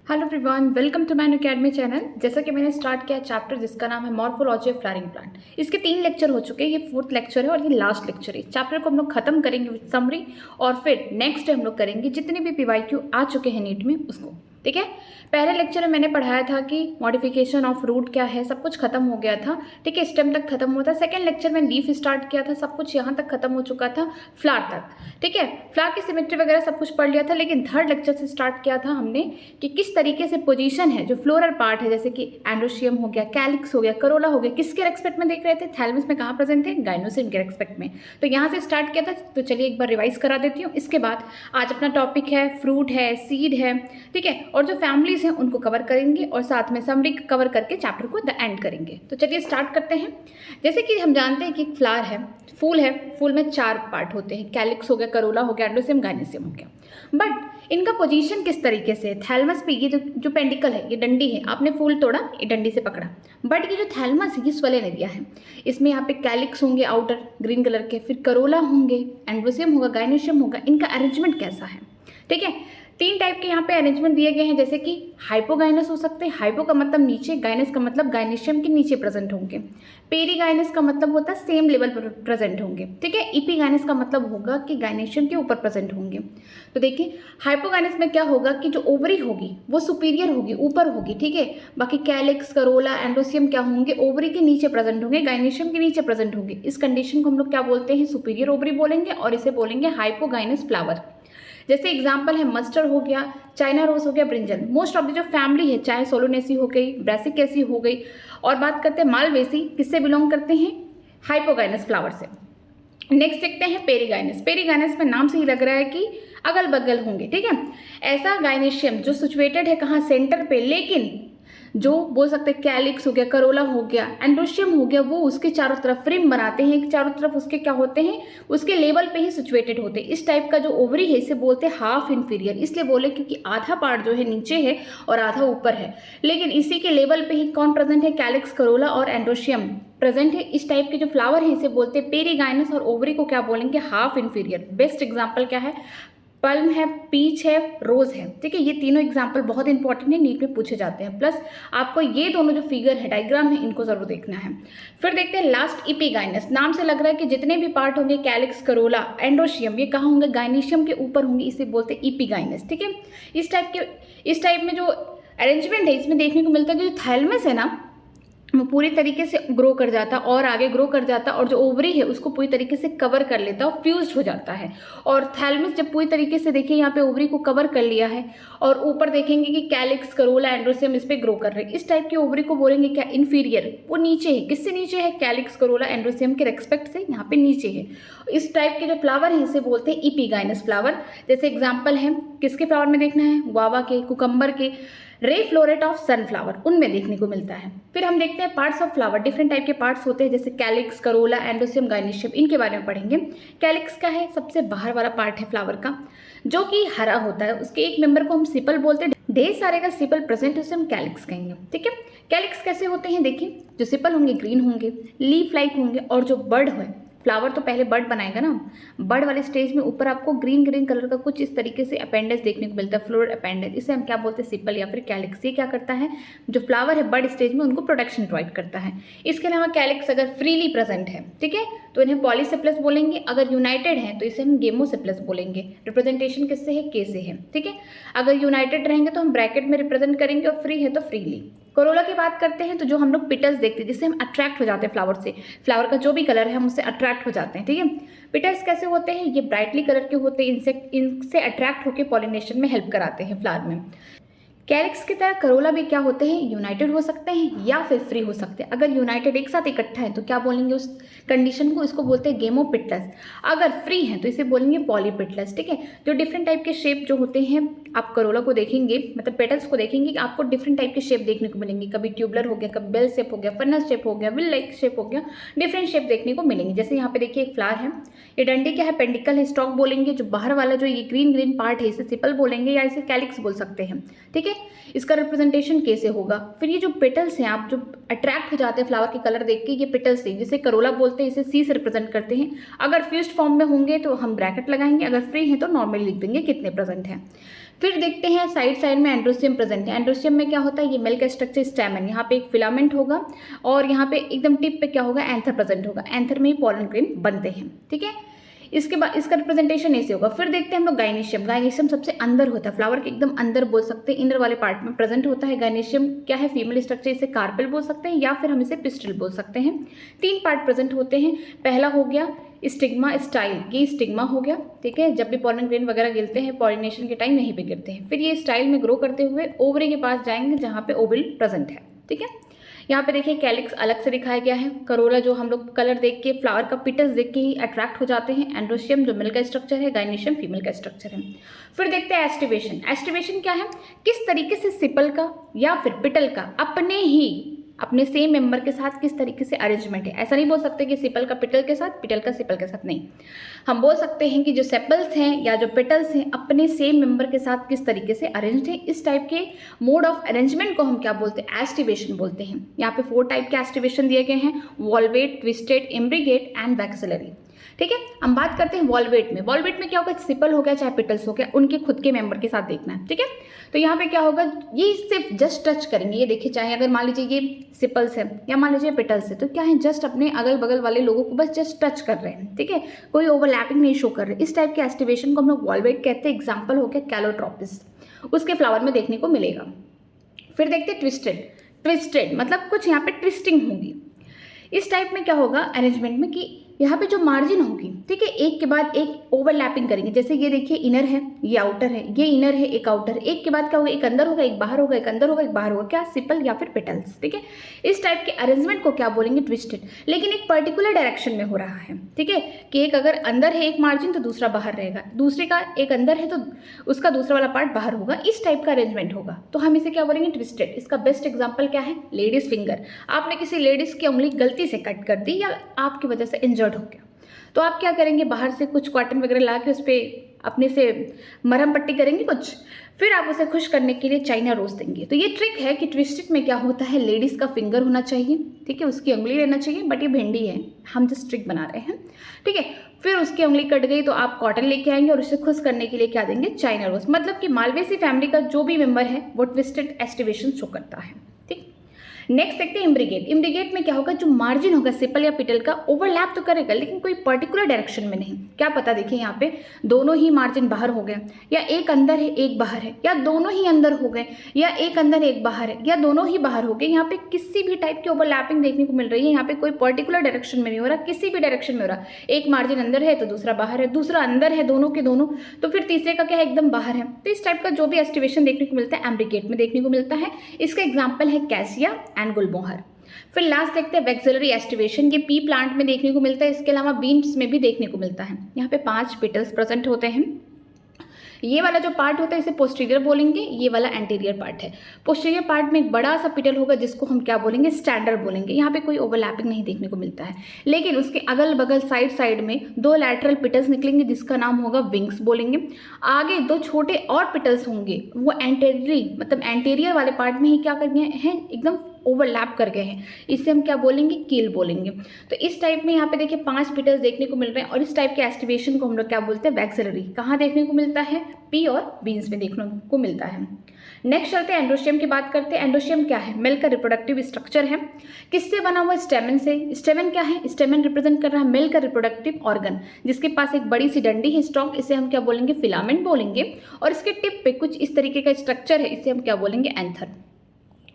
Hello everyone, welcome to my academy channel. जैसा कि मैंने स्टार्ट किया चैप्टर जिसका नाम है मॉर्फोलॉजी ऑफ फ्लावरिंग प्लांट। इसके 3 लेक्चर हो चुके हैं, ये 4th लेक्चर है और ये लास्ट लेक्चर है। चैप्टर को हम लोग खत्म करेंगे विद समरी और फिर नेक्स्ट हम लोग करेंगे जितने भी पीवाईक्यू आ चुके हैं नीट में उसको। ठीक है, पहले लेक्चर में मैंने पढ़ाया था कि मॉडिफिकेशन ऑफ रूट क्या है, सब कुछ खत्म हो गया था। ठीक है, स्टेम तक खत्म हुआ था। सेकंड लेक्चर में लीफ स्टार्ट किया था, सब कुछ यहाँ तक खत्म हो चुका था, फ्लावर तक। ठीक है, फ्लावर की सिमेट्री वगैरह सब कुछ पढ़ लिया था। लेकिन थर्ड लेक्चर से स्टार्ट किया था हमने कि किस तरीके से पोजीशन है, जो फ्लोरल पार्ट है, जैसे कि एंड्रोशियम हो गया, कैलिक्स हो गया, करोला हो गया, किसके रेस्पेक्ट में देख रहे थे, थैलमस में कहाँ प्रेजेंट थे, गाइनोसियम के रेस्पेक्ट में। तो यहाँ से स्टार्ट किया था। तो चलिए एक बार रिवाइज करा देती हूँ। इसके बाद आज अपना टॉपिक है फ्रूट है, सीड है। ठीक है, और जो फैमिलीज हैं उनको कवर करेंगे और साथ में समरी कवर करके चैप्टर को द एंड करेंगे। तो चलिए स्टार्ट करते हैं। जैसे कि हम जानते हैं कि एक फ्लावर है, फूल है, फूल में 4 पार्ट होते हैं, कैलिक्स हो गया, करोला हो गया, एंडोसियम, गाइनोसियम हो गया। बट इनका पोजीशन किस तरीके से है, थैलमस पे ये जो पेंडिकल है, ये डंडी है, आपने फूल तोड़ा, ये डंडी से पकड़ा, बट ये जो थैलमस है ये स्वले ने दिया है। इसमें यहाँ पे कैलिक्स होंगे आउटर ग्रीन कलर के, फिर करोला होंगे, एंडोसियम होगा, गाइनोसियम होगा। इनका अरेंजमेंट कैसा है? ठीक है, 3 टाइप के यहाँ पे अरेंजमेंट दिए गए हैं। जैसे कि हाइपोगाइनस हो सकते हैं, हाइपो का मतलब नीचे, गाइनस का मतलब गाइनेशियम के नीचे प्रेजेंट होंगे। पेरीगाइनस का मतलब होता है सेम लेवल पर प्रेजेंट होंगे। ठीक है, इपीगाइनस का मतलब होगा कि गाइनेशियम के ऊपर प्रेजेंट होंगे। तो देखिए हाइपोगाइनस में क्या होगा कि जो ओवरी होगी वो सुपीरियर होगी, ऊपर होगी। ठीक है, बाकी कैलिक्स, करोला, एंडोसियम क्या होंगे, ओवरी के नीचे प्रेजेंट होंगे, गाइनेशियम के नीचे प्रेजेंट होंगे। इस कंडीशन को हम लोग क्या बोलते हैं, सुपीरियर ओवरी बोलेंगे और इसे बोलेंगे हाइपोगाइनस फ्लावर। जैसे एग्जाम्पल है मस्टर्ड हो गया, चाइना रोज हो गया, ब्रिंजल। मोस्ट ऑफ द जो फैमिली है, चाहे सोलोनेसी हो गई, ब्रासिकेसी हो गई, और बात करते हैं मालवेसी, किससे बिलोंग करते हैं, हाइपोगाइनस फ्लावर से। नेक्स्ट देखते हैं पेरीगाइनस। पेरीगाइनस में नाम से ही लग रहा है कि अगल बगल होंगे। ठीक है, ऐसा गाइनेशियम जो सिचुएटेड है कहाँ, सेंटर पे, लेकिन जो बोल सकते हैं कैलिक्स हो गया, करोला हो गया, एंड्रोशियम हो गया, वो उसके चारों तरफ रिम बनाते हैं, चारों तरफ उसके क्या होते हैं, उसके लेवल पे ही सिचुएटेड होते हैं। इस टाइप का जो ओवरी है इसे बोलते हैं हाफ इंफीरियर। इसलिए बोले क्योंकि आधा पार्ट जो है नीचे है और आधा ऊपर है, लेकिन इसी के लेवल पे ही कौन प्रेजेंट है, कैलिक्स, करोला और एंड्रोशियम प्रेजेंट है। इस टाइप के जो फ्लावर है इसे बोलते हैं पेरीगाइनस, और ओवरी को क्या बोलेंगे, हाफ इंफीरियर। बेस्ट एग्जाम्पल क्या है, पल्म है, पीच है, रोज है। ठीक है, ये तीनों एग्जाम्पल बहुत इंपॉर्टेंट है, नीट में पूछे जाते हैं। प्लस आपको ये दोनों जो फिगर है, डायग्राम है, इनको जरूर देखना है। फिर देखते हैं लास्ट इपीगाइनस। नाम से लग रहा है कि जितने भी पार्ट होंगे, कैलिक्स, करोला, एंड्रोशियम, ये कहाँ होंगे, गाइनेशियम के ऊपर होंगे, इसे बोलते हैं इपीगाइनस। ठीक है, इस टाइप में जो अरेंजमेंट है इसमें देखने को मिलता है कि जो थैलमस है ना वो पूरी तरीके से ग्रो कर जाता और आगे ग्रो कर जाता, और जो ओवरी है उसको पूरी तरीके से कवर कर लेता और फ्यूज्ड हो जाता है। और थैलमस जब पूरी तरीके से देखिए यहाँ पे ओवरी को कवर कर लिया है और ऊपर देखेंगे कि कैलिक्स, करोला, एंड्रोसियम इस पे ग्रो कर रहे हैं। इस टाइप की ओवरी को बोलेंगे क्या, इन्फीरियर। वो नीचे है, किससे नीचे है, कैलिक्स, करोला, एंड्रोसियम के रेस्पेक्ट से यहाँ पे नीचे है। इस टाइप के जो फ्लावर है इसे बोलते हैं इपीगाइनस फ्लावर। जैसे एग्जाम्पल है किसके फ्लावर में देखना है, गुआवा के, कुकम्बर के, रे फ्लोरेट ऑफ सनफ्लावर, उनमें देखने को मिलता है। फिर हम देखते हैं parts of flower. Different type के पार्ट्स होते हैं, जैसे कैलिक्स, करोला, एंडोसियम, गाइनेशियम, इनके बारे में पढ़ेंगे। कैलिक्स का है सबसे बाहर वाला पार्ट है फ्लावर का, जो कि हरा होता है। उसके एक मेंबर को हम सिपल बोलते हैं। ढेर सारे का सिपल प्रेजेंट है उसे हम कैलिक्स कहेंगे। ठीक है, कैलिक्स कैसे होते हैं, देखिए जो सिपल होंगे ग्रीन होंगे, लीफ लाइक होंगे, और जो बड है, फ्लावर तो पहले बड बनाएगा ना, बड वाले स्टेज में ऊपर आपको ग्रीन ग्रीन कलर का कुछ इस तरीके से अपेंडेज देखने को मिलता है, फ्लोरल अपेंडेज। इसे हम क्या बोलते हैं, सिपल या फिर कैलिक्स। ये क्या करता है, जो फ्लावर है बड स्टेज में उनको प्रोटेक्शन प्रोवाइड करता है। इसके अलावा कैलिक्स अगर फ्रीली प्रेजेंट है, ठीक है, तो इन्हें पॉलीसेप्लस बोलेंगे। अगर यूनाइटेड है तो इसे हम गेमोसेप्लस बोलेंगे। रिप्रेजेंटेशन किससे है, के से है। ठीक है, अगर यूनाइटेड रहेंगे तो हम ब्रैकेट में रिप्रेजेंट करेंगे, और फ्री है तो फ्रीली। करोला की बात करते हैं तो जो हम लोग पिटल्स देखते हैं, जिससे हम अट्रैक्ट हो जाते हैं फ्लावर से, फ्लावर का जो भी कलर है हम उससे अट्रैक्ट हो जाते हैं। ठीक है, पिटल्स कैसे होते हैं, ये ब्राइटली कलर के होते हैं, इनसे अट्रैक्ट होकर पॉलिनेशन में हेल्प कराते हैं फ्लावर में। कैलिक्स की तरह करोला भी क्या होते हैं, यूनाइटेड हो सकते हैं या फिर फ्री हो सकते हैं। अगर यूनाइटेड एक साथ इकट्ठा है तो क्या बोलेंगे उस कंडीशन को, इसको बोलते हैं गेमोपिटलस। अगर फ्री है तो इसे बोलेंगे पॉलीपिटलस। ठीक है, जो डिफरेंट टाइप के शेप जो होते हैं, आप करोला को देखेंगे, मतलब पेटल्स को देखेंगे, कि आपको डिफरेंट टाइप के शेप देखने को मिलेंगे। कभी ट्यूबलर हो गया, कभी बेल शेप हो गया, फनल शेप हो गया, विल लाइक शेप हो गया, डिफरेंट शेप देखने को मिलेंगे। जैसे यहाँ पे देखिए एक फ्लावर है, ये डंडी क्या है, पेंडिकल है, स्टॉक बोलेंगे। जो बाहर वाला जो ये ग्रीन ग्रीन पार्ट है इसे सिपल बोलेंगे या इसे कैलिक्स बोल सकते हैं। ठीक है, इसका रिप्रेजेंटेशन कैसे होगा। फिर ये जो पेटल्स हैं, आप जो अट्रैक्ट हो जाते हैं फ्लावर के कलर देख के, ये पेटल्स हैं, जिसे करोला बोलते हैं, इसे सी से रिप्रेजेंट करते हैं। अगर फ्यूज्ड फॉर्म में होंगे तो हम ब्रैकेट लगाएंगे, अगर फ्री हैं तो नॉर्मली लिख देंगे कितने प्रेजेंट हैं। फिर देखते हैं साइड साइड में एंड्रोसियम प्रेजेंट है। एंड्रोसियम में क्या होता है, ये मेल का स्ट्रक्चर स्टैमेन, यहाँ पे एक फिलामेंट होगा और यहाँ पे एकदम टिप पे क्या होगा, एंथर प्रेजेंट होगा। एंथर में ही पॉलन ग्रेन बनते हैं, ठीक है। इसके बाद इसका रिप्रेजेंटेशन ऐसे होगा। फिर देखते हैं हम लोग गाइनेशियम। गाइनेशियम सबसे अंदर होता है, फ्लावर के एकदम अंदर बोल सकते हैं, इनर वाले पार्ट में प्रेजेंट होता है। गाइनेशियम क्या है, फीमेल स्ट्रक्चर, इसे कार्पेल बोल सकते हैं या फिर हम इसे पिस्टल बोल सकते हैं। 3 पार्ट प्रेजेंट होते हैं। पहला हो गया स्टिग्मा स्टाइल, ये स्टिग्मा हो गया, ठीक है। जब भी पॉलन ग्रेन वगैरह गिरते हैं पॉलिनेशन के टाइम यहीं पे गिरते हैं। फिर ये स्टाइल में ग्रो करते हुए ओवरी के पास जाएंगे जहाँ पे ओवल प्रेजेंट है, ठीक है। यहाँ पे देखिए कैलिक्स अलग से दिखाया गया है। करोला जो हम लोग कलर देख के, फ्लावर का पिटल्स देख के ही अट्रैक्ट हो जाते हैं। एंड्रोशियम जो मेल का स्ट्रक्चर है, गाइनेशियम फीमेल का स्ट्रक्चर है। फिर देखते हैं एस्टिवेशन। एस्टिवेशन क्या है, किस तरीके से सिपल का या फिर पिटल का अपने सेम मेंबर के साथ किस तरीके से अरेंजमेंट है। ऐसा नहीं बोल सकते कि सिपल का पिटल के साथ, पिटल का सिपल के साथ, नहीं। हम बोल सकते हैं कि जो सेपल्स हैं या जो पेटल्स हैं अपने सेम मेंबर के साथ किस तरीके से अरेंज्ड है। इस टाइप के मोड ऑफ अरेंजमेंट को हम क्या बोलते हैं, एस्टिवेशन बोलते हैं। यहाँ पे 4 टाइप के एस्टिवेशन दिए गए हैं, valvate, twisted, imbricate and vexillary, ठीक है। हम बात करते हैं वॉल्वेट में। वॉल्वेट में क्या होगा, सिपल हो गया चाहे पिटल्स हो गया, उनके खुद के मेंबर के साथ देखना है, ठीक है। तो यहाँ पे क्या होगा, ये सिर्फ जस्ट टच करेंगे। ये देखिए, चाहे अगर मान लीजिए ये सिपल्स है या मान लीजिए पिटल्स है, तो क्या है, जस्ट अपने अगल बगल वाले लोगों को बस जस्ट टच कर रहे हैं, ठीक है। कोई ओवरलैपिंग नहीं शो कर रहे। इस टाइप के एस्टिवेशन को हम लोग वॉल्वेट कहते हैं। एग्जाम्पल हो गया कैलोट्रोपिस, उसके फ्लावर में देखने को मिलेगा। फिर देखते हैं ट्विस्टेड। ट्विस्टेड मतलब कुछ यहाँ पे ट्विस्टिंग होगी। इस टाइप में क्या होगा अरेंजमेंट में कि यहाँ पे जो मार्जिन होगी, ठीक है, एक के बाद एक ओवरलैपिंग करेंगे। जैसे ये देखिए इनर है, ये आउटर है, ये इनर है, एक आउटर, एक के बाद क्या होगा, एक अंदर होगा, एक बाहर होगा, एक अंदर होगा, एक बाहर होगा, क्या, सिपल या फिर पेटल्स, ठीक है। इस टाइप के अरेंजमेंट को क्या बोलेंगे, ट्विस्टेड। लेकिन एक पर्टिकुलर डायरेक्शन में हो रहा है, ठीक है, कि एक अगर अंदर है एक मार्जिन तो दूसरा बाहर रहेगा, दूसरे का एक अंदर है तो उसका दूसरा वाला पार्ट बाहर होगा। इस टाइप का अरेंजमेंट होगा, तो हम इसे क्या बोलेंगे, ट्विस्टेड। इसका बेस्ट एग्जाम्पल क्या है, लेडीज फिंगर। आपने किसी लेडीज की उंगली गलती से कट कर दी या आपकी वजह से इंजर्ड हो गया, तो आप क्या करेंगे, बाहर से कुछ कॉटन वगैरह ला के उस पर अपने से मरहम पट्टी करेंगे कुछ, फिर आप उसे खुश करने के लिए चाइना रोज देंगे। तो ये ट्रिक है कि ट्विस्टेड में क्या होता है, लेडीज़ का फिंगर होना चाहिए, ठीक है, उसकी उंगली रहना चाहिए, बट ये भिंडी है, हम जस्ट ट्रिक बना रहे हैं, ठीक है। फिर उसकी उंगली कट गई तो आप कॉटन लेके आएंगे और उसे खुश करने के लिए क्या देंगे, चाइना रोज। मतलब कि मालवेसी फैमिली का जो भी मेंबर है वो ट्विस्टेड एस्टिवेशन शो करता है, ठीक। नेक्स्ट देखते हैं इम्ब्रिगेट। इम्ब्रिगेट में क्या होगा, जो मार्जिन होगा सिपल या पिटल का ओवरलैप तो करेगा लेकिन कोई पर्टिकुलर डायरेक्शन में नहीं। क्या पता, देखिए यहाँ पे दोनों ही मार्जिन बाहर हो गए, या एक अंदर है एक बाहर है, या दोनों ही अंदर हो गए, या एक अंदर एक बाहर है, या दोनों ही बाहर हो गए। यहाँ पे किसी भी टाइप की ओवरलैपिंग देखने को मिल रही है। यहाँ पे कोई पर्टिकुलर डायरेक्शन में नहीं हो रहा, किसी भी डायरेक्शन में हो रहा। एक मार्जिन अंदर है तो दूसरा बाहर है, दूसरा अंदर है, दोनों के दोनों, तो फिर तीसरे का क्या है, एकदम बाहर है। तो इस टाइप का जो भी एस्टिवेशन देखने को मिलता है इम्ब्रिगेट में देखने को मिलता है। इसका एग्जाम्पल है कैसिया एंड गुलमोहर। फिर लास्ट देखते हैं वैक्सिलरी एस्टिवेशन। ये पी प्लांट में देखने को मिलता है, इसके अलावा बीन्स में भी देखने को मिलता है। यहाँ पे 5 पेटल्स प्रेजेंट होते हैं। ये वाला जो पार्ट होता है इसे पोस्टीरियर बोलेंगे, ये वाला एंटीरियर पार्ट है। पोस्टीरियर पार्ट में एक बड़ा सा पिटल होगा जिसको हम क्या बोलेंगे, स्टैंडर्ड बोलेंगे। यहाँ पे कोई ओवरलैपिंग नहीं देखने को मिलता है, लेकिन उसके अगल बगल साइड साइड में 2 लैटरल पिटल्स निकलेंगे जिसका नाम होगा विंग्स बोलेंगे। आगे 2 छोटे और पिटल्स होंगे, वो एंटेरियरी मतलब एंटीरियर वाले पार्ट में ही क्या कर गए हैं, एकदम ओवरलैप कर गए हैं, इसे हम क्या बोलेंगे, कील बोलेंगे। तो इस टाइप में यहाँ पे देखिए 5 पिटल्स देखने को मिल रहे हैं और इस टाइप के एस्टिवेशन को हम लोग क्या बोलते हैं, वैक्सिलरी। कहाँ देखने को मिलता है, पी और बीन्स में देखने को मिलता है। नेक्स्ट चलते हैं एंड्रोशियम की बात करते हैं। एंड्रोशियम क्या है, मेल का रिप्रोडक्टिव स्ट्रक्चर है। किससे बना हुआ, स्टेमन से। स्टेमन क्या है, स्टेमन रिप्रेजेंट कर रहा है मेल का रिप्रोडक्टिव ऑर्गन, जिसके पास एक बड़ी सी डंडी है स्ट्रॉन्ग, इसे हम क्या बोलेंगे, फिलामेंट बोलेंगे। और इसके टिप पे कुछ इस तरीके का स्ट्रक्चर है, इसे हम क्या बोलेंगे, एंथर,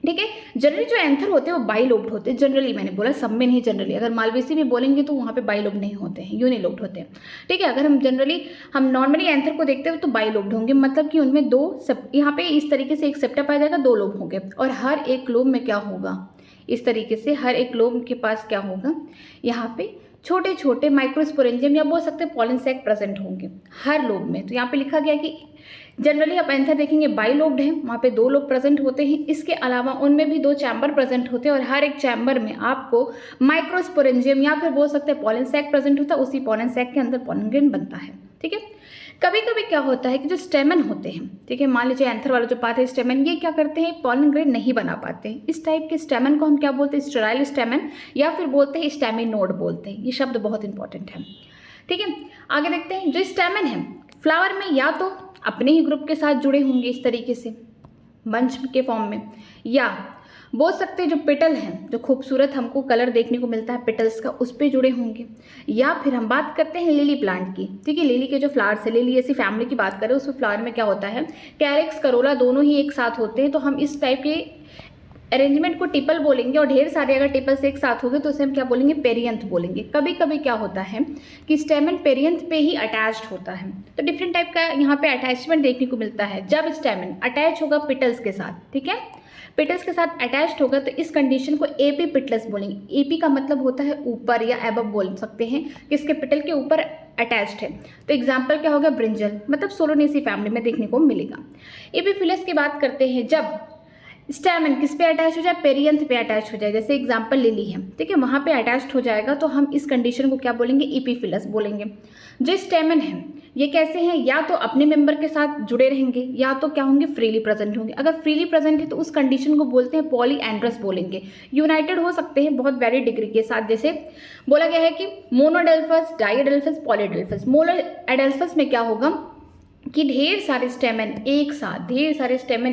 ठीक है। जनरली जो एंथर होते हैं वो बाइलोब्ड होते हैं, जनरली मैंने बोला, सब में नहीं, जनरली अगर मालवेसी में बोलेंगे तो वहाँ पे बाइलोब्ड नहीं होते हैं, यूनिलोब्ड होते हैं, ठीक है। अगर हम नॉर्मली एंथर को देखते हैं तो बाइलोब्ड होंगे, मतलब कि उनमें 2 यहाँ पे इस तरीके से एक सेप्टा पाया जाएगा, 2 लोब होंगे और हर एक लोब में क्या होगा, इस तरीके से हर एक लोब के पास क्या होगा, यहाँ पे छोटे छोटे माइक्रोस्पोरेंजियम या बोल सकते हैं पॉलन सैक प्रेजेंट होंगे हर लोब में। तो यहाँ पे लिखा गया है कि जनरली आप एंथर देखेंगे बाइलोब्ड है, वहाँ पे 2 लोब प्रेजेंट होते हैं। इसके अलावा उनमें भी 2 चैम्बर प्रेजेंट होते हैं और हर एक चैम्बर में आपको माइक्रोस्पोरेंजियम या फिर बोल सकते हैं पॉलन सैक प्रेजेंट होता है। उसी पॉलन सैक के अंदर पॉलन ग्रेन बनता है, ठीक है। कभी कभी क्या होता है कि जो स्टेमन होते हैं, ठीक है, मान लीजिए एंथर वाला जो पार्ट है स्टेमन, ये क्या करते हैं, पॉलन ग्रेन नहीं बना पाते हैं। इस टाइप के स्टेमन को हम क्या बोलते हैं, स्टेराइल स्टेमन या फिर बोलते हैं स्टेमिनोड बोलते हैं। ये शब्द बहुत इंपॉर्टेंट है, ठीक है, आगे देखते हैं। जो स्टेमन है फ्लावर में या तो अपने ही ग्रुप के साथ जुड़े होंगे इस तरीके से बंच के फॉर्म में, या बोल सकते हैं जो पेटल हैं, जो खूबसूरत हमको कलर देखने को मिलता है पेटल्स का, उस पर जुड़े होंगे। या फिर हम बात करते हैं लिली प्लांट की, ठीक है, लिली के जो फ्लावर्स है, लिली ऐसी फैमिली की बात करें, उसमें फ्लावर में क्या होता है, कैरेक्स करोला दोनों ही एक साथ होते हैं, तो हम इस टाइप के अरेंजमेंट को टिपल बोलेंगे। और ढेर सारे अगर टिपल्स एक साथ हो गए तो उसे हम क्या बोलेंगे, पेरियंथ बोलेंगे। कभी कभी क्या होता है कि स्टेमन पेरियंथ पे ही अटैच्ड होता है, तो डिफरेंट टाइप का यहाँ पे अटैचमेंट देखने को मिलता है। जब स्टेमन अटैच होगा पिटल्स के साथ, ठीक है, पिटल्स के साथ अटैच्ड होगा तो इस कंडीशन को एपी पिटल्स बोलेंगे। एपी का मतलब होता है ऊपर या एबव बोल सकते हैं, किसके पिटल के ऊपर अटैच्ड है। तो एग्जाम्पल क्या होगा, ब्रिंजल, मतलब सोलोनेसी फैमिली में देखने को मिलेगा। एपीफिलस की बात करते हैं जब स्टेमन किस पे अटैच हो जाए, पेरियंथ पे अटैच हो जाए, जैसे एग्जाम्पल लिली है, ठीक है, वहाँ पे अटैच्ड हो जाएगा तो हम इस कंडीशन को क्या बोलेंगे, एपीफिलस बोलेंगे। जो स्टेमन है ये कैसे हैं, या तो अपने मेंबर के साथ जुड़े रहेंगे या तो क्या होंगे, फ्रीली प्रेजेंट होंगे। अगर फ्रीली प्रेजेंट है तो उस कंडीशन को बोलते हैं पॉलीएंड्रस बोलेंगे। यूनाइटेड हो सकते हैं बहुत वेरी डिग्री के साथ, जैसे बोला गया है कि मोनोडेल्फस, डाइएडेल्फस, पॉलीडेल्फस। मोनोडेल्फस में क्या होगा कि ढेर सारे स्टेमन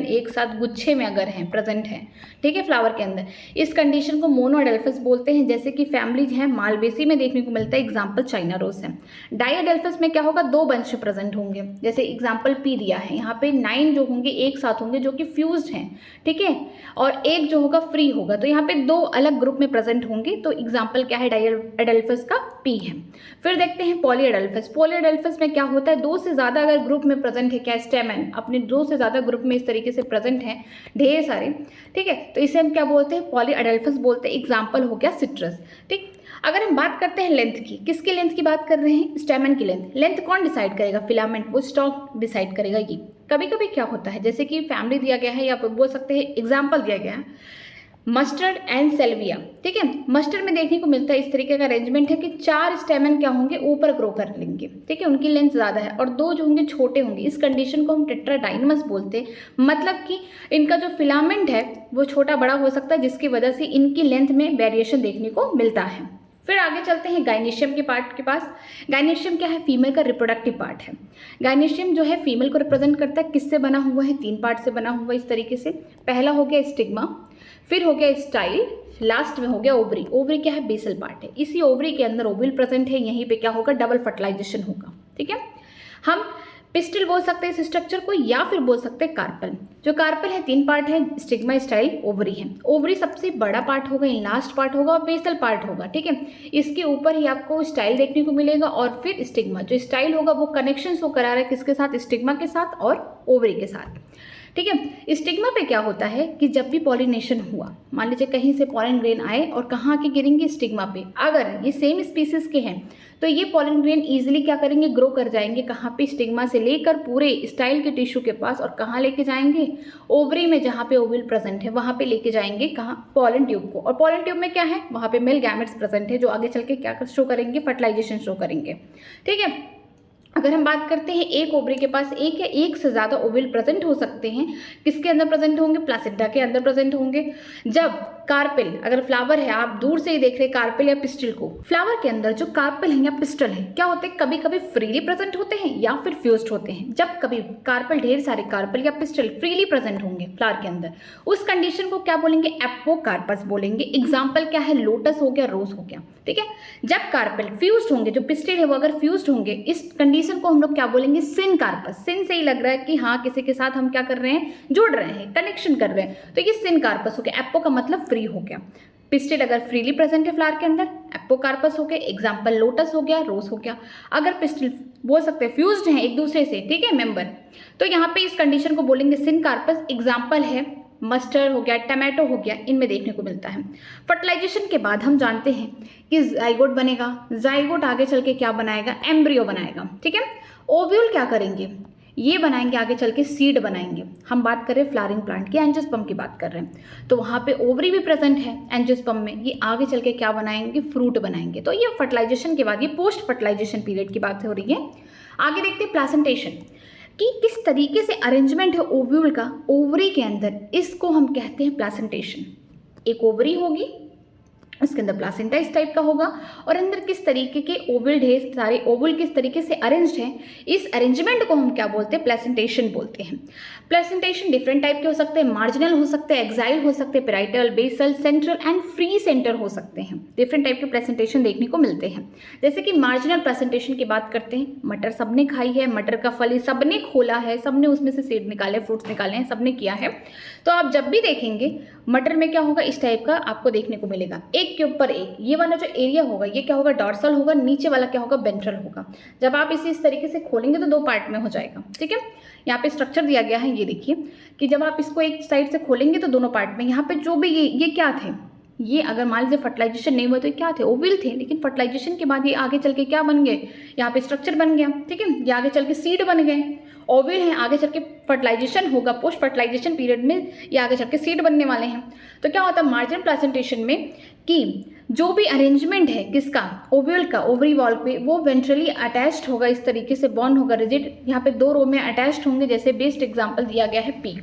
एक साथ गुच्छे में अगर हैं, प्रेजेंट हैं, ठीक है, फ्लावर के अंदर, इस कंडीशन को मोनोडेल्फस बोलते हैं। जैसे कि फैमिलीज हैं मालवेसी में देखने को मिलता है, एग्जाम्पल चाइना रोज है। डाइएडेल्फस में क्या होगा, 2 बंच प्रेजेंट होंगे, जैसे एग्जाम्पल पी दिया है, यहाँ पे 9 जो होंगे एक साथ होंगे जो कि फ्यूज्ड हैं, ठीक है, और एक जो होगा फ्री होगा, तो यहाँ पे 2 अलग ग्रुप में प्रेजेंट होंगे। तो एग्जाम्पल क्या है, डाइएडेल्फस का पी है। फिर देखते हैं पॉलीएडेल्फस। पॉलीएडेल्फस में क्या होता है, 2 से ज़्यादा अगर ग्रुप में प्रेजेंट है, क्या स्टेमन अपने 2 से ज़्यादा ग्रुप में इस तरीके से प्रेजेंट हैं ढेर सारे, ठीक है, तो इसे हम क्या बोलते हैं, पॉलीएडेल्फस बोलते हैं। एग्जाम्पल हो गया सिट्रस, ठीक। अगर हम बात करते हैं लेंथ की, किसकी लेंथ की बात कर रहे हैं, स्टेमन की लेंथ। लेंथ कौन डिसाइड करेगा, फिलामेंट, वो स्टॉक डिसाइड करेगा। ये कभी कभी क्या होता है, जैसे कि फैमिली दिया गया है या बोल सकते हैं एग्जाम्पल दिया गया है, मस्टर्ड एंड सेल्विया, ठीक है। मस्टर्ड में देखने को मिलता है इस तरीके का अरेंजमेंट है कि 4 स्टेमन क्या होंगे, ऊपर ग्रो कर लेंगे, ठीक है, उनकी लेंथ ज़्यादा है, और 2 जो होंगे छोटे होंगे। इस कंडीशन को हम टेट्राडाइनमस बोलते हैं, मतलब कि इनका जो फिलामेंट है वो छोटा बड़ा हो सकता है, जिसकी वजह से इनकी लेंथ में वेरिएशन देखने को मिलता है। फिर आगे चलते हैं गाइनेशियम के पार्ट के पास। गाइनेशियम क्या है, फीमेल का रिप्रोडक्टिव पार्ट है। गाइनेशियम जो है फीमेल को रिप्रेजेंट करता है, किससे बना हुआ है, 3 पार्ट से बना हुआ है इस तरीके से। पहला हो गया स्टिग्मा, फिर हो गया स्टाइल, लास्ट में हो गया ओवरी। ओवरी क्या है, बेसल पार्ट है। इसी ओवरी के अंदर ओविल प्रेजेंट है, यहीं पे क्या होगा, डबल फर्टिलाइजेशन होगा, ठीक है। हम पिस्टिल बोल सकते हैं इस स्ट्रक्चर को, या फिर बोल सकते हैं कार्पल। जो कार्पल है 3 पार्ट है, स्टिग्मा, स्टाइल, ओवरी है। ओवरी सबसे बड़ा पार्ट होगा, लास्ट पार्ट होगा और बेसल पार्ट होगा, ठीक है। इसके ऊपर ही आपको स्टाइल देखने को मिलेगा और फिर स्टिग्मा। जो स्टाइल होगा वो कनेक्शन शो करा रहा है किसके साथ, स्टिग्मा के साथ और ओवरी के साथ, ठीक है। स्टिग्मा पे क्या होता है कि जब भी पॉलिनेशन हुआ, मान लीजिए कहीं से पॉलन ग्रेन आए और कहाँ के गिरेंगे, स्टिग्मा पे। अगर ये सेम स्पीसीज के हैं तो ये पॉलन ग्रेन इजीली क्या करेंगे, ग्रो कर जाएंगे, कहाँ पे, स्टिग्मा से लेकर पूरे स्टाइल के टिश्यू के पास, और कहाँ लेके जाएंगे, ओवरी में जहाँ पे ओविल प्रेजेंट है वहाँ पे लेके जाएंगे, कहाँ, पॉलन ट्यूब को। और पॉलन ट्यूब में क्या है, वहाँ पे मेल गैमेट्स प्रेजेंट है जो आगे चल के क्या शो करेंगे, फर्टिलाइजेशन शो करेंगे, ठीक है। अगर हम बात करते हैं एक ओवरी के पास एक या एक से ज़्यादा ओविल प्रेजेंट हो सकते हैं, किसके अंदर प्रेजेंट होंगे, प्लासिडा के अंदर प्रेजेंट होंगे। जब कार्पेल, अगर फ्लावर है, आप दूर से ही देख रहे हैं कार्पेल या पिस्टल को, फ्लावर के अंदर जो कार्पेल है या पिस्टल है क्या होते हैं, कभी कभी फ्रीली प्रेजेंट होते हैं या फिर फ्यूज्ड होते हैं। जब कभी कार्पेल, ढेर सारे कार्पेल या पिस्टल फ्रीली प्रेजेंट होंगे फ्लावर के अंदर, उस कंडीशन को क्या बोलेंगे, एपोकार्पस बोलेंगे। एग्जाम्पल क्या है, लोटस हो गया, रोज हो गया, ठीक है। जब कार्पेल फ्यूज्ड होंगे, जो पिस्टल है वो अगर फ्यूज्ड होंगे, इस कंडीशन को हम लोग क्या बोलेंगे, सिनकार्पस। सिन से ही लग रहा है कि हाँ किसी के साथ हम क्या कर रहे हैं, जुड़ रहे हैं, कनेक्शन कर रहे हैं, तो ये सिनकार्पस हो गया। एप्पो का मतलब फ्री हो गया। पिस्टिल अगर फ्रीली प्रेजेंट है फ्लावर के अंदर, एप्पोकार्पस हो गया। एग्जाम्पल लोटस हो गया, रोज हो गया। अगर पिस्टिल बोल सकते हैं फ्यूज्ड हैं एक दूसरे से, ठीक है, मेंबर, तो यहाँ पे इस कंडीशन को बोलेंगे सिनकार्पस। एग्जाम्पल है मस्टर्ड हो गया, टमाटो हो गया, इनमें देखने को मिलता है। फर्टिलाइजेशन के बाद हम जानते हैं कि जाइगोट बनेगा। जाइगोट आगे चल के क्या बनाएगा, एम्ब्रियो बनाएगा, ठीक है। ओव्यूल क्या करेंगे, ये बनाएंगे आगे चल के सीड बनाएंगे। हम बात कर रहे हैं फ्लावरिंग प्लांट की, एंजियोस्पर्म की बात कर रहे हैं, तो वहाँ पे ओवरी भी प्रेजेंट है एंजियोस्पर्म में। ये आगे चल के क्या बनाएंगे, फ्रूट बनाएंगे। तो ये फर्टिलाइजेशन के बाद, ये पोस्ट फर्टिलाइजेशन पीरियड की बात हो रही है। आगे देखते हैं प्लासेंटेशन कि किस तरीके से अरेंजमेंट है ओव्यूल का ओवरी के अंदर, इसको हम कहते हैं प्लासेंटेशन। एक ओवरी होगी, उसके अंदर प्लासेंटा इस टाइप का होगा और अंदर किस तरीके के ओवल ढेर सारे ओवल किस तरीके से अरेंज्ड हैं, इस अरेंजमेंट को हम क्या बोलते हैं, प्लेसेंटेशन बोलते हैं। प्लेसेंटेशन डिफरेंट टाइप के हो सकते हैं, मार्जिनल हो सकते हैं, एक्साइल हो सकते हैं, parietal, basal, central and free centre हो सकते हैं। डिफरेंट टाइप के प्लेसेंटेशन देखने को मिलते हैं। जैसे कि मार्जिनल प्लेसेंटेशन की बात करते हैं, मटर सबने खाई है, मटर का फल सबने खोला है, सबने उसमें से सीड निकाले, फ्रूट्स निकाले हैं, सबने किया है। तो आप जब भी देखेंगे मटर में क्या होगा, इस टाइप का आपको देखने को मिलेगा, एक के ऊपर एक। ये वाला जो एरिया होगा ये क्या होगा, डॉर्सल होगा, नीचे वाला क्या होगा, वेंट्रल होगा। जब आप इसे इस तरीके से खोलेंगे तो दो पार्ट में हो जाएगा, ठीक है। यहाँ पे स्ट्रक्चर दिया गया है, ये देखिए कि जब आप इसको एक साइड से खोलेंगे तो दोनों पार्ट में, यहाँ पे जो भी ये क्या थे, ये अगर मान लीजिए फर्टिलाइजेशन नहीं हुआ तो ये क्या थे, ओविल थे, लेकिन फर्टिलाइजेशन के बाद ये आगे चल के क्या बन गए, यहाँ पे स्ट्रक्चर बन गया, ठीक है। ये आगे चल के सीड बन गए, ओविल हैं, आगे चल के फर्टिलाइजेशन होगा, पोस्ट फर्टिलाइजेशन पीरियड में ये आगे चल के सीड बनने वाले हैं। तो क्या होता है मार्जिनल प्लेसेंटेशन में कि जो भी अरेंजमेंट है किसका, ओव्यूल का, ओवरी वॉल पे, वो वेंट्रली अटैच्ड होगा, इस तरीके से बॉन्ड होगा, रिजिड, यहाँ पे दो रो में अटैच्ड होंगे। जैसे बेस्ट एग्जाम्पल दिया गया है पी,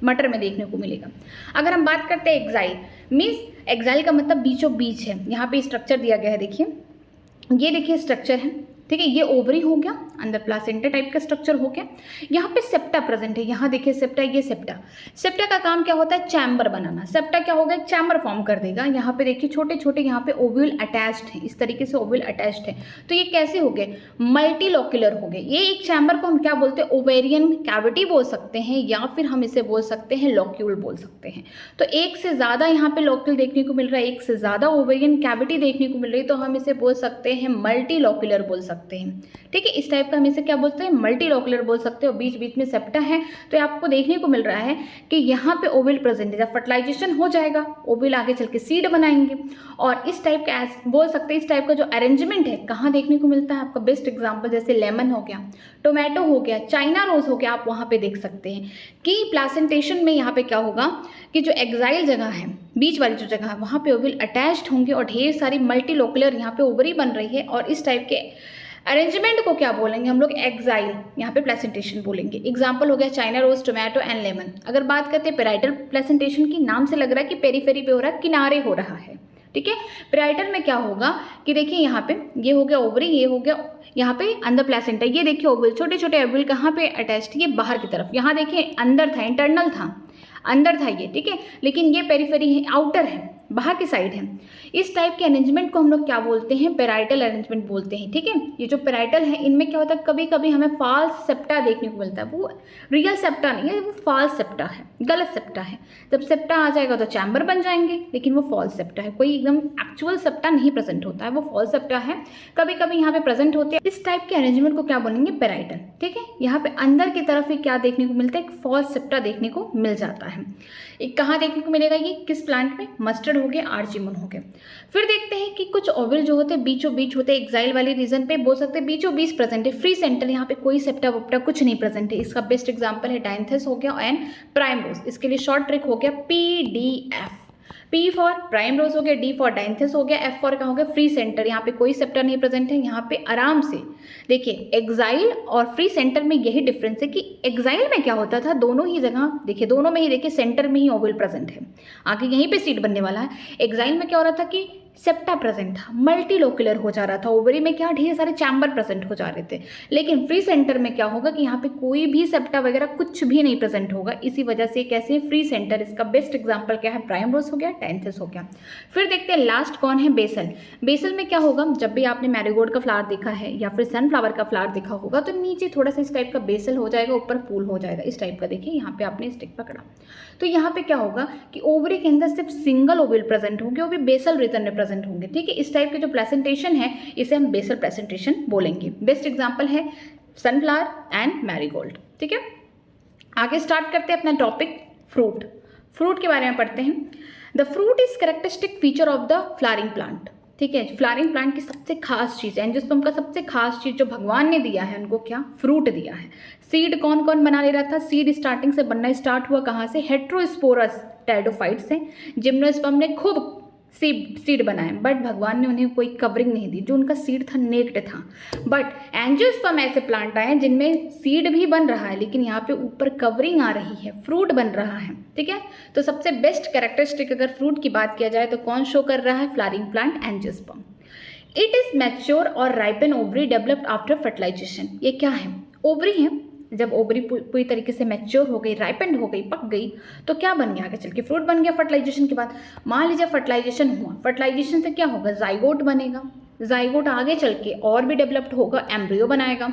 मटर में देखने को मिलेगा। अगर हम बात करते हैं एक्साइल, मीन्स एक्साइल का मतलब बीचों बीच है। यहाँ पे स्ट्रक्चर दिया गया है, देखिए ये देखिए स्ट्रक्चर है, ठीक है। ये ओवरी हो गया, अंदर प्लासेंटा टाइप का स्ट्रक्चर हो गया। यहाँ पे सेप्टा प्रेजेंट है, यहाँ देखिए सेप्टा, ये सेप्टा। सेप्टा का काम क्या होता है, चैम्बर बनाना। सेप्टा क्या होगा, एक चैम्बर फॉर्म कर देगा। यहाँ पे देखिए छोटे छोटे यहाँ पे ओव्यूल अटैच्ड है, इस तरीके से ओव्यूल अटैच्ड है। तो ये कैसे हो गए, मल्टीलोक्युलर हो गए। ये एक चैम्बर को हम क्या बोलते हैं, ओवेरियन कैविटी बोल सकते हैं, या फिर हम इसे बोल सकते हैं लॉक्यूल बोल सकते हैं। तो एक से ज़्यादा यहाँ पे लॉक्यूल देखने को मिल रहा है, एक से ज़्यादा ओवेरियन कैविटी देखने को मिल रही है, तो हम इसे बोल सकते हैं मल्टीलोक्युलर बोल सकते हैं, ठीक है। इस टाइप का हम इसे क्या बोलते हैं, मल्टीलोक्युलर बोल सकते हो। बीच बीच में सेप्टा है, तो आपको देखने को मिल रहा है कि यहाँ पे ओविल प्रेजेंट है। जब फर्टिलाइजेशन हो जाएगा, ओविल आगे चल के सीड बनाएंगे, और इस टाइप का बोल सकते हैं। इस टाइप का जो अरेंजमेंट है कहाँ देखने को मिलता है, आपका बेस्ट एग्जाम्पल जैसे लेमन हो गया, टोमेटो हो गया, चाइना रोज हो गया, आप वहाँ पे देख सकते हैं कि प्लासेंटेशन में यहाँ पे क्या होगा कि जो एक्साइल जगह है, बीच वाली जो जगह है, वहाँ पे ओविल अटैच्ड होंगे और ढेर सारी मल्टीलोक्युलर यहाँ पे ओवरी बन रही है। और इस टाइप के अरेंजमेंट को क्या बोलेंगे हम लोग, एक्साइल, यहाँ पे प्लेसेंटेशन बोलेंगे। एग्जाम्पल हो गया China rose, tomato and lemon. अगर बात करते हैं पेराइटल प्लेसेंटेशन की, नाम से लग रहा है कि पेरीफेरी पे हो रहा है, किनारे हो रहा है, ठीक है। पेराइटल में क्या होगा कि देखिए यहाँ पे ये हो गया ओवरी, ये हो गया यहाँ पे अंदर प्लेसेंटा, ये देखिए ओवल, छोटे छोटे ओवल कहाँ पे अटैच्ड, ये बाहर की तरफ। यहाँ देखिए अंदर था, इंटरनल था, अंदर था ये, ठीक है, लेकिन ये पेरीफेरी है, आउटर है, बाहर की साइड है। इस टाइप के अरेंजमेंट को हम लोग क्या बोलते हैं, पेराइटल अरेंजमेंट बोलते हैं, ठीक है। ये जो पेराइटल है इनमें क्या होता है, कभी कभी हमें फॉल्स सेप्टा देखने को मिलता है। वो रियल सेप्टा नहीं है, वो फॉल्स सेप्टा है, गलत सेप्टा है। जब सेप्टा आ जाएगा तो चैम्बर बन जाएंगे, लेकिन वो फॉल्स सेप्टा है, कोई एकदम एक्चुअल सेप्टा नहीं प्रेजेंट होता है, वो फॉल्स सेप्टा है, कभी कभी यहाँ पे प्रेजेंट होते हैं। इस टाइप के अरेंजमेंट को क्या बोलेंगे, पेराइटल, ठीक है। यहाँ पे अंदर की तरफ ही क्या देखने को मिलता है, एक फॉल्स सेप्टा देखने को मिल जाता है। एक कहाँ देखने को मिलेगा, ये किस प्लांट में, मस्टर्ड हो गया, आर्चिमन हो गया। फिर देखते हैं कि कुछ ओविल जो होते हैं बीचों बीच होते हैं, एक्साइल वाले रीजन पे बोल सकते हैं बीचों बीच प्रेजेंट है, फ्री सेंटर, यहाँ पे कोई सेप्टा वोप्टा कुछ नहीं प्रेजेंट है। इसका बेस्ट एग्जांपल है डायंथस हो गया एंड प्राइमरोज। इसके लिए शॉर्ट ट्रिक हो गया PDF, P फॉर प्राइमरोज हो गया, D फॉर डायंथस हो गया, F फॉर क्या हो गया, फ्री सेंटर। यहाँ पे कोई सेप्टा नहीं प्रेजेंट है। यहाँ पे आराम से देखिए एक्साइल और फ्री सेंटर में यही डिफरेंस है कि एक्साइल में क्या होता था, दोनों ही जगह देखिए, दोनों में ही देखिए सेंटर में ही ओवल प्रेजेंट है, आगे यहीं पे सीड बनने वाला है। एक्साइल में क्या हो रहा था कि सेप्टा प्रेजेंट था, मल्टीलोक्युलर हो जा रहा था, ओवरी में क्या ढेर सारे चैम्बर प्रेजेंट हो जा रहे थे। लेकिन फ्री सेंटर में क्या होगा कि यहाँ पे कोई भी सेप्टा वगैरह कुछ भी नहीं प्रेजेंट होगा। इसी वजह से कैसे फ्री सेंटर, इसका बेस्ट एग्जांपल क्या है, प्राइमरोज हो गया, डायंथस हो गया। फिर देखते हैं लास्ट कौन है, बेसल। बेसल में क्या होगा, जब भी आपने मैरीगोल्ड का फ्लावर देखा है या फिर सनफ्लावर का फ्लावर देखा होगा तो नीचे थोड़ा सा इस टाइप का बेसल हो जाएगा, ऊपर फूल हो जाएगा, इस टाइप का। देखिए यहाँ पे आपने स्टिक पकड़ा तो यहाँ पे क्या होगा कि ओवरी के अंदर सिर्फ सिंगल ओवल प्रेजेंट होंगे, वो भी बेसल रीजन में प्रेजेंट होंगे, ठीक है। इस टाइप के जो प्रेजेंटेशन है इसे हम बेसल प्रेजेंटेशन बोलेंगे। बेस्ट एग्जांपल है सनफ्लावर एंड मैरीगोल्ड, ठीक है। आगे स्टार्ट करते हैं अपना टॉपिक, फ्रूट। फ्रूट के बारे में पढ़ते हैं। The fruit is characteristic feature of the flowering plant, ठीक है। फ्लावरिंग प्लांट की सबसे खास चीज़ है, एंजियोस्पर्म का सबसे खास चीज़ जो भगवान ने दिया है उनको क्या, फ्रूट दिया है। सीड कौन कौन बना ले रहा था, सीड स्टार्टिंग से बनना स्टार्ट हुआ कहाँ से, हेट्रोस्पोरस टेरिडोफाइट से। जिम्नोस्पर्म ने खुद सीड बनाए, बट भगवान ने उन्हें कोई कवरिंग नहीं दी। जो उनका सीड था नेक्ड था। बट एंजियोस्पर्म ऐसे प्लांट आए हैं जिनमें सीड भी बन रहा है लेकिन यहाँ पे ऊपर कवरिंग आ रही है, फ्रूट बन रहा है। ठीक है, तो सबसे बेस्ट कैरेक्टरिस्टिक अगर फ्रूट की बात किया जाए तो कौन शो कर रहा है? Flowering plant, angiosperm. It is mature और ripen ovary developed after fertilisation. ये क्या है? ओवरी है। जब ओवरी पूरी तरीके से मैच्योर हो गई, राइपेंड हो गई, पक गई, तो क्या बन गया? आगे चल के फ्रूट बन गया फर्टिलाइजेशन के बाद। मान लीजिए फर्टिलाइजेशन हुआ, फर्टिलाइजेशन से क्या होगा? जाइगोट बनेगा। जाइगोट आगे चल के और भी डेवलप्ड होगा, एम्ब्रियो बनाएगा।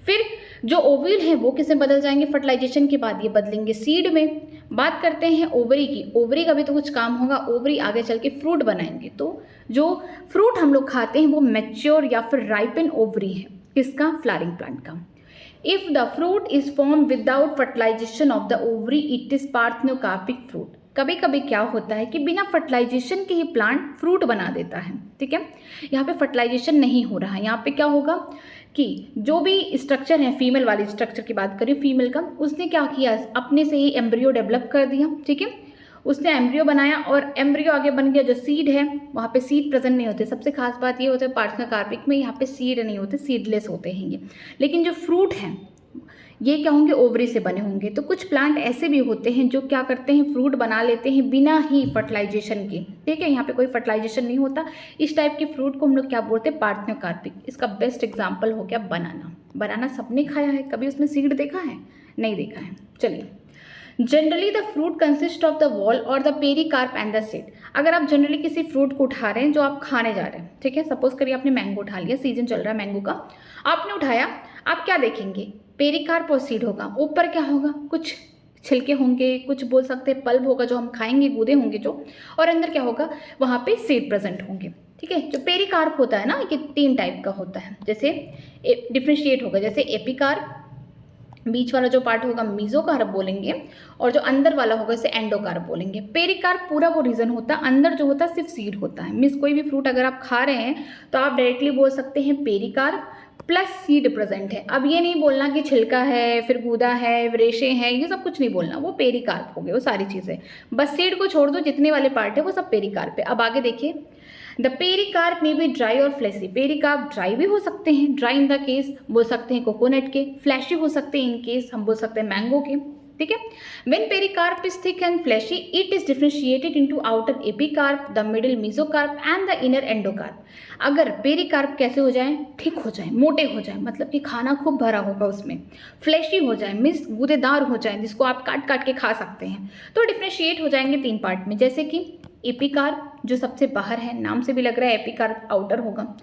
फिर जो ओव्यूल है वो किसमें बदल जाएंगे फर्टिलाइजेशन के बाद? ये बदलेंगे सीड में। बात करते हैं ओवरी की। ओवरी का भी तो कुछ काम होगा, ओवरी आगे चल के फ्रूट बनाएंगे। तो जो फ्रूट हम लोग खाते हैं वो मैच्योर या फिर राइपन ओवरी है। किसका? फ्लावरिंग प्लांट का। If the fruit is formed without fertilization of the ovary, it is parthenocarpic fruit. कभी कभी क्या होता है कि बिना फर्टिलाइजेशन के ही प्लांट फ्रूट बना देता है। ठीक है, यहाँ पे फर्टिलाइजेशन नहीं हो रहा है। यहाँ पे क्या होगा कि जो भी स्ट्रक्चर है, फीमेल वाली स्ट्रक्चर की बात करें फीमेल का, उसने क्या किया? अपने से ही एम्ब्रियो डेवलप कर दिया। ठीक है, उसने एम्ब्रियो बनाया और एम्ब्रियो आगे बन गया। जो सीड है वहाँ पे सीड प्रेजेंट नहीं होते। सबसे खास बात ये होता है पार्थेनोकार्पिक में, यहाँ पे सीड नहीं होते, सीडलेस होते हैं ये। लेकिन जो फ्रूट हैं ये क्या होंगे? ओवरी से बने होंगे। तो कुछ प्लांट ऐसे भी होते हैं जो क्या करते हैं? फ्रूट बना लेते हैं बिना ही फर्टिलाइजेशन के। ठीक है, यहाँ पे कोई फर्टिलाइजेशन नहीं होता। इस टाइप के फ्रूट को हम लोग क्या बोलते हैं? पार्थेनोकार्पिक। इसका बेस्ट एग्जाम्पल हो गया बनाना। बनाना सबने खाया है, कभी उसमें सीड देखा है? नहीं देखा है। चलिए, generally the fruit consist of the wall और the pericarp and the seed. अगर आप जनरली किसी फ्रूट को उठा रहे हैं जो आप खाने जा रहे हैं, ठीक है, सपोज करिए आपने मैंगो उठा लिया, सीजन चल रहा है मैंगो का, आपने उठाया, आप क्या देखेंगे? पेरिकार्प और सीड होगा। ऊपर क्या होगा? कुछ छिलके होंगे, कुछ बोल सकते हैं पल्प होगा जो हम खाएंगे, गूदे होंगे जो, और अंदर क्या होगा? वहाँ पे सीड प्रेजेंट होंगे। ठीक है, जो पेरिकार्प होता है ना, ये 3 टाइप का होता है। जैसे डिफ्रेंशिएट होगा, जैसे एपिकार्प, बीच वाला जो पार्ट होगा मीजोकार्प बोलेंगे, और जो अंदर वाला होगा इसे एंडोकार्प बोलेंगे। पेरिकार्प पूरा वो रीजन होता है, अंदर जो होता है सिर्फ सीड होता है। मीन्स कोई भी फ्रूट अगर आप खा रहे हैं तो आप डायरेक्टली बोल सकते हैं पेरिकार्प प्लस सीड प्रेजेंट है। अब ये नहीं बोलना कि छिलका है, फिर गूदा है, रेशे हैं, ये सब कुछ नहीं बोलना, वो पेरिकार्प हो गए वो सारी चीज़ें। बस सीड को छोड़ दो, जितने वाले पार्ट है वो सब पेरिकार्प है। अब आगे देखिए, द पेरिकार्प में भी ड्राई और फ्लैशी। पेरिकार्प ड्राई भी हो सकते हैं, ड्राई इन द केस बोल सकते हैं कोकोनट के, फ्लैशी हो सकते हैं इन केस हम बोल सकते हैं मैंगो के। ठीक है, when pericarp is thick and fleshy it is differentiated into outer epicarp, the middle mesocarp and the inner endocarp. अगर पेरिकार्प कैसे हो जाए? थिक हो जाए, मोटे हो जाए, मतलब कि खाना खूब भरा होगा उसमें। फ्लैशी हो जाए मीन्स गूदेदार हो जाए, जिसको आप काट काट के खा सकते हैं। तो डिफरेंशिएट हो जाएंगे 3 पार्ट में, जैसे कि एपिकार्प जो सबसे बाहर है, नाम से भी लग रहा है एपिकार्प आउटर होगा।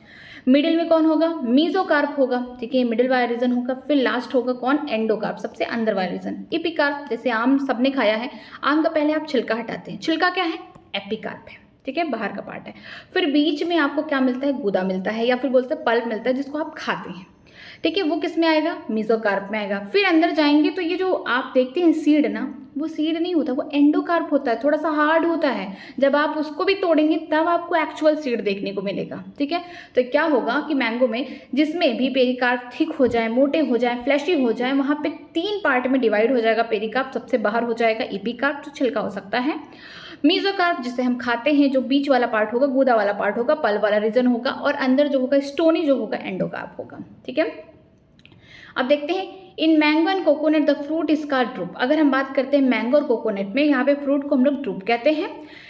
मिडिल में कौन होगा? मीजोकार्प होगा। ठीक है, मिडिल वाला रीजन होगा। फिर लास्ट होगा कौन? एंडोकार्प, सबसे अंदर वाला रीजन। एपिकार्प, जैसे आम सबने खाया है, आम का पहले आप छिलका हटाते हैं, छिलका क्या है? एपिकार्प है। ठीक है, बाहर का पार्ट है। फिर बीच में आपको क्या मिलता है? गूदा मिलता है, या फिर बोलते हैं पल्प मिलता है, जिसको आप खाते हैं। ठीक है, वो किस में आएगा? मेसोकार्प में आएगा। फिर अंदर जाएंगे तो ये जो आप देखते हैं सीड ना, वो सीड नहीं होता, वो एंडोकार्प होता है, थोड़ा सा हार्ड होता है। जब आप उसको भी तोड़ेंगे तब आपको एक्चुअल सीड देखने को मिलेगा। ठीक है, तो क्या होगा कि मैंगो में जिसमें भी पेरिकार्प थिक हो जाए, मोटे हो जाए, फ्लैशी हो जाए, वहाँ पे 3 पार्ट में डिवाइड हो जाएगा पेरिकार्प। सबसे बाहर हो जाएगा एपिकार्प जो छिलका हो सकता है, मेसोकार्प जिसे हम खाते हैं, जो बीच वाला पार्ट होगा, गूदा वाला पार्ट होगा, पल्प वाला रीजन होगा, और अंदर जो होगा स्टोनी जो होगा एंडोकार्प होगा। ठीक है, अब देखते हैं in mango and coconut the fruit is called drupe. अगर हम बात करते हैं मैंगो और कोकोनट में, यहाँ पे फ्रूट को हम लोग ड्रूप कहते हैं।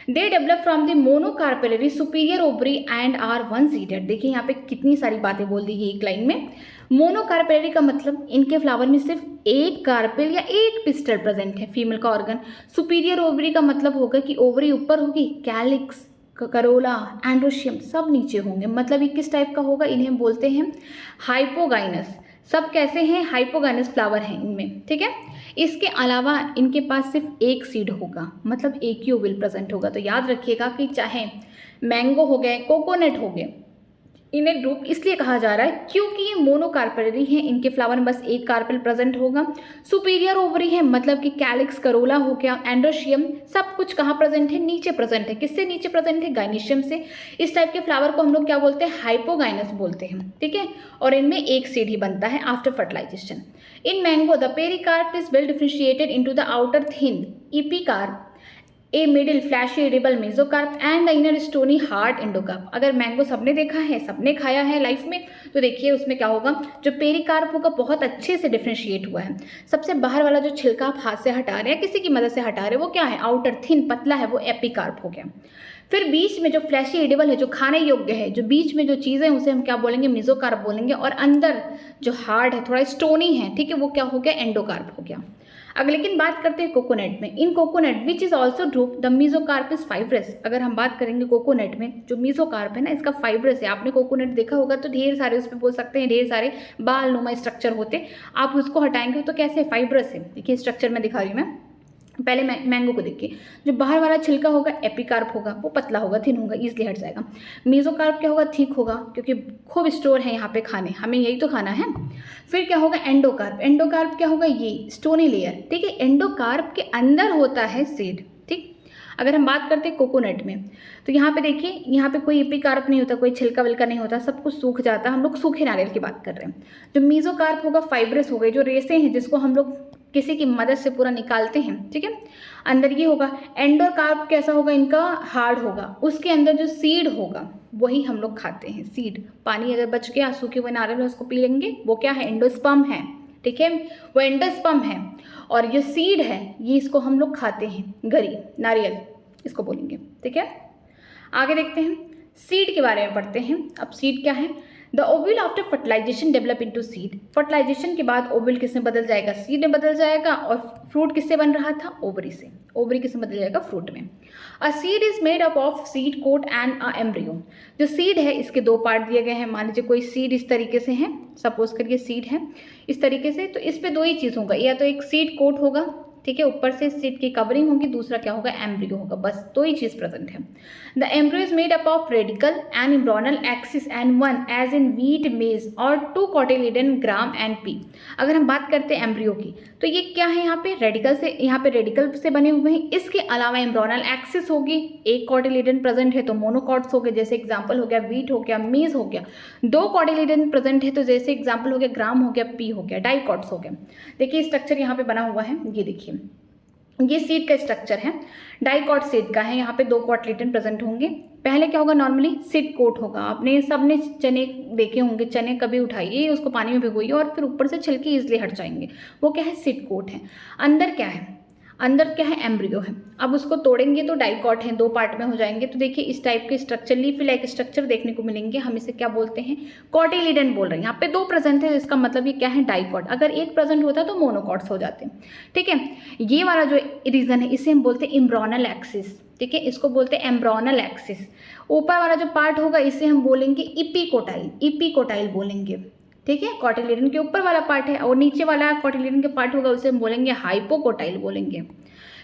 They develop from the monocarpellary superior ovary and are one seeded. देखिए यहाँ पे कितनी सारी बातें बोल दी गई एक लाइन में। मोनोकार्पेलरी का मतलब इनके फ्लावर में सिर्फ एक कार्पेल या एक पिस्टल प्रेजेंट है, फीमेल का ऑर्गन। सुपीरियर ओवरी का मतलब होगा कि ओवरी ऊपर होगी, कैलिक्स, करोला, एंड्रोशियम सब नीचे होंगे। मतलब ये किस टाइप का होगा? इन्हें बोलते हैं हाइपोगाइनस। सब कैसे हैं? हाइपोगाइनस फ्लावर हैं इनमें। ठीक है, इसके अलावा इनके पास सिर्फ एक सीड होगा, मतलब एक ही ओवल प्रेजेंट होगा। तो याद रखिएगा कि चाहे मैंगो हो गए, कोकोनट हो गए, इन्हें ड्रूप इसलिए कहा जा रहा है क्योंकि ये मोनोकार्पेलरी हैं, इनके फ्लावर में बस एक कार्पेल प्रेजेंट होगा। सुपीरियर ओवरी है, मतलब कि कैलिक्स, करोला हो गया, एंड्रोशियम, सब कुछ कहाँ प्रेजेंट है? नीचे प्रेजेंट है। किससे नीचे प्रेजेंट है? गाइनीशियम से। इस टाइप के फ्लावर को हम लोग क्या बोलते हैं? हाइपोगाइनस बोलते हैं। ठीक है, और इनमें एक सीड ही बनता है after fertilisation. In mango the pericarp is well differentiated into the outer thin epicarp, a middle fleshy edible mesocarp and the inner stony hard endocarp. अगर मैंगो सबने देखा है, सबने खाया है लाइफ में, तो देखिए उसमें क्या होगा, जो पेरिकार्प होगा बहुत अच्छे से डिफ्रेंशिएट हुआ है। सबसे बाहर वाला जो छिलका आप हाथ से हटा रहे हैं, किसी की मदद से हटा रहे हैं, वो क्या है, आउटर थिन पतला है, वो एपिकार्प हो गया। फिर बीच में जो फ्लैशी एडिबल है, जो खाने योग्य है, जो बीच में जो चीज़ें हैं उसे हम क्या बोलेंगे, मेसोकार्प बोलेंगे। और अंदर जो हार्ड है, थोड़ा स्टोनी है, ठीक है, वो क्या हो गया, एंडोकार्प हो गया। अब लेकिन बात करते हैं कोकोनट में। In coconut which is also drupe the mesocarp is fibrous. अगर हम बात करेंगे कोकोनट में, जो मेसोकार्प है ना, इसका फाइब्रस है। आपने कोकोनट देखा होगा तो ढेर सारे उसमें बोल सकते हैं, ढेर सारे बाल नुमा स्ट्रक्चर होते, आप उसको हटाएंगे तो कैसे फाइब्रस है। देखिए स्ट्रक्चर में दिखा रही हूँ मैं। पहले मैंगो को देखिए, जो बाहर वाला छिलका होगा एपिकार्प होगा, वो पतला होगा, थिन होगा, ईजिली हट जाएगा। मेसोकार्प क्या होगा, थिक होगा, क्योंकि खूब स्टोर है यहाँ पे खाने, हमें यही तो खाना है। फिर क्या होगा, एंडोकार्प। एंडोकार्प क्या होगा, ये स्टोनी लेयर, ठीक है। एंडोकार्प के अंदर होता है सीड, ठीक। अगर हम बात करते हैं कोकोनट में, तो यहाँ पे देखिए, यहाँ पे कोई एपिकार्प नहीं होता, कोई छिलका विलका नहीं होता, सब कुछ सूख जाता है। हम लोग सूखे नारियल की बात कर रहे हैं। जो मेसोकार्प होगा फाइब्रस हो गए, जो रेसे हैं जिसको हम लोग किसी की मदद से पूरा निकालते हैं, ठीक है, अंदर ये होगा। एंडोकार्प कैसा होगा, इनका हार्ड होगा, उसके अंदर जो सीड होगा वही हम लोग खाते हैं, सीड। पानी अगर बच गया सूखे हुए नारियल में, उसको पी लेंगे, वो क्या है, एंडोस्पर्म है, ठीक है, वो एंडोस्पर्म है। और ये सीड है, ये इसको हम लोग खाते हैं, गरी नारियल इसको बोलेंगे, ठीक है। आगे देखते हैं, सीड के बारे में पढ़ते हैं। अब सीड क्या है, the ovule after fertilisation develop into seed. Fertilisation के बाद ओव्यूल किसमें बदल जाएगा, सीड में बदल जाएगा। और फ्रूट किससे बन रहा था, ओवरी से। ओवरी किसमें बदल जाएगा, फ्रूट में। A seed is made up of seed coat and a embryo. जो सीड है इसके दो पार्ट दिए गए हैं। मान लीजिए कोई सीड इस तरीके से है, सपोज करिए सीड है इस तरीके से, तो इस पे दो ही चीज़ होगा, या तो एक सीड कोट होगा, ठीक है, ऊपर से सीड की कवरिंग होगी, दूसरा क्या होगा, एम्ब्रियो होगा, बस दो ही चीज प्रेजेंट है। The embryo is made up of radicle and embryonal axis and one as in wheat maize और two cotyledon gram and pea. अगर हम बात करते हैं एम्ब्रियो की, तो ये क्या है, यहाँ पे रेडिकल से, यहाँ पे रेडिकल से बने हुए हैं। इसके अलावा एम्ब्रियोनल एक्सिस होगी, एक कॉटिलिडन प्रेजेंट है तो मोनोकॉट्स हो गए, जैसे एग्जाम्पल हो गया व्हीट हो गया, मेज हो गया। दो कॉटिलिडन प्रेजेंट है तो जैसे एग्जाम्पल हो गया ग्राम हो गया, पी हो गया, डाइकॉट्स हो गए। देखिए स्ट्रक्चर यहाँ पे बना हुआ है, ये देखिए ये सीड का स्ट्रक्चर है, डाइकॉट सीड का है। यहाँ पे दो कॉटिलिडन प्रेजेंट होंगे। पहले क्या होगा, नॉर्मली सीड कोट होगा। आपने सबने चने देखे होंगे, चने कभी उठाइए, उसको पानी में भिगोइए और फिर ऊपर से छिलके इजली हट जाएंगे, वो क्या है, सीड कोट है। अंदर क्या है, अंदर क्या है, एम्ब्रियो है। अब उसको तोड़ेंगे तो डाइकॉट है, दो पार्ट में हो जाएंगे। तो देखिए इस टाइप के स्ट्रक्चर, लीफी लाइक स्ट्रक्चर देखने को मिलेंगे। हम इसे क्या बोलते हैं, कॉटिलिडन बोल रहे हैं। यहाँ पे दो प्रेजेंट है, इसका मतलब ये क्या है, डाइकॉट। अगर एक प्रेजेंट होता तो मोनोकॉट्स हो जाते हैं, ठीक है। ये वाला जो रीजन है इसे हम बोलते हैं एम्ब्रियोनल एक्सिस, ठीक है, इसको बोलते हैं एम्ब्रियोनल एक्सिस। ऊपर वाला जो पार्ट होगा इसे हम बोलेंगे इपीकोटाइल, इपीकोटाइल बोलेंगे, ठीक है। कॉटिलिडन के ऊपर वाला पार्ट है और नीचे वाला कॉटिलिडन के पार्ट होगा उसे हम बोलेंगे हाइपोकोटाइल बोलेंगे,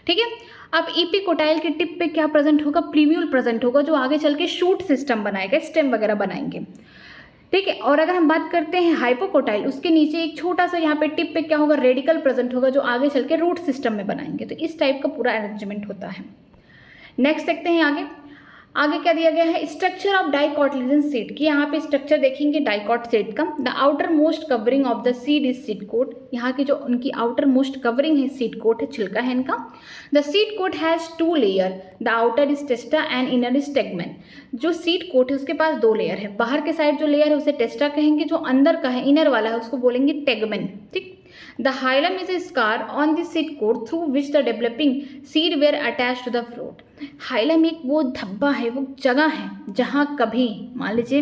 ठीक है। अब इपीकोटाइल के टिप पे क्या प्रेजेंट होगा, प्रीम्यूल प्रेजेंट होगा, जो आगे चल के शूट सिस्टम बनाएगा, स्टेम वगैरह बनाएंगे, ठीक है। और अगर हम बात करते हैं हाइपोकोटाइल, उसके नीचे एक छोटा सा यहाँ पे टिप पे क्या होगा, रेडिकल प्रेजेंट होगा, जो आगे चल के रूट सिस्टम में बनाएंगे। तो इस टाइप का पूरा अरेंजमेंट होता है। नेक्स्ट देखते हैं आगे। आगे क्या दिया गया है, स्ट्रक्चर ऑफ डाइकॉटिलिडन सीड की। यहाँ पे स्ट्रक्चर देखेंगे डाइकॉट सीड का। The outermost covering of the seed is seed coat. यहाँ की जो उनकी आउटर मोस्ट कवरिंग है सीड कोट है, छिलका है इनका। The seed coat has two layer, the outer is testa and inner is tegmen. जो सीड कोट है उसके पास दो लेयर है। बाहर के साइड जो लेयर है उसे टेस्टा कहेंगे, जो अंदर का है इनर वाला है उसको बोलेंगे टेगमेन, ठीक। The hilum is a scar on the seed coat through which the developing seed were attached to the fruit. Hilum एक वो धब्बा है, वो जगह है जहाँ कभी मान लीजिए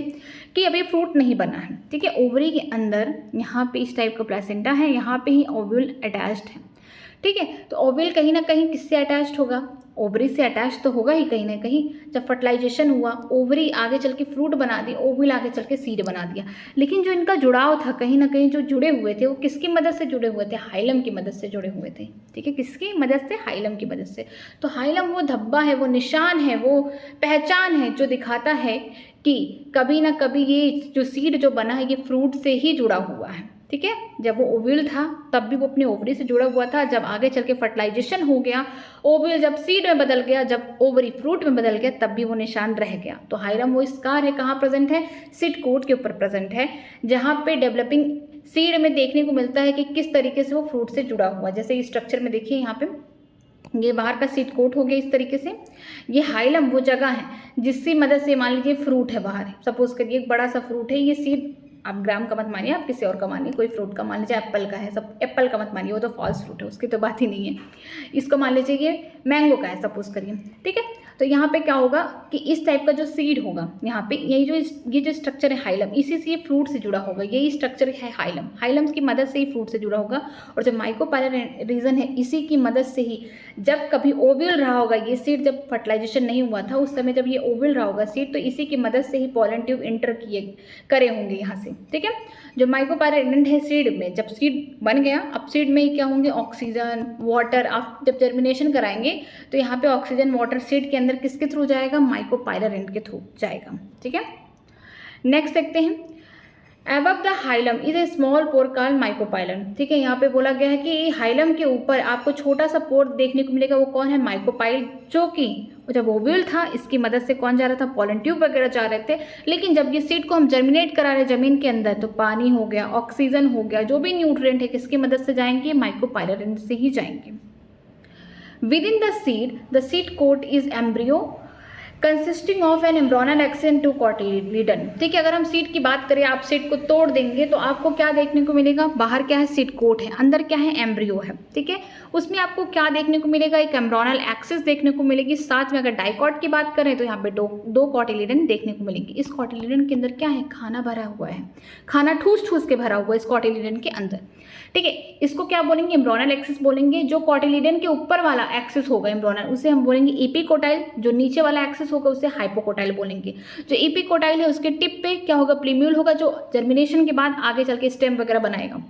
कि अभी फ्रूट नहीं बना है, ठीक है। ओवरी के अंदर यहाँ पे इस टाइप का प्लेसेंटा है, यहाँ पे ही ओव्यूल अटैच्ड है, ठीक है। तो ओव्यूल कहीं ना कहीं किससे अटैच्ड होगा, ओवरी से अटैच तो होगा ही कहीं ना कहीं। जब फर्टिलाइजेशन हुआ, ओवरी आगे चल के फ्रूट बना दी, ओव्यूल आगे चल के सीड बना दिया। लेकिन जो इनका जुड़ाव था, कहीं ना कहीं जो जुड़े हुए थे वो किसकी मदद से जुड़े हुए थे, हाइलम की मदद से जुड़े हुए थे, ठीक है। किसकी मदद से, हाइलम की मदद से। तो हाइलम वो धब्बा है, वो निशान है, वो पहचान है जो दिखाता है कि कभी ना कभी ये जो सीड जो बना है ये फ्रूट से ही जुड़ा हुआ है, ठीक है। जब वो ओव्यूल था तब भी वो अपने ओवरी से जुड़ा हुआ था। जब आगे चल के फर्टिलाइजेशन हो गया, ओव्यूल जब सीड में बदल गया, जब ओवरी फ्रूट में बदल गया, तब भी वो निशान रह गया। तो हाइलम वो स्कार है, कहाँ प्रेजेंट है, सीड कोट के ऊपर प्रेजेंट है, जहाँ पे डेवलपिंग सीड में देखने को मिलता है कि किस तरीके से वो फ्रूट से जुड़ा हुआ। जैसे इस स्ट्रक्चर में देखिए यहाँ पे ये बाहर का सीड कोट हो गया इस तरीके से। ये हाइलम वो जगह है जिसकी मदद से, मान लीजिए फ्रूट है बाहर, सपोज करिए एक बड़ा सा फ्रूट है, ये सीड, आप ग्राम का मत मानिए, आप किसी और का मानिए, कोई फ्रूट का मान लीजिए, एप्पल का है, सब एप्पल का मत मानिए, वो तो फॉल्स फ्रूट है, उसकी तो बात ही नहीं है। इसको मान लीजिए ये मैंगो का है सपोज करिए, ठीक है। तो यहाँ पे क्या होगा कि इस टाइप का जो सीड होगा यहाँ पे, ये जो स्ट्रक्चर है हाइलम, इसी से ये फ्रूट से जुड़ा होगा, यही स्ट्रक्चर है हाइलम, हाइलम की मदद से ही फ्रूट से जुड़ा होगा। और जो माइकोपाइलर रीजन है, इसी की मदद से ही जब कभी ओव्यूल रहा होगा ये सीड, जब फर्टिलाइजेशन नहीं हुआ था उस समय जब ये ओव्यूल रहा होगा सीड, तो इसी की मदद से ही पॉलन ट्यूब इंटर करे होंगे यहाँ से, ठीक है। जो माइकोपाइलर है सीड में, जब सीड बन गया, अब सीड में ही क्या होंगे, ऑक्सीजन, वाटर। आप जब जर्मिनेशन कराएंगे तो यहाँ पे ऑक्सीजन, वाटर सीड के अंदर किसके थ्रू जाएगा, माइकोपाइलर के थ्रू जाएगा, ठीक है। नेक्स्ट देखते हैं, above the hilum is a small pore called micropyle, ठीक है। यहाँ पे बोला गया है कि हाइलम के ऊपर आपको छोटा सा पोर देखने को मिलेगा, वो कौन है, माइकोपाइल, जो कि जब ओव्यूल था इसकी मदद से कौन जा रहा था, पॉलन ट्यूब वगैरह जा रहे थे। लेकिन जब ये सीड को हम जर्मिनेट करा रहे जमीन के अंदर, तो पानी हो गया, ऑक्सीजन हो गया, जो भी न्यूट्रिएंट है किसकी मदद से जाएंगे, माइकोपाइलर से ही जाएंगे। Within the seed coat is embryo consisting of an embryonal axis and two cotyledon, ठीक है। अगर हम सीड की बात करें, आप सीड को तोड़ देंगे तो आपको क्या देखने को मिलेगा, बाहर क्या है, सीड कोट है, अंदर क्या है, एम्ब्रियो है, ठीक है। उसमें आपको क्या देखने को मिलेगा, एक एम्ब्रोनल एक्सिस देखने को मिलेगी, साथ में अगर डाइकॉट की बात करें तो यहाँ पे दो कॉटिलिडन देखने को मिलेंगी। इस कॉटिलिडन के अंदर क्या है, खाना भरा हुआ है, खाना ठूस ठूस के भरा हुआ है इस कॉटिलिडन के अंदर, ठीक है। इसको क्या बोलेंगे, एम्ब्रोनल एक्सिस बोलेंगे। जो कॉटिलिडन के ऊपर वाला एक्सिस होगा एम्ब्रोनल, उसे हम बोलेंगे एपिकोटाइल। जो नीचे वाला एक्सिस होगा उसे हाइपोकोटाइल बोलेंगे। जो एपिकोटाइल है उसके टिप पे क्या होगा, प्लीम्यूल होगा, जो जर्मिनेशन के बाद आगे चल के स्टेम वगैरह बनाएगा।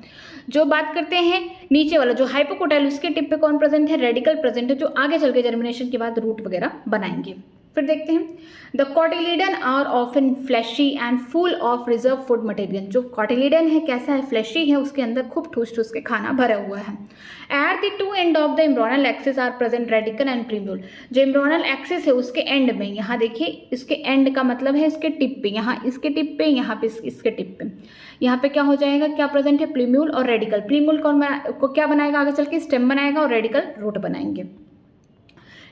जो बात करते हैं नीचे वाला जो हाइपोकोटाइल, उसके टिप पे कौन प्रेजेंट है, रेडिकल प्रेजेंट है, जो आगे चल के जर्मिनेशन के बाद रूट वगैरह बनाएंगे। फिर देखते हैं, the cotyledon are often fleshy and full of reserve food material. जो कॉटिलिडन है कैसा है, फ्लैशी है, उसके अंदर खूब ठूस ठूस के खाना भरा हुआ है। At the two end of the embryonal axis are present radicle and plumule. जो एम्ब्रोनल एक्सिस है उसके एंड में, यहाँ देखिए इसके एंड का मतलब है इसके टिप पे, यहाँ इसके टिप पे, यहाँ पे इसके टिप पे, यहाँ पे क्या हो जाएगा, क्या प्रेजेंट है, प्रीम्यूल और रेडिकल। प्रीम्यूल को क्या बनाएगा, आगे चल के स्टेम बनाएगा, और रेडिकल रूट बनाएंगे।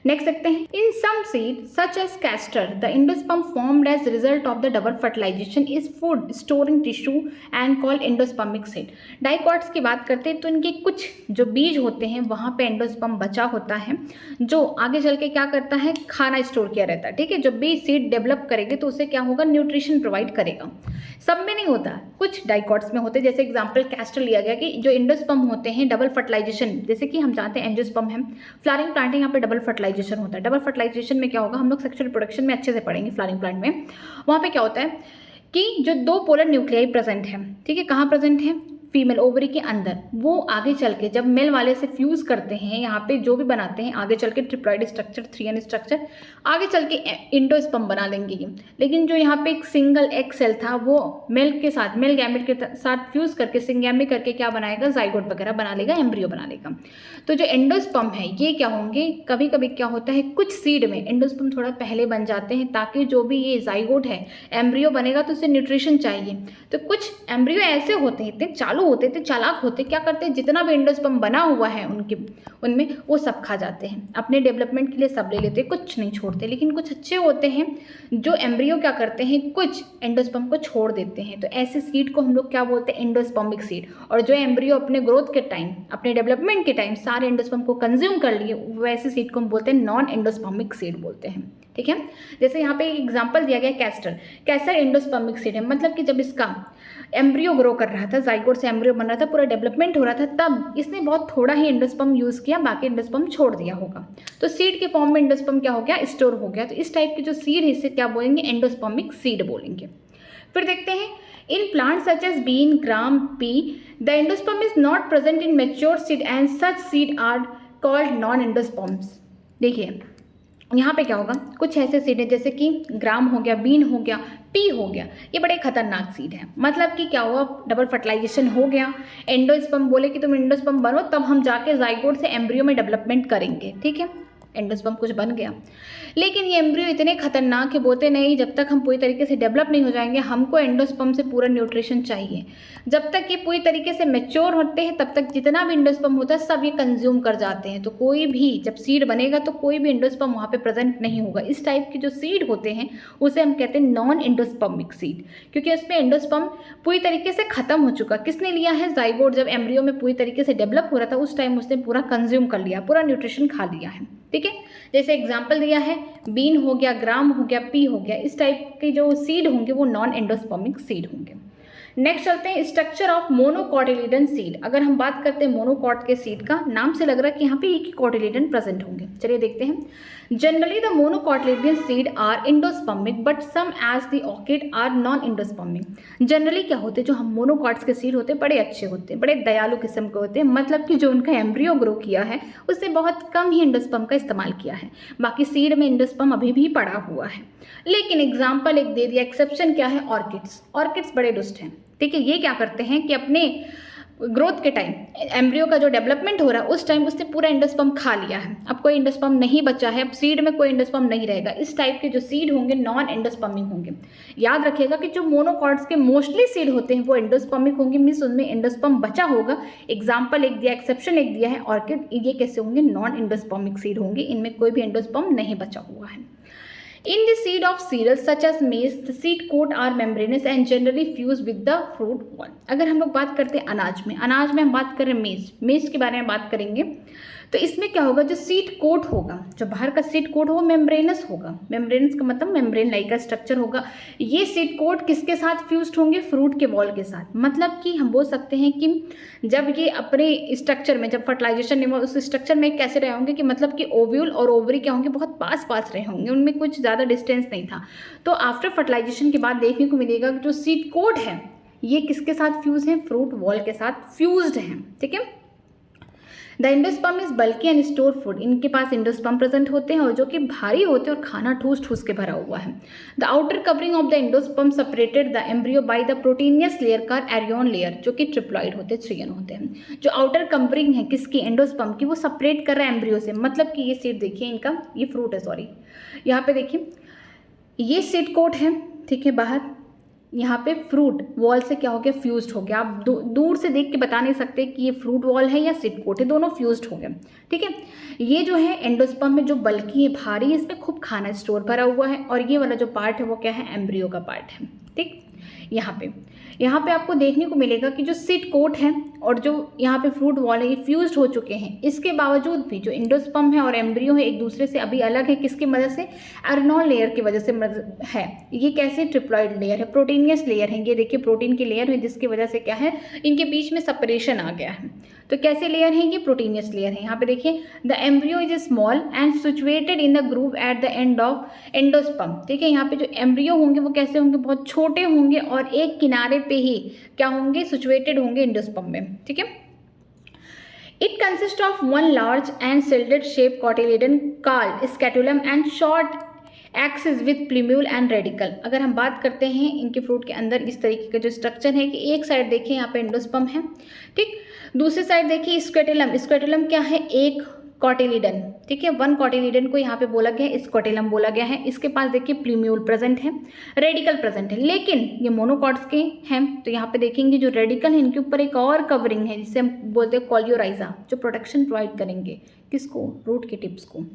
नेक्स्ट देखते हैं, in some seed such as castor the endosperm formed as result of the double fertilisation is food storing tissue and called endospermic seed. Dicots की बात करते हैं तो इनके कुछ जो बीज होते हैं वहाँ पे एंडोस्पर्म बचा होता है, जो आगे चल के क्या करता है, खाना स्टोर किया रहता है, ठीक है। जब भी सीड डेवलप करेंगे तो उसे क्या होगा, न्यूट्रिशन प्रोवाइड करेगा। सब में नहीं होता, कुछ डाइकॉट्स में होते हैं। जैसे एग्जाम्पल कैस्टर लिया गया कि जो एंडोस्पर्म होते हैं डबल फर्टिलाइजेशन, जैसे कि हम जानते हैं एंजियोस्पर्म है, फ्लावरिंग प्लांट है, यहाँ पे डबल फर्टिलाइजेशन होता है। डबल फर्टिलाइजेशन में क्या होगा, हम लोग सेक्सुअल प्रोडक्शन में अच्छे से पढ़ेंगे फ्लावरिंग प्लांट में। वहाँ पे क्या होता है कि जो दो पोलर न्यूक्लियाई प्रेजेंट है, ठीक है, कहाँ प्रेजेंट है, फीमेल ओवरी के अंदर, वो आगे चल के जब मेल वाले से फ्यूज करते हैं, यहाँ पे जो भी बनाते हैं आगे चल के ट्रिप्लॉइड स्ट्रक्चर, 3n स्ट्रक्चर, आगे चल के एंडोस्पर्म बना देंगे ये। लेकिन जो यहाँ पे एक सिंगल एग सेल था वो मेल के साथ, मेल गैमेट के साथ फ्यूज करके सिंगैमी करके क्या बनाएगा, जाइगोट वगैरह बना लेगा, एम्ब्रियो बना लेगा। तो जो एंडोस्पर्म है ये क्या होंगे, कभी कभी क्या होता है कुछ सीड में एंडोस्पर्म थोड़ा पहले बन जाते हैं, ताकि जो भी ये जाइगोट है एम्ब्रियो बनेगा तो उसे न्यूट्रिशन चाहिए। तो कुछ एम्ब्रियो ऐसे होते हैं, इतने चालू होते थे, चालाक होते, क्या करते हैं, जितना भी एंडोस्पर्म बना हुआ है उनमें वो सब खा जाते हैं, अपने डेवलपमेंट के लिए सब ले लेते हैं, कुछ नहीं छोड़ते। लेकिन कुछ अच्छे होते हैं जो एम्ब्रियो क्या करते हैं, कुछ एंडोस्पर्म को छोड़ देते हैं। तो ऐसे सीड को हम लोग क्या बोलते हैं, एंडोस्पर्मिक सीड। और जो एम्ब्रियो अपने ग्रोथ के टाइम, अपने डेवलपमेंट के टाइम सारे एंडोस्पर्म को कंज्यूम कर लिए, वैसे सीड को हम बोलते हैं नॉन एंडोस्पर्मिक सीड बोलते हैं, ठीक है। जैसे यहाँ पे एक एग्जांपल दिया गया कैस्टर एंडोस्पर्मिक सीड है, मतलब कि जब इसका एम्ब्रियो ग्रो कर रहा था, जाइगोट से एम्ब्रियो बन रहा था, पूरा डेवलपमेंट हो रहा था, तब इसने बहुत थोड़ा ही एंडोस्पर्म यूज़ किया, बाकी एंडोस्पर्म छोड़ दिया होगा। तो सीड के फॉर्म में एंडोस्पर्म क्या हो गया, स्टोर हो गया। तो इस टाइप की जो सीड है इसे क्या बोलेंगे, एंडोस्पर्मिक सीड बोलेंगे। फिर देखते हैं, in plant such as bean, gram, pea the endosperm is not present in mature seed and such seed are called non endosperms. देखिए यहाँ पे क्या होगा, कुछ ऐसे सीड है जैसे कि ग्राम हो गया, बीन हो गया, पी हो गया, ये बड़े खतरनाक सीड है। मतलब कि क्या हुआ, डबल फर्टिलाइजेशन हो गया, एंडोस्पर्म बोले कि तुम एंडोस्पर्म बनो, तब हम जाके जाइगोट से एम्ब्रियो में डेवलपमेंट करेंगे, ठीक है। एंडोस्पर्म कुछ बन गया। लेकिन ये एम्ब्रियो इतने खतरनाक है, बोलते नहीं जब तक हम पूरी तरीके से डेवलप नहीं हो जाएंगे हमको एंडोस्पर्म से पूरा न्यूट्रिशन चाहिए। जब तक ये पूरी तरीके से मैच्योर होते हैं तब तक जितना भी एंडोस्पर्म होता है सब ये कंज्यूम कर जाते हैं। तो कोई भी जब सीड बनेगा तो कोई भी एंडोस्पर्म वहाँ पे प्रेजेंट नहीं होगा। इस टाइप के जो सीड होते हैं उसे हम कहते हैं नॉन एंडोस्पर्मिक सीड, क्योंकि उसमें एंडोस्पर्म पूरी तरीके से खत्म हो चुका। किसने लिया है? जाइगोट जब एम्ब्रियो में पूरी तरीके से डेवलप हो रहा था उस टाइम उसने पूरा कंज्यूम कर लिया, पूरा न्यूट्रिशन खा लिया है। ठीक है, जैसे एग्जाम्पल दिया है बीन हो गया, ग्राम हो गया, पी हो गया, इस टाइप के जो सीड होंगे वो नॉन एंडोस्पर्मिक सीड होंगे। नेक्स्ट चलते हैं स्ट्रक्चर ऑफ मोनोकॉटिलिडन सीड। अगर हम बात करते हैं मोनोकॉट के सीड का, नाम से लग रहा है कि यहाँ पे एक ही कॉटिलिडन प्रेजेंट होंगे। चलिए देखते हैं। Generally the monocotyledon seed are endospermic but some as the orchid are non endospermic. Generally क्या होते हैं, जो हम मोनोकॉट्स के सीड होते हैं बड़े अच्छे होते हैं, बड़े दयालु किस्म के होते हैं, मतलब कि जो उनका एम्ब्रियो ग्रो किया है उससे बहुत कम ही एंडोस्पर्म का इस्तेमाल किया है, बाकी सीड में एंडोस्पर्म अभी भी पड़ा हुआ है। लेकिन एग्जाम्पल एक दे दिया, एक्सेप्शन क्या है? ऑर्किड्स। ऑर्किड्स बड़े दुष्ट हैं। ठीक है, ये क्या करते हैं कि अपने ग्रोथ के टाइम एम्ब्रियो का जो डेवलपमेंट हो रहा है उस टाइम उसने पूरा एंडोस्पर्म खा लिया है, अब कोई एंडोस्पर्म नहीं बचा है, अब सीड में कोई एंडोस्पर्म नहीं रहेगा। इस टाइप के जो सीड होंगे नॉन एंडोस्पर्मिक होंगे। याद रखिएगा कि जो मोनोकॉट्स के मोस्टली सीड होते हैं वो एंडोस्पर्मिक होंगे, मीन्स उनमें एंडोस्पर्म बचा होगा। एग्जाम्पल एक दिया, एक्सेप्शन एक दिया है ऑर्किड। ये कैसे होंगे? नॉन एंडोस्पर्मिक सीड होंगे, इनमें कोई भी एंडोस्पर्म नहीं बचा हुआ है। In the seed of cereals such as maize, the seed coat are membranous and generally fused with the fruit wall. अगर हम लोग बात करते हैं अनाज में हम बात करें मेज के बारे में बात करेंगे, तो इसमें क्या होगा? जो सीड कोट होगा, जो बाहर का सीड कोट होगा मेम्ब्रेनस होगा। मेम्ब्रेनस का मतलब मेम्ब्रेन लाइक का स्ट्रक्चर होगा। ये सीड कोट किसके साथ फ्यूज्ड होंगे? फ्रूट के वॉल के साथ। मतलब कि हम बोल सकते हैं कि जब ये अपने स्ट्रक्चर में, जब फर्टिलाइजेशन नहीं हुआ उस स्ट्रक्चर में कैसे रहे होंगे कि मतलब कि ओव्यूल और ओवरी क्या होंगे? बहुत पास पास रहे होंगे, उनमें कुछ ज़्यादा डिस्टेंस नहीं था। तो आफ्टर फर्टिलाइजेशन के बाद देखने को मिलेगा कि जो सीड कोट है ये किसके साथ फ्यूज है? फ्रूट वॉल के साथ फ्यूज्ड है। ठीक है, the endosperm is bulky and store food. इनके पास एंडोस्पर्म प्रेजेंट होते हैं और जो कि भारी होते हैं और खाना ठूस ठूस के भरा हुआ है। The outer covering of the endosperm separated the embryo by the proteinaceous layer का एरियन लेयर, जो कि ट्रिप्लॉइड होते हैं, थ्रियन होते हैं। जो आउटर कवरिंग है किसकी? एंडोस्पर्म की, वो सेपरेट कर रहा है एम्ब्रियो से। मतलब कि ये सीड देखिए, इनका ये फ्रूट है, सॉरी यहाँ पे देखिए ये सीड कोट है। ठीक है, बाहर यहाँ पे फ्रूट वॉल से क्या हो गया? फ्यूज्ड हो गया। आप दूर से देख के बता नहीं सकते कि ये फ्रूट वॉल है या सीड कोट है, दोनों फ्यूज्ड हो गए। ठीक है, ये जो है एंडोस्पर्म में जो बल्कि है, भारी है, इसमें खूब खाना स्टोर भरा हुआ है, और ये वाला जो पार्ट है वो क्या है? एम्ब्रियो का पार्ट है। ठीक, यहाँ पे आपको देखने को मिलेगा कि जो सीड कोट है और जो यहाँ पे फ्रूट वॉल है ये फ्यूज्ड हो चुके हैं। इसके बावजूद भी जो एंडोस्पर्म है और एम्ब्रियो है एक दूसरे से अभी अलग है। किसकी मदद से? एरनॉल लेयर की वजह से है। ये कैसे? ट्रिप्लॉइड लेयर है, प्रोटीनियस लेयर है। ये देखिए प्रोटीन की लेयर है जिसकी वजह से क्या है? इनके बीच में सेपरेशन आ गया है। तो कैसे लेयर है? ये प्रोटीनियस लेयर है। यहाँ पे देखिए the embryo is small and situated in the groove at the end of endosperm. ठीक है, यहाँ पे जो एम्ब्रियो होंगे वो कैसे होंगे? बहुत छोटे होंगे और एक किनारे पे ही क्या होंगे? सिचुएटेड होंगे एंडोस्पर्म में। ठीक है, it consist of one large and shielded shape cotyledon called scutellum and short axis with plumule and radicle. अगर हम बात करते हैं इनके फ्रूट के अंदर इस तरीके का जो स्ट्रक्चर है कि एक साइड देखिए यहाँ पे एंडोस्पर्म है, ठीक, दूसरी साइड देखिए स्क्वेटुलम। स्क्वेटुलम क्या है? एक कॉटिलिडन। ठीक है, वन कॉटिलिडन को यहाँ पे बोला गया है, स्क्वेटुलम बोला गया है। इसके पास देखिए प्लीम्यूल प्रेजेंट है, रेडिकल प्रेजेंट है, लेकिन ये मोनोकॉट्स के हैं। तो यहाँ पे देखेंगे जो रेडिकल है इनके ऊपर एक और कवरिंग है जिसे हम बोलते हैं कॉलियोराइजा, जो प्रोटेक्शन प्रोवाइड करेंगे किसको? रूट के टिप्स को।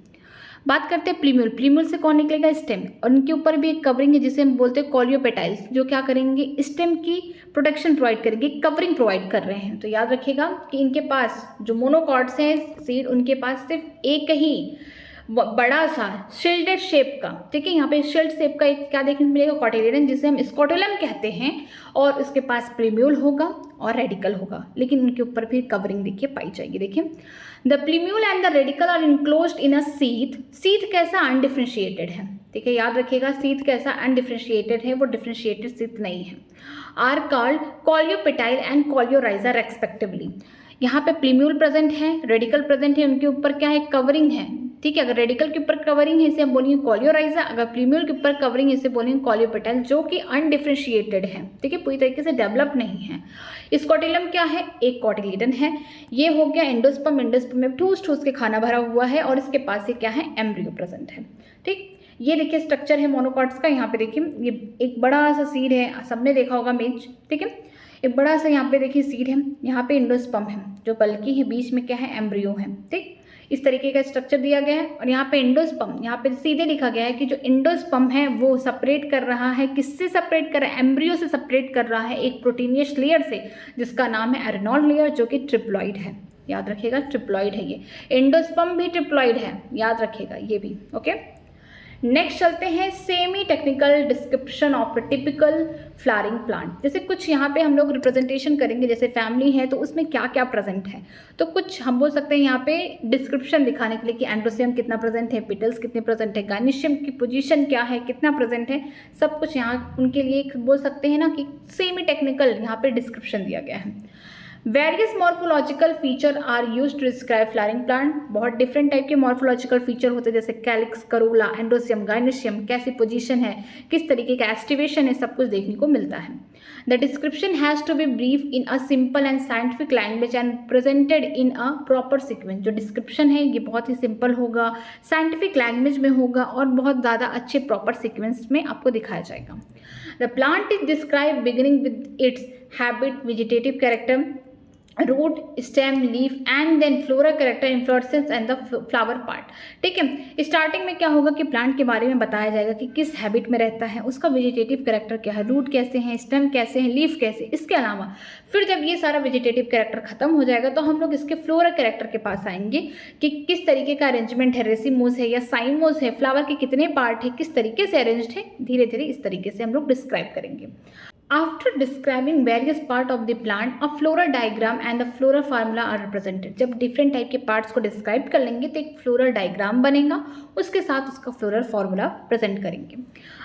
बात करते हैं प्लीम्यूल। प्लीम्यूल से कौन निकलेगा? स्टेम। और इनके ऊपर भी एक कवरिंग है जिसे हम बोलते हैं कॉलियोपेटाइल्स, जो क्या करेंगे? स्टेम की प्रोटेक्शन प्रोवाइड करेंगे, कवरिंग प्रोवाइड कर रहे हैं। तो याद रखिएगा कि इनके पास जो मोनोकॉट्स हैं सीड, उनके पास सिर्फ एक ही बड़ा सा शिल्डेड शेप का, ठीक है, यहाँ पे शिल्ड शेप का एक क्या देखने को मिलेगा? कॉटिलिडन, जिसे हम स्क्वेटुलम कहते हैं, और इसके पास प्लीम्यूल होगा और रेडिकल होगा, लेकिन उनके ऊपर भी कवरिंग देखिए पाई जाएगी। देखिए the plumule and the radicle are enclosed in a sheath. Sheath कैसा? अनडिफरेंशिएटेड है। ठीक है, याद रखिएगा सीथ कैसा? अनडिफरेंशिएटेड है, वो डिफरेंशिएटेड सीथ नहीं है। Are called coleoptile and coleorhiza respectively. यहाँ पे प्लीम्यूल प्रेजेंट है, रेडिकल प्रेजेंट है, उनके ऊपर क्या है? कवरिंग है, ठीक है। अगर रेडिकल के ऊपर कवरिंग है इसे हम बोलेंगे कॉलियोराइजा, अगर प्रीम्यूल के ऊपर कवरिंग है इसे बोलेंगे कॉलियोपेटल, जो कि अनडिफरेंशिएटेड है, ठीक है, पूरी तरीके से डेवलप नहीं है। स्कोटिलम क्या है, एक कॉटिलीडन है। ये हो गया एंडोस्पर्म, एंडोस्पर्म में ठूस ठूस के खाना भरा हुआ है और इसके पास ये क्या है, एम्ब्रियो प्रेजेंट है। ठीक, ये देखिए स्ट्रक्चर है मोनोकॉट्स का। यहाँ पे देखिए ये एक बड़ा सा सीड है, सबने देखा होगा मेज, ठीक है। एक बड़ा सा यहाँ पे देखिए सीड है, यहाँ पे एंडोस्पर्म है जो बल्कि है, बीच में क्या है, एम्ब्रियो है। ठीक, इस तरीके का स्ट्रक्चर दिया गया है। और यहाँ पे एंडोस्पर्म, यहाँ पे सीधे लिखा गया है कि जो एंडोस्पर्म है वो सेपरेट कर रहा है, किससे सेपरेट कर रहा है, एम्ब्रियो से सेपरेट कर रहा है एक प्रोटीनियस लेयर से जिसका नाम है एरेनॉल लेयर, जो कि ट्रिप्लॉइड है। याद रखिएगा ट्रिप्लॉइड है ये, एंडोस्पर्म भी ट्रिप्लॉइड है, याद रखिएगा ये भी। ओके, नेक्स्ट चलते हैं semi technical description of a typical flowering plant. जैसे कुछ यहाँ पे हम लोग रिप्रेजेंटेशन करेंगे, जैसे फैमिली है तो उसमें क्या क्या प्रेजेंट है, तो कुछ हम बोल सकते हैं यहाँ पे डिस्क्रिप्शन दिखाने के लिए कि एंड्रोसियम कितना प्रेजेंट है, पिटल्स कितने प्रेजेंट है, गायनिशियम की पोजीशन क्या है, कितना प्रेजेंट है, सब कुछ यहाँ उनके लिए बोल सकते हैं ना कि सेमी टेक्निकल यहाँ पे डिस्क्रिप्शन दिया गया है। Various morphological feature are use to describe flowering plant. बहुत डिफरेंट टाइप के मॉर्फोलॉजिकल फीचर होते हैं, जैसे कैलिक्स, करोला, एंडोसियम, गायनिशियम, कैसी पोजीशन है, किस तरीके का एस्टिवेशन है, सब कुछ देखने को मिलता है। The description has to be brief in a simple and scientific language and presented in a proper sequence. जो डिस्क्रिप्शन है ये बहुत ही सिंपल होगा, साइंटिफिक लैंग्वेज में होगा और बहुत ज़्यादा अच्छे प्रॉपर सीक्वेंस में आपको दिखाया जाएगा। The plant is describe beginning with its habit, vegetative character, root, stem, leaf and then floral character, inflorescence and the flower part. ठीक है, स्टार्टिंग में क्या होगा कि प्लांट के बारे में बताया जाएगा कि किस हैबिट में रहता है, उसका वेजिटेटिव कैरेक्टर क्या है, रूट कैसे हैं, स्टेम कैसे हैं, लीफ कैसे। इसके अलावा फिर जब ये सारा वेजिटेटिव कैरेक्टर खत्म हो जाएगा तो हम लोग इसके फ्लोरा कैरेक्टर के पास आएंगे कि किस तरीके का अरेंजमेंट है, रेसिमोस है या साइमोस है, फ्लावर के कितने पार्ट है, किस तरीके से अरेंज्ड है, धीरे धीरे इस तरीके से हम लोग डिस्क्राइब करेंगे। After describing various part of the plant, a floral diagram and the floral formula are represented. जब different type के parts को describe कर लेंगे तो एक floral diagram बनेगा, उसके साथ उसका floral formula present करेंगे।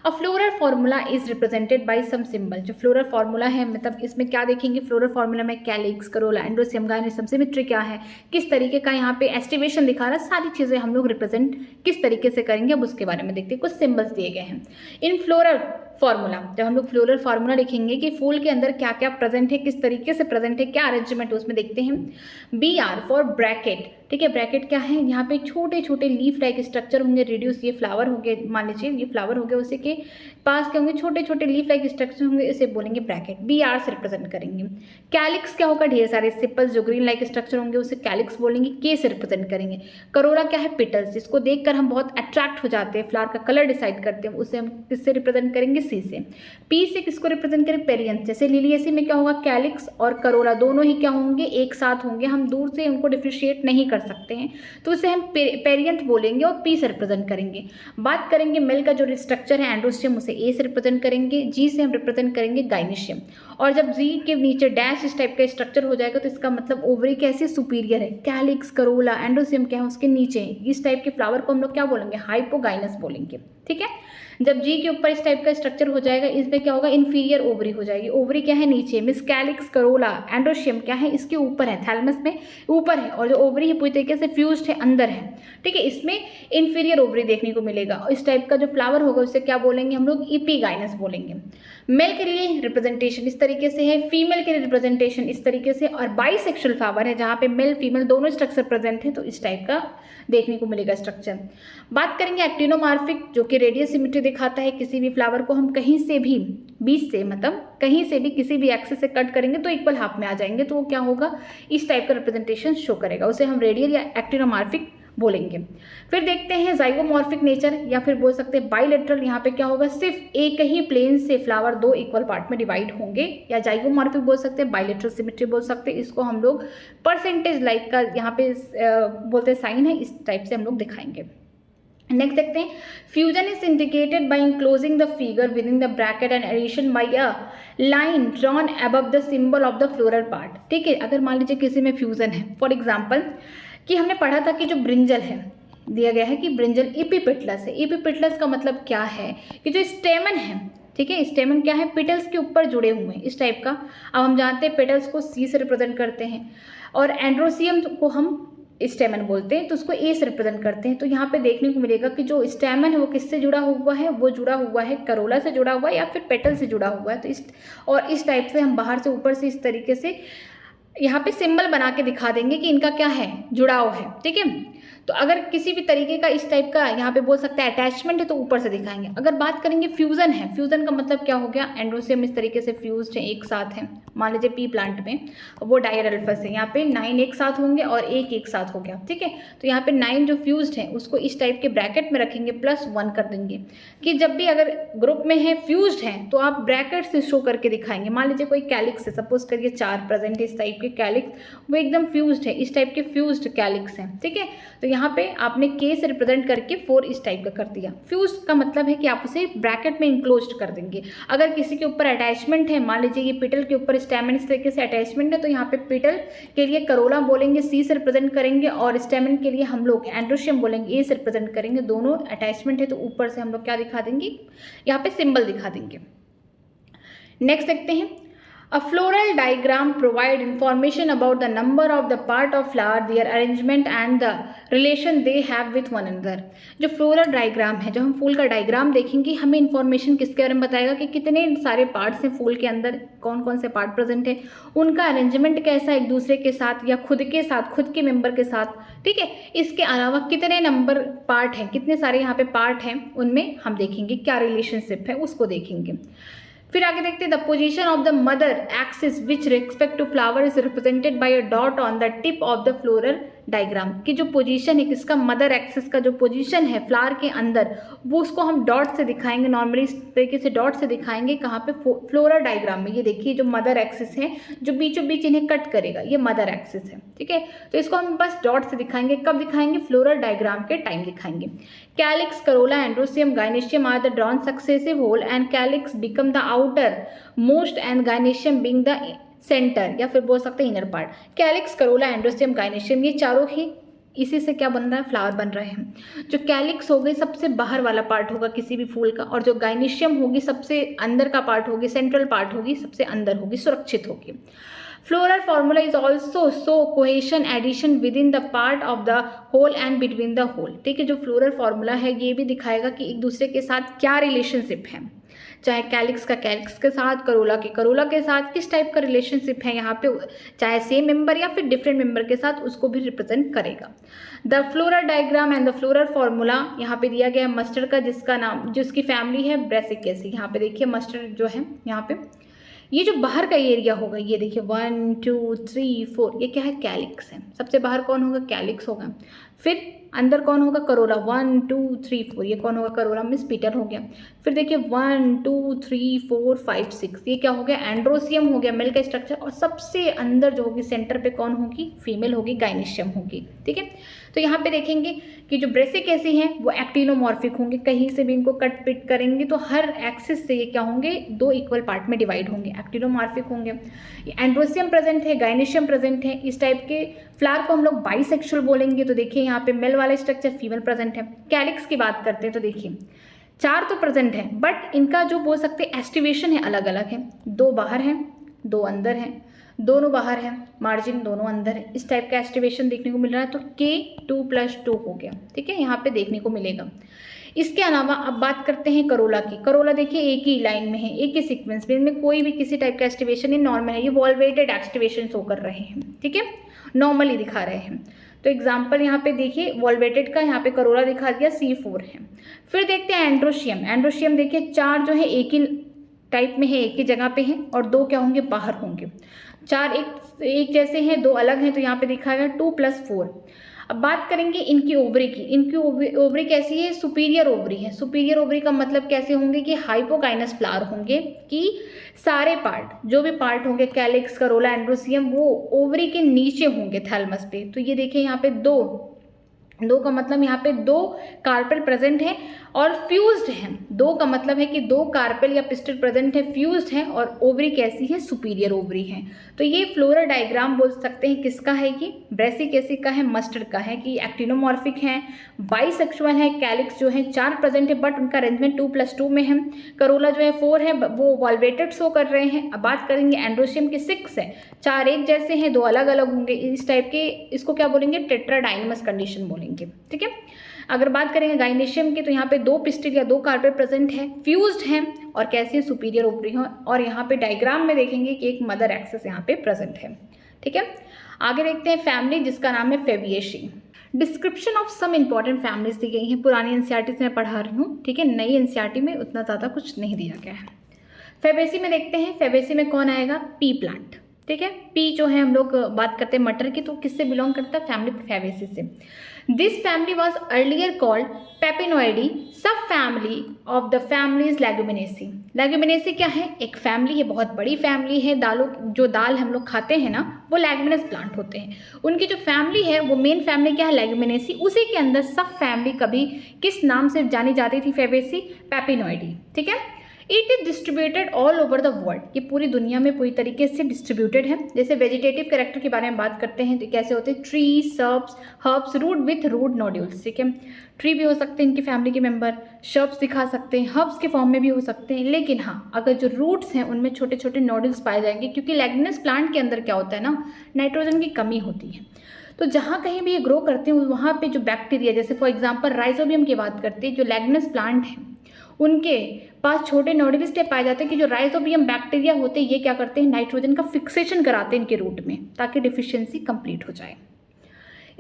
A floral formula is represented by some symbol. जो floral formula है मतलब इसमें क्या देखेंगे, floral formula में calyx, corolla, endoecium, gynoecium, symmetry क्या है, किस तरीके का यहाँ पे estivation दिखा रहा है, सारी चीज़ें हम लोग represent किस तरीके से करेंगे अब उसके बारे में देखते हैं। कुछ symbols दिए गए हैं। In floral फॉर्मूला, जब हम लोग फ्लोरल फार्मूला लिखेंगे कि फूल के अंदर क्या क्या प्रेजेंट है, किस तरीके से प्रेजेंट है, क्या अरेंजमेंट है, उसमें देखते हैं। B R for bracket. ठीक है, ब्रैकेट क्या है, यहाँ पे छोटे छोटे लीफ लाइक स्ट्रक्चर होंगे, रिड्यूस, ये फ्लावर हो गए, मान लीजिए ये फ्लावर हो गया, उसी के पास क्या होंगे, छोटे छोटे लीफ लाइक स्ट्रक्चर होंगे, इसे बोलेंगे ब्रैकेट, बी आर से रिप्रेजेंट करेंगे। कैलिक्स क्या होगा, ढेर सारे सिपल्स जो ग्रीन लाइक स्ट्रक्चर होंगे उसे कैलिक्स बोलेंगे, के से रिप्रेजेंट करेंगे। करोला क्या है, पिटल्स, जिसको देखकर हम बहुत अट्रैक्ट हो जाते हैं, फ्लावर का कलर डिसाइड करते हैं, उसे हम किससे रिप्रेजेंट करेंगे, सी से। पी से किसको रिप्रेजेंट करें, पेरियंस, जैसे लिलियसी में क्या होगा, कैलिक्स और करोला दोनों ही क्या होंगे, एक साथ होंगे, हम दूर से उनको डिफ्रेंशिएट नहीं कर सकते हैं तो इसे हम पेरियंथ बोलेंगे और पी से रिप्रेजेंट करेंगे। बात करेंगे मेल का जो स्ट्रक्चर है एंड्रोसियम, उसे ए से रिप्रेजेंट करेंगे, जी से हम रिप्रेजेंट करेंगे गायनिशियम। और जब जी के नीचे डैश इस टाइप का स्ट्रक्चर हो जाएगा तो इसका मतलब ओवरी कैसे सुपीरियर है, कैलिक्स, करोला, एंड्रोसियम क्या है उसके नीचे, इस टाइप के फ्लावर को हम लोग क्या बोलेंगे, हाइपोगाइनस बोलेंगे। ठीक है, जब जी के ऊपर इस टाइप का स्ट्रक्चर हो जाएगा इसमें क्या होगा, इन्फीरियर ओवरी हो जाएगी, ओवरी क्या है नीचे, मिस कैलिक्स, करोला, एंड्रोशियम क्या है इसके ऊपर है, थैलमस में ऊपर है, और जो ओवरी है पूरी तरीके से फ्यूज्ड है, अंदर है। ठीक है, इसमें इन्फीरियर ओवरी देखने को मिलेगा और इस टाइप का जो फ्लावर होगा उसे क्या बोलेंगे हम लोग, इपीगाइनस बोलेंगे। मेल के लिए रिप्रेजेंटेशन इस तरीके से है, फीमेल के लिए रिप्रेजेंटेशन इस तरीके से, और बाइसेक्सुअल फ्लावर है जहाँ पे मेल फीमेल दोनों स्ट्रक्चर प्रेजेंट है तो इस टाइप का देखने को मिलेगा स्ट्रक्चर। बात करेंगे एक्टिनोमार्फिक, जो कि रेडियस सिमेट्री दिखाता है, किसी भी फ्लावर को हम कहीं से भी बीच से मतलब कहीं से भी किसी भी एक्सिस से कट करेंगे तो इक्वल हाफ में आ जाएंगे तो वो क्या होगा, इस टाइप का रिप्रेजेंटेशन शो करेगा, उसे हम रेडियल या एक्टिनोमार्फिक बोलेंगे। फिर देखते हैं जाइगोमॉर्फिक नेचर या फिर बोल सकते हैं बाइलेटरल, यहाँ पे क्या होगा, सिर्फ एक ही प्लेन से फ्लावर दो इक्वल पार्ट में डिवाइड होंगे, या जाइगोमॉर्फिक बोल सकते हैं, बाइलेटरल सिमेट्री बोल सकते हैं, इसको हम लोग परसेंटेज लाइक का यहाँ पे बोलते हैं साइन है, इस टाइप से हम लोग दिखाएंगे। नेक्स्ट देखते हैं, fusion is indicated by enclosing the figure within the bracket and addition by a line drawn above the symbol of the floral part. ठीक है, अगर मान लीजिए किसी में फ्यूजन है, फॉर एग्जाम्पल कि हमने पढ़ा था कि जो ब्रिंजल है दिया गया है कि ब्रिंजल इपीपिटलस है, इपीपिटलस का मतलब क्या है कि जो स्टेमन है, ठीक है, स्टेमन क्या है, पेटल्स के ऊपर जुड़े हुए हैं इस टाइप का। अब हम जानते हैं पेटल्स को सी से रिप्रेजेंट करते हैं और एंड्रोसियम को हम स्टेमन बोलते हैं, तो उसको ए से रिप्रेजेंट करते हैं। तो यहाँ पे देखने को मिलेगा कि जो स्टेमन है वो किससे जुड़ा हुआ है, वो जुड़ा हुआ है करोला से जुड़ा हुआ है या फिर पेटल से जुड़ा हुआ है। तो इस टाइप से हम बाहर से ऊपर से इस तरीके से यहाँ पे सिंबल बना के दिखा देंगे कि इनका क्या है, जुड़ाव है। ठीक है, तो अगर किसी भी तरीके का इस टाइप का यहाँ पे बोल सकते हैं अटैचमेंट है तो ऊपर से दिखाएंगे। अगर बात करेंगे फ्यूजन है, फ्यूजन का मतलब क्या हो गया, एंड्रोसियम इस तरीके से फ्यूज्ड है, एक साथ है। मान लीजिए पी प्लांट में वो डायरल्फस है, यहाँ पे 9 एक साथ होंगे और एक साथ हो गया। ठीक है, तो यहाँ पे 9 जो फ्यूज्ड है उसको इस टाइप के ब्रैकेट में रखेंगे, +1 कर देंगे कि जब भी अगर ग्रुप में है फ्यूज्ड है तो आप ब्रैकेट से शो करके दिखाएंगे। मान लीजिए कोई कैलिक्स है, सपोज करिए 4 प्रेजेंट है इस टाइप के कैलिक्स, वो एकदम फ्यूज्ड है, इस टाइप के फ्यूज्ड कैलिक्स हैं। ठीक है, तो यहाँ पे आपने के से रिप्रेजेंट करके 4 इस टाइप का कर दिया। फ्यूज का मतलब है कि आप उसे ब्रैकेट में इंक्लोज्ड कर देंगे। अगर किसी के ऊपर अटैचमेंट है, मान लीजिए ये पिटल के ऊपर स्टेमन इस तरीके से अटैचमेंट है, तो यहाँ पे पिटल के लिए करोला बोलेंगे, सी से रिप्रेजेंट करेंगे, और स्टेमन के लिए हम लोग एंड्रोशियम बोलेंगे, ए से रिप्रेजेंट करेंगे। दोनों अटैचमेंट है तो ऊपर से हम लोग क्या दिखा देंगे, यहाँ पे सिंबल दिखा देंगे। नेक्स्ट देखते हैं, a floral diagram provide information about the number of the part of flower, their arrangement and the relation they have with one another। जो फ्लोरल डायग्राम है, जब हम फूल का डायग्राम देखेंगे, हमें इन्फॉर्मेशन किसके बारे में बताएगा कि कितने सारे पार्ट्स हैं फूल के अंदर, कौन कौन से पार्ट प्रेजेंट है, उनका अरेंजमेंट कैसा है एक दूसरे के साथ या खुद के साथ, खुद के मेंबर के साथ। ठीक है, इसके अलावा कितने नंबर पार्ट हैं, कितने सारे यहाँ पे पार्ट हैं, उनमें हम देखेंगे क्या रिलेशनशिप है, उसको देखेंगे। फिर आगे देखते हैं, the position of the mother axis which respect to flower is represented by a dot on the tip of the floral diagram. की जो पोजीशन है, किसका, मदर एक्सिस का जो पोजीशन है फ्लावर के अंदर, वो उसको हम डॉट से दिखाएंगे। नॉर्मली इस तरीके से डॉट से दिखाएंगे, कहाँ पे, फ्लोरल डायग्राम में। ये देखिए जो मदर एक्सिस है, जो बीचों बीच इन्हें कट करेगा, ये मदर एक्सिस है। ठीक है, तो इसको हम बस डॉट से दिखाएंगे। कब दिखाएंगे, फ्लोरल डायग्राम के टाइम दिखाएंगे। Calyx, corolla, androecium, gynoecium are the drawn successive whorl and calyx become the outermost and gynoecium being the centre, या फिर बोल सकते हैं inner part. Calyx, corolla, androecium, gynoecium, ये चारों ही इसी से क्या बन रहा है, फ्लावर बन रहे हैं। जो कैलिक्स हो गई सबसे बाहर वाला पार्ट होगा किसी भी फूल का, और जो गायनेशियम होगी सबसे अंदर का पार्ट होगी, सेंट्रल पार्ट होगी, सबसे अंदर होगी, सुरक्षित होगी। Floral formula is also so cohesion addition within the part of the whole and between the whole। ठीक है, जो फ्लोरल फार्मूला है ये भी दिखाएगा कि एक दूसरे के साथ क्या रिलेशनशिप है, चाहे कैलिक्स का कैलिक्स के साथ, करोला के साथ किस टाइप का रिलेशनशिप है यहाँ पे, चाहे सेम मेंबर या फिर डिफरेंट मेंबर के साथ, उसको भी रिप्रेजेंट करेगा। The floral diagram and the floral formula यहाँ पे दिया गया है मस्टर्ड का, जिसका नाम, जिसकी फैमिली है ब्रेसिकेसी। यहाँ पे देखिए मस्टर्ड जो है, यहाँ पे ये जो बाहर का एरिया होगा, ये देखिए 1 2 3 4, ये क्या है, कैलिक्स है। सबसे बाहर कौन होगा, कैलिक्स होगा। फिर अंदर कौन होगा, करोला, 1 2 3 4, ये कौन होगा, करोला मिस पीटर हो गया। फिर देखिए 1 2 3 4 5 6, ये क्या हो गया, एंड्रोसियम हो गया, मेल का स्ट्रक्चर। और सबसे अंदर जो होगी सेंटर पे कौन होगी, फीमेल होगी, गायनेशियम होगी। ठीक है, तो यहाँ पे देखेंगे कि जो ब्रेसिकेसी हैं वो एक्टिनोमॉर्फिक होंगे, कहीं से भी इनको कट पिट करेंगे तो हर एक्सिस से ये क्या होंगे, 2 इक्वल पार्ट में डिवाइड होंगे, एक्टिनोमॉर्फिक होंगे। एंड्रोसियम प्रेजेंट है, गायनेशियम प्रेजेंट है। इस टाइप के फ्लावर को हम लोग बाइसेक्सुअल बोलेंगे। तो देखिए यहाँ पे मेल वाला स्ट्रक्चर, फीमेल प्रेजेंट है। कैलिक्स की बात करते हैं तो देखिए 4 तो प्रेजेंट है, बट इनका जो बोल सकते हैं एस्टिवेशन है अलग अलग है। 2 बाहर हैं, 2 अंदर हैं, दोनों बाहर हैं, मार्जिन दोनों अंदर है। इस टाइप का एस्टिवेशन देखने को मिल रहा है। तो K2+2 हो गया। ठीक है, यहाँ पे देखने को मिलेगा। इसके अलावा अब बात करते हैं करोला की। करोला देखिए एक ही लाइन में है, एक ही सीक्वेंस में, इनमें कोई भी किसी टाइप का एस्टिवेशन नहीं, नॉर्मल है। ये वॉल्वेटेड एस्टिवेशन शो कर रहे हैं। ठीक है, नॉर्मली दिखा रहे हैं। तो एग्जाम्पल यहाँ पे देखिए वॉल्वेटेड का, यहाँ पे करोला दिखा दिया, C4 है। फिर देखते हैं एंड्रोशियम। एंड्रोशियम देखिए 4 जो है एक ही टाइप में है, एक ही जगह पे है, और 2 क्या होंगे, बाहर होंगे। 4 एक जैसे हैं, 2 अलग हैं, तो यहाँ पे दिखाएगा 2+4। अब बात करेंगे इनकी ओवरी की। इनकी ओवरी कैसी है, सुपीरियर ओवरी है। सुपीरियर ओवरी का मतलब कैसे होंगे कि हाइपोकाइनस फ्लावर होंगे, कि सारे पार्ट, जो भी पार्ट होंगे कैलिक्स, करोला, एंड्रोसियम, वो ओवरी के नीचे होंगे, थैलमस पे। तो ये देखिए यहाँ पे 2 का मतलब यहाँ पे 2 कार्पेल प्रेजेंट है और फ्यूज्ड हैं। दो का मतलब है कि दो कार्पेल या पिस्टल प्रेजेंट है, फ्यूज्ड है, और ओवरी कैसी है, सुपीरियर ओवरी है। तो ये फ्लोरल डायग्राम बोल सकते हैं किसका है, कि ब्रेसिकेसी का है, मस्टर्ड का है, कि एक्टिनोमॉर्फिक है, बाइसेक्सुअल है, कैलिक्स जो है 4 प्रेजेंट है बट उनका अरेंजमेंट 2+2 में है, करोला जो है 4 है, वो वॉल्वेटेड शो कर रहे हैं। अब बात करेंगे एंड्रोशियम की 6 है, 4 एक जैसे हैं, 2 अलग अलग होंगे, इस टाइप के, इसको क्या बोलेंगे, टेट्राडाइनमस कंडीशन बोलेंगे। ठीक है। अगर बात करेंगे गाइनेशियम की, तो यहाँ पे 2 पिस्टिल या 2 कार्पेल प्रेजेंट है, फ्यूज्ड है, और कैसी है, सुपीरियर ओवरी है, और यहाँ पे डायग्राम में देखेंगे कि एक मदर एक्सेस यहाँ पे प्रेजेंट है। ठीक है। आगे देखते हैं फैमिली जिसका नाम है Fabaceae. Description of some important families दी गई हैं, पुरानी एनसीईआरटी से मैं पढ़ा रही हूँ। ठीक है, नई एनसीईआरटी में उतना ज़्यादा कुछ नहीं दिया गया है। फेबेसी में देखते हैं, फेबेसी में कौन आएगा, पी प्लांट। ठीक है, पी जो है हम लोग बात करते हैं मटर की, तो किससे बिलोंग करता है, फैमिली फेबेसी से। This family was earlier called Papilionoideae, sub family of the families Leguminosae. Leguminosae क्या है, एक फैमिली है, बहुत बड़ी फैमिली है, दालों, जो दाल हम लोग खाते हैं ना, वो लेगुमिनस प्लांट होते हैं। उनकी जो फैमिली है वो मेन फैमिली क्या है, लेगुमिनेसी, उसी के अंदर सब फैमिली कभी किस नाम से जानी जाती थी, फेबेसी, पेपिनोइडी। ठीक है। It is distributed all over the world, ये पूरी दुनिया में पूरी तरीके से डिस्ट्रीब्यूटेड है। जैसे वेजिटेटिव कैरेक्टर के बारे में बात करते हैं तो कैसे होते हैं, tree, shrubs, herbs, root with root nodules. ठीक है, ट्री भी हो सकते हैं इनकी फैमिली के मेंबर, शर्ब्स दिखा सकते हैं, हर्ब्स के फॉर्म में भी हो सकते हैं, लेकिन हाँ अगर जो रूट्स हैं उनमें छोटे छोटे नोड्यूल्स पाए जाएंगे, क्योंकि लेग्यूमिनस प्लांट के अंदर क्या होता है ना, नाइट्रोजन की कमी होती है। तो जहाँ कहीं भी ये ग्रो करते हैं वहाँ पे जो बैक्टीरिया, जैसे फॉर एग्जांपल राइजोबियम की बात करते हैं, जो लेग्यूमिनस प्लांट है उनके पास छोटे नोड्यूल्स पाए जाते हैं कि जो राइजोबियम बैक्टीरिया होते हैं ये क्या करते हैं, नाइट्रोजन का फिक्सेशन कराते हैं इनके रूट में, ताकि डिफिशियंसी कंप्लीट हो जाए।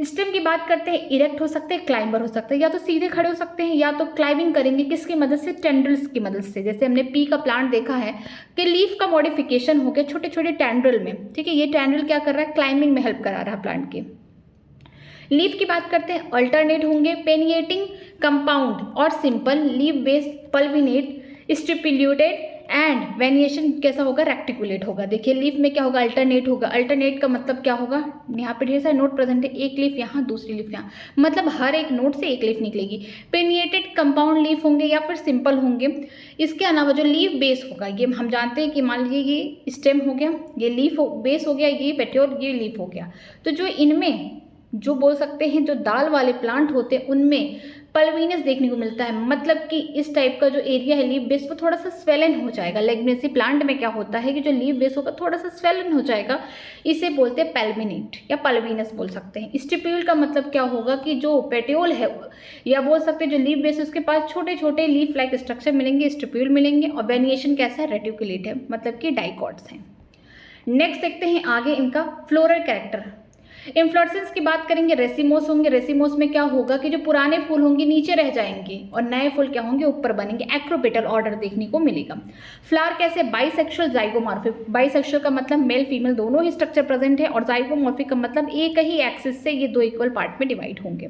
स्टेम की बात करते हैं, इरेक्ट हो सकते हैं, क्लाइंबर हो सकते हैं, या तो सीधे खड़े हो सकते हैं या तो क्लाइंबिंग करेंगे, किसकी मदद से, टेंड्रिल्स की मदद से। जैसे हमने पी का प्लांट देखा है कि लीफ का मॉडिफिकेशन हो गया छोटे छोटे टेंड्रिल में। ठीक है, ये टेंड्रिल क्या कर रहा है, क्लाइंबिंग में हेल्प करा रहा है प्लांट के। लीफ की बात करते हैं, अल्टरनेट होंगे, पेनिएटिंग, कंपाउंड और simple, leaf based, pulvinate, stipulated, and venation कैसा होगा, रेक्टिकुलेट होगा। देखिए लीफ में क्या होगा, अल्टरनेट होगा। अल्टरनेट का मतलब क्या होगा, यहाँ पे ढेर सारे नोट प्रेजेंट है, एक लीफ यहाँ, दूसरी लीफ यहाँ, मतलब हर एक नोट से एक लीफ निकलेगी। पेनिएटेड कंपाउंड लीफ होंगे या फिर सिंपल होंगे। इसके अलावा जो लीफ बेस होगा, ये हम जानते हैं कि मान लीजिए ये स्टेम हो गया, ये लीफ बेस हो गया, ये पेटियोल, ये लीफ हो गया। तो जो इनमें जो बोल सकते हैं जो दाल वाले प्लांट होते हैं उनमें पल्विनस देखने को मिलता है, मतलब कि इस टाइप का जो एरिया है लीफ बेस वो थोड़ा सा स्वेलन हो जाएगा। लेग्यूमिनेसी प्लांट में क्या होता है कि जो लीफ बेस होगा थोड़ा सा स्वेलन हो जाएगा, इसे बोलते हैं पेल्मिनेट या पल्विनस बोल सकते हैं। स्टिप्यूल का मतलब क्या होगा कि जो पेटियोल है या बोल सकते हैं जो लीफ बेस है उसके पास छोटे छोटे लीफ लाइक स्ट्रक्चर मिलेंगे, स्टिप्यूल मिलेंगे, और वेनिएशन कैसा है, रेटिकुलेट है, मतलब कि डाइकॉट्स हैं। नेक्स्ट देखते हैं आगे इनका फ्लोरल कैरेक्टर। इन्फ्लोरेसेंस की बात करेंगे, रेसिमोस होंगे। रेसिमोस में क्या होगा कि जो पुराने फूल होंगे नीचे रह जाएंगे और नए फूल क्या होंगे, ऊपर बनेंगे। एक्रोपेटल ऑर्डर देखने को मिलेगा। फ्लावर कैसे, बाइसेक्सुअल, जाइगोमॉर्फिक। बाइसेक्सुअल का मतलब मेल फीमेल दोनों ही स्ट्रक्चर प्रेजेंट है, और जाइगोमॉर्फिक का मतलब एक ही एक्सिस से ये 2 इक्वल पार्ट में डिवाइड होंगे।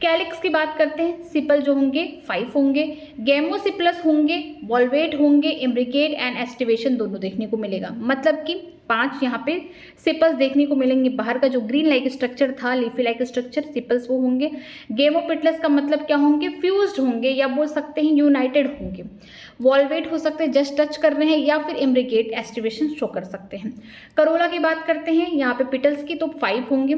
कैलिक्स की बात करते हैं, सिपल जो होंगे 5 होंगे, गेमोसिप्लस होंगे, वॉल्वेट होंगे, इम्ब्रिकेट एंड एस्टिवेशन दोनों देखने को मिलेगा, मतलब कि 5 यहाँ पे सिपल्स देखने को मिलेंगे। बाहर का जो ग्रीन लाइक स्ट्रक्चर था, लीफी लाइक स्ट्रक्चर, सिपल्स वो होंगे। गेमोपिटलस का मतलब क्या होंगे, फ्यूज्ड होंगे या बोल सकते हैं यूनाइटेड होंगे। वॉल्वेट हो सकते हैं जस्ट टच कर रहे हैं, या फिर इम्ब्रिकेट एस्टिवेशन शो कर सकते हैं। करोला की बात करते हैं यहाँ पे पिटल्स की, तो 5 होंगे।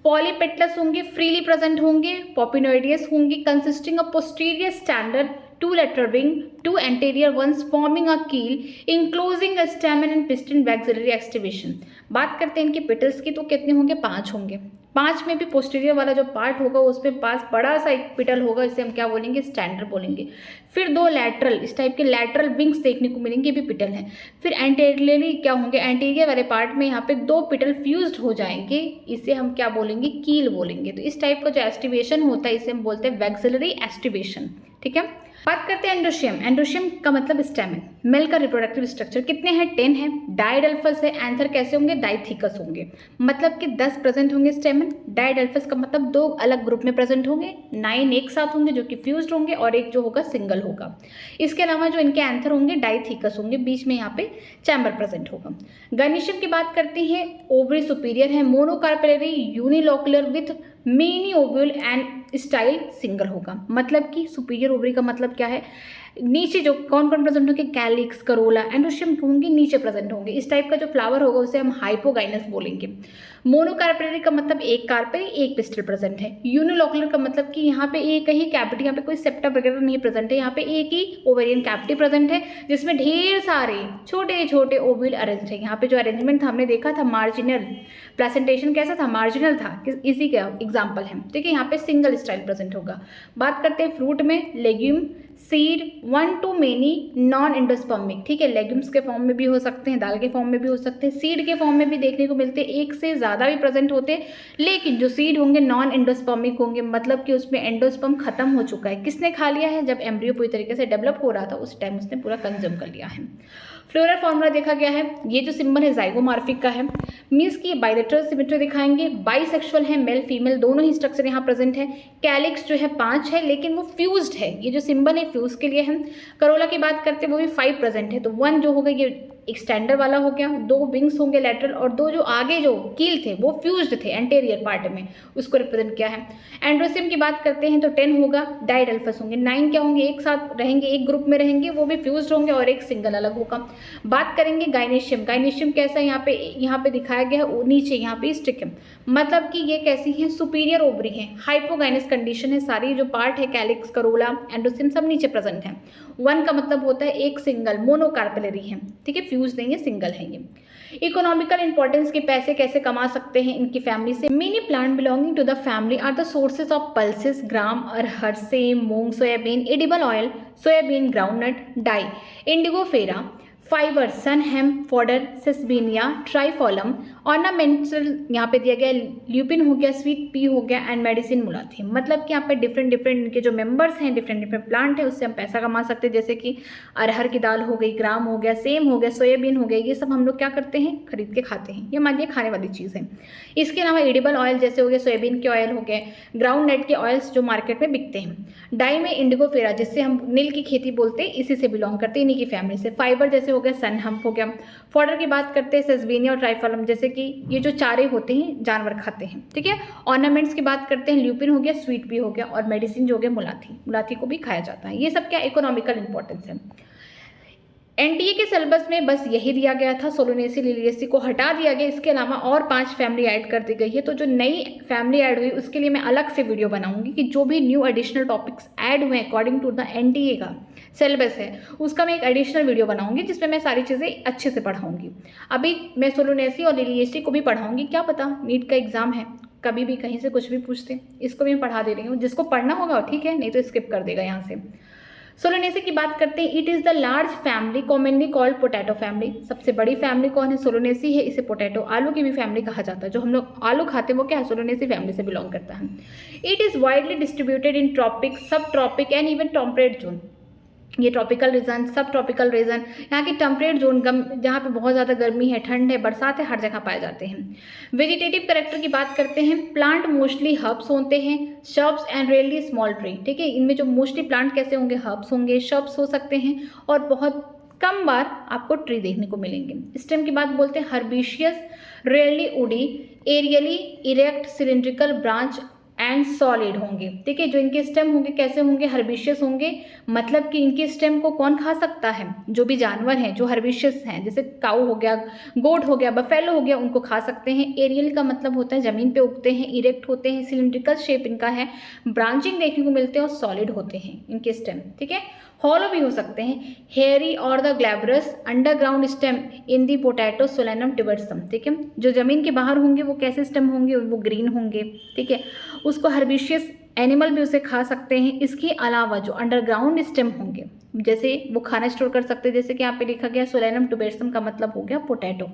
पॉलीपेटलस होंगे, फ्रीली प्रेजेंट होंगे। पॉपिनोइडियस होंगे, consisting of posterior standard, 2 lateral wing, 2 anterior ones forming a keel, enclosing a stamen and piston maxillary excavation। बात करते हैं इनके पेटल्स की, तो कितने होंगे, 5 होंगे। 5 में भी पोस्टीरियर वाला जो पार्ट होगा उसमें पास बड़ा सा एक पिटल होगा, इसे हम क्या बोलेंगे, स्टैंडर्ड बोलेंगे। फिर 2 लैटरल, इस टाइप के लैटरल विंग्स देखने को मिलेंगे, भी पिटल हैं। फिर एंटीरियरली क्या होंगे, एंटीरियर वाले पार्ट में यहाँ पे 2 पिटल फ्यूज्ड हो जाएंगे, इसे हम क्या बोलेंगे, कील बोलेंगे। तो इस टाइप का जो एस्टिवेशन होता है इसे हम बोलते हैं वैक्सिलरी एस्टिवेशन। ठीक है, बात करते हैं एंडोशियम। एंडोशियम का मतलब स्टेमन। मेल का रिप्रोडक्टिव स्ट्रक्चर कितने हैं, 10 है। डायडल्फस है। एंथर कैसे होंगे, डाइथिकस होंगे, मतलब कि 10 प्रेजेंट होंगे स्टेमन। डायडल्फस का मतलब 2 अलग ग्रुप में प्रेजेंट होंगे। 9 एक साथ होंगे जो कि फ्यूज्ड होंगे, और एक जो होगा सिंगल होगा। इसके अलावा जो इनके एंथर होंगे डाइथिकस होंगे, बीच में यहाँ पे चैम्बर प्रेजेंट होगा। गायनीशियम की बात करते हैं, ओवरी सुपीरियर है, monocarpellary, unilocular with many ovule and style single होगा, मतलब कि सुपीरियर ओवरी का मतलब क्या है, नीचे जो कौन कौन प्रेजेंट होंगे, कैलिक्स, करोला, एंड्रोशियम होंगे नीचे प्रेजेंट होंगे। इस टाइप का जो फ्लावर होगा उसे हम हाइपोगाइनस बोलेंगे। मोनोकार्पेलरी का मतलब एक कार्पेल एक पिस्टल प्रेजेंट है। यूनिलोकुलर का मतलब कि यहाँ पे एक ही कैविटी, यहाँ पे कोई सेप्टा वगैरह नहीं प्रेजेंट है, यहाँ पे एक ही ओवेरियन कैविटी प्रेजेंट है जिसमें ढेर सारे छोटे छोटे ओव्यूल अरेंज है। यहाँ पे जो अरेंजमेंट था हमने देखा था मार्जिनल, प्लेसेंटेशन कैसा था, मार्जिनल था, इसी का एग्जाम्पल है। ठीक है, यहाँ पे सिंगल स्टाइल प्रेजेंट होगा। बात करते हैं फ्रूट में, legume, seed, 1 to many non endospermic. ठीक है, लेग्यूम्स के फॉर्म में भी हो सकते हैं, दाल के फॉर्म में भी हो सकते हैं, सीड के फॉर्म में भी देखने को मिलते हैं, एक से ज़्यादा भी प्रेजेंट होते हैं। लेकिन जो सीड होंगे नॉन एंडोस्पर्मिक होंगे, मतलब कि उसमें एंडोस्पर्म खत्म हो चुका है। किसने खा लिया है, जब एम्ब्रियो पूरी तरीके से डेवलप हो रहा था उस टाइम उसने पूरा कंज्यूम कर लिया है। फ्लोरल फॉर्मूला देखा गया है, ये जो सिंबल है जाइगोमॉर्फिक का है, मीन्स कि बाइलेटरल सिमेट्री दिखाएंगे, बाइसेक्सुअल है, मेल फीमेल दोनों ही स्ट्रक्चर यहाँ प्रेजेंट है। कैलिक्स जो है 5 है लेकिन वो फ्यूज्ड है, ये जो सिंबल है फ्यूज के लिए है। करोला की बात करते हैं वो भी 5 प्रेजेंट है, तो 1 जो होगा ये एक्सटेंडर वाला हो गया, 2 विंग्स होंगे लेटरल, और 2 जो आगे जो कील थे वो फ्यूज्ड थे एंटेरियर पार्ट में, उसको रिप्रेजेंट किया है। एंड्रोसियम की बात करते हैं तो 10 होगा, डाइडल्फस होंगे, 9 क्या होंगे, एक साथ रहेंगे, एक ग्रुप में रहेंगे, वो भी फ्यूज्ड होंगे, और एक सिंगल अलग होगा। बात करेंगे गाइनेशियम, गाइनेशियम कैसा यहाँ पे दिखाया गया है, नीचे यहाँ पे स्टिकम, मतलब कि ये कैसी है, सुपीरियर ओवरी है, हाइपोगाइनस कंडीशन है, सारी जो पार्ट है कैलिक्स, करोला, एंड्रोसियम सब नीचे प्रेजेंट है। 1 का मतलब होता है एक सिंगल, मोनोकार्पेलरी है। ठीक है, फ्यूज नहीं है, सिंगल है ये। इकोनॉमिकल इंपॉर्टेंस के पैसे कैसे कमा सकते हैं इनकी फैमिली से। Many plant belonging to the family are the sources of pulses, gram, arhar, sem, moong, soyabean, edible oil, soyabean, groundnut, dye, Indigofera, fibre, sunn hemp, fodder, Sesbania, Trifolium, ornamental यहाँ पे दिया गया, ल्यूपिन हो गया, स्वीट पी हो गया, एंड मेडिसिन मुलाथियम। मतलब कि यहाँ पे डिफरेंट इनके जो मेंबर्स हैं, डिफरेंट प्लांट है, उससे हम पैसा कमा सकते हैं। जैसे कि अरहर की दाल हो गई, ग्राम हो गया, सेम हो गया, सोयाबीन हो गया, ये सब हम लोग क्या करते हैं, खरीद के खाते हैं, ये मान लिया खाने वाली चीज़ है। इसके अलावा एडिबल ऑयल जैसे हो गए, सोयाबीन के ऑयल हो गए, ग्राउंड नट के ऑयल्स जो मार्केट में बिकते हैं। डाई में इंडिगोफेरा जिससे हम नील की खेती बोलते हैं, इसी से बिलोंग करते हैं, इन्हीं की फैमिली से। फाइबर जैसे हो गया, सन हम्प हो गया। फॉडर की बात करते हैं, सेसबेनिया और ट्राइफॉलम, जैसे कि ये जो चारे होते हैं जानवर खाते हैं। ठीक है, ऑर्नामेंट्स की बात करते हैं, ल्यूपिन हो गया, स्वीट पी हो गया, और मेडिसिन जो हो गया मुलाथी को भी खाया जाता है। ये सब क्या इकोनॉमिकल इंपॉर्टेंस है। एनटीए के सिलेबस में बस यही दिया गया था, सोलोनेसी लिलियेसी को हटा दिया गया, इसके अलावा और 5 फैमिली ऐड कर दी गई है। तो जो नई फैमिली ऐड हुई उसके लिए मैं अलग से वीडियो बनाऊंगी कि जो भी न्यू एडिशनल टॉपिक्स ऐड हुए अकॉर्डिंग टू द एनटीए का सिलेबस है, उसका मैं एक एडिशनल वीडियो बनाऊंगी जिसमें मैं सारी चीज़ें अच्छे से पढ़ाऊंगी। अभी मैं सोलोनेसी और लिलियेसी को भी पढ़ाऊंगी, क्या पता नीट का एग्जाम है, कभी भी कहीं से कुछ भी पूछते, इसको भी मैं पढ़ा दे रही हूँ। जिसको पढ़ना होगा ठीक है, नहीं तो स्किप कर देगा यहाँ से। सोलोनेसी की बात करते हैं, it is the large family commonly called potato family. सबसे बड़ी फैमिली कौन है, सोलोनेसी है, इसे पोटैटो आलू की भी फैमिली कहा जाता है। जो हम लोग आलू खाते हैं वो क्या है, सोलोनेसी फैमिली से बिलोंग करता है। It is widely distributed in tropic, sub tropic and even temperate zone. ये tropical region, sub tropical region, यहाँ की टेम्परेट जोन जहाँ पे बहुत ज़्यादा गर्मी है, ठंड है, बरसात है, हर जगह पाए जाते हैं। वेजिटेटिव करेक्टर की बात करते हैं, प्लांट मोस्टली हर्ब्स होते हैं, shrubs and rarely small tree. ठीक है, इनमें जो मोस्टली प्लांट कैसे होंगे, हर्ब्स होंगे, शर्ब्स हो सकते हैं, और बहुत कम बार आपको ट्री देखने को मिलेंगे। स्टेम की बात बोलते हैं, herbaceous, rarely woody, aerially erect, cylindrical, branch and solid होंगे। ठीक है, जो इनके स्टेम होंगे कैसे होंगे, हर्बिशियस होंगे, मतलब कि इनके स्टेम को कौन खा सकता है, जो भी जानवर हैं जो हर्बिशियस हैं, जैसे काऊ हो गया, गोट हो गया, बफेलो हो गया, उनको खा सकते हैं। एरियल का मतलब होता है जमीन पे उगते हैं, इरेक्ट होते हैं, सिलिंड्रिकल शेप इनका है, ब्रांचिंग देखने को मिलते हैं, और सॉलिड होते हैं इनके स्टेम। ठीक है, हॉलो भी हो सकते हैं, हेयरी और the glabrous underground stem in the potato Solanum tuberosum. ठीक है, जो जमीन के बाहर होंगे वो कैसे स्टेम होंगे, वो ग्रीन होंगे। ठीक है, उसको हर्बिशियस एनिमल भी उसे खा सकते हैं। इसके अलावा जो अंडरग्राउंड स्टेम होंगे जैसे वो खाना स्टोर कर सकते हैं, जैसे कि यहाँ पे लिखा गया सोलेनम टिबर्सम का मतलब हो गया पोटैटो,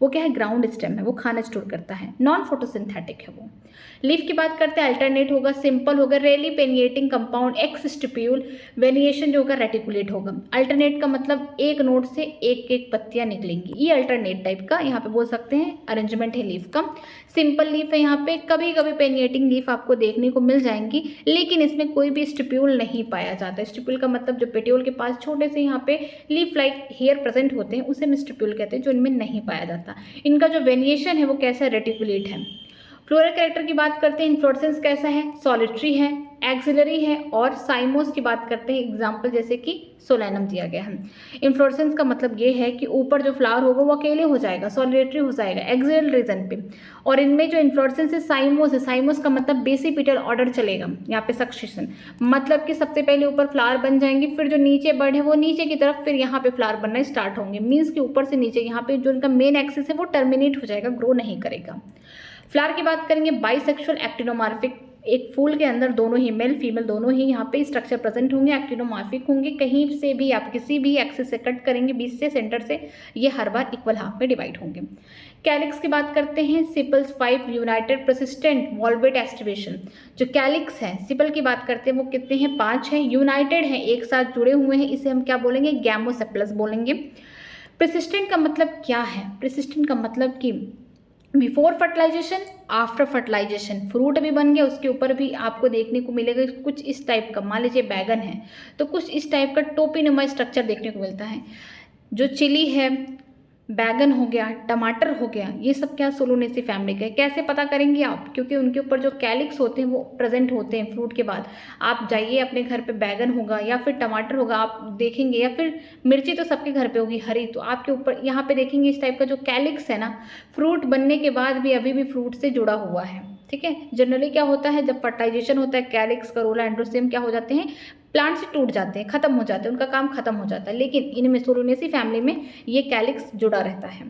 वो क्या है, ग्राउंड स्टेम है, वो खाना स्टोर करता है, नॉन फोटोसिंथेटिक है वो। लीफ की बात करते हैं, अल्टरनेट होगा, सिंपल होगा, रेली पेनिएटिंग कंपाउंड, एक्स स्टिप्यूल, वेनिएशन जो होगा रेटिकुलेट होगा। अल्टरनेट का मतलब एक नोड से एक एक पत्तियां निकलेंगी, ये अल्टरनेट टाइप का यहाँ पे बोल सकते हैं अरेंजमेंट है लीफ का। सिंपल लीफ है, यहाँ पे कभी कभी पेनिएटिंग लीफ आपको देखने को मिल जाएंगी, लेकिन इसमें कोई भी स्टिप्यूल नहीं पाया जाता। स्टिप्यूल का मतलब जो पेट्यूल के पास छोटे से यहाँ पे लीफ लाइक हेयर प्रेजेंट होते हैं, उसे हम स्टिप्यूल कहते हैं, जो इनमें नहीं पाया जाता। इनका जो वेनिएशन है वो कैसा रेटिकुलेट है। फ्लोरल कैरेक्टर की बात करते हैं, इन्फ्लोरेसेंस कैसा है, सॉलिटरी है, एक्सिलरी है, और साइमोस की बात करते हैं एग्जाम्पल जैसे कि सोलैनम दिया गया है। इन्फ्लोरेसेंस का मतलब ये है कि ऊपर जो फ्लावर होगा वो अकेले हो जाएगा, सॉलिटरी हो जाएगा एक्सियल रीजन पे, और इनमें जो इन्फ्लोरेसेंस है साइमोस है, साइमोस का मतलब बेसिपिटल ऑर्डर चलेगा यहाँ पे सक्सेशन, मतलब कि सबसे पहले ऊपर फ्लावर बन जाएंगे, फिर जो नीचे बर्ड है वो नीचे की तरफ फिर यहाँ पे फ्लावर बनना स्टार्ट होंगे, मीन्स कि ऊपर से नीचे यहाँ पे जो इनका मेन एक्सिस है वो टर्मिनेट हो जाएगा, ग्रो नहीं करेगा। फ्लावर की बात करेंगे, बाइसेक्सुअल एक्टिनोमार्फिक, एक फूल के अंदर दोनों ही मेल फीमेल दोनों ही यहाँ पे स्ट्रक्चर प्रेजेंट होंगे, एक्टिनोमार्फिक होंगे, कहीं से भी आप किसी भी एक्सिस से कट करेंगे बीच से सेंटर से, ये हर बार इक्वल हाफ में डिवाइड होंगे। कैलिक्स की बात करते हैं, सिपल्स 5 यूनाइटेड परसिस्टेंट वॉल्वेट एस्टिवेशन, जो कैलिक्स है सिपल की बात करते हैं वो कितने हैं, 5 हैं, यूनाइटेड हैं, एक साथ जुड़े हुए हैं, इसे हम क्या बोलेंगे, गैमोसेप्लस बोलेंगे। परसिस्टेंट का मतलब क्या है, परसिस्टेंट का मतलब कि before fertilisation, after fertilisation, fruit भी बन गया, उसके ऊपर भी आपको देखने को मिलेगा कुछ इस टाइप का, मान लीजिए बैगन है तो कुछ इस टाइप का टोपीनुमा स्ट्रक्चर देखने को मिलता है। जो चिली है, बैगन हो गया, टमाटर हो गया, ये सब क्या सोलोनेसी फैमिली का है। कैसे पता करेंगे आप, क्योंकि उनके ऊपर जो कैलिक्स होते हैं वो प्रेजेंट होते हैं फ्रूट के बाद। आप जाइए अपने घर पे, बैगन होगा या फिर टमाटर होगा आप देखेंगे, या फिर मिर्ची तो सबके घर पे होगी हरी, तो आपके ऊपर यहाँ पे देखेंगे इस टाइप का जो कैलिक्स है ना, फ्रूट बनने के बाद भी अभी भी फ्रूट से जुड़ा हुआ है। ठीक है, जनरली क्या होता है जब फर्टिलाइजेशन होता है, कैलिक्स, करोला, एंड्रोसियम क्या हो जाते हैं, प्लांट से टूट जाते हैं, खत्म हो जाते हैं, उनका काम खत्म हो जाता है, लेकिन इनमें सोलोनेसी फैमिली में ये कैलिक्स जुड़ा रहता है।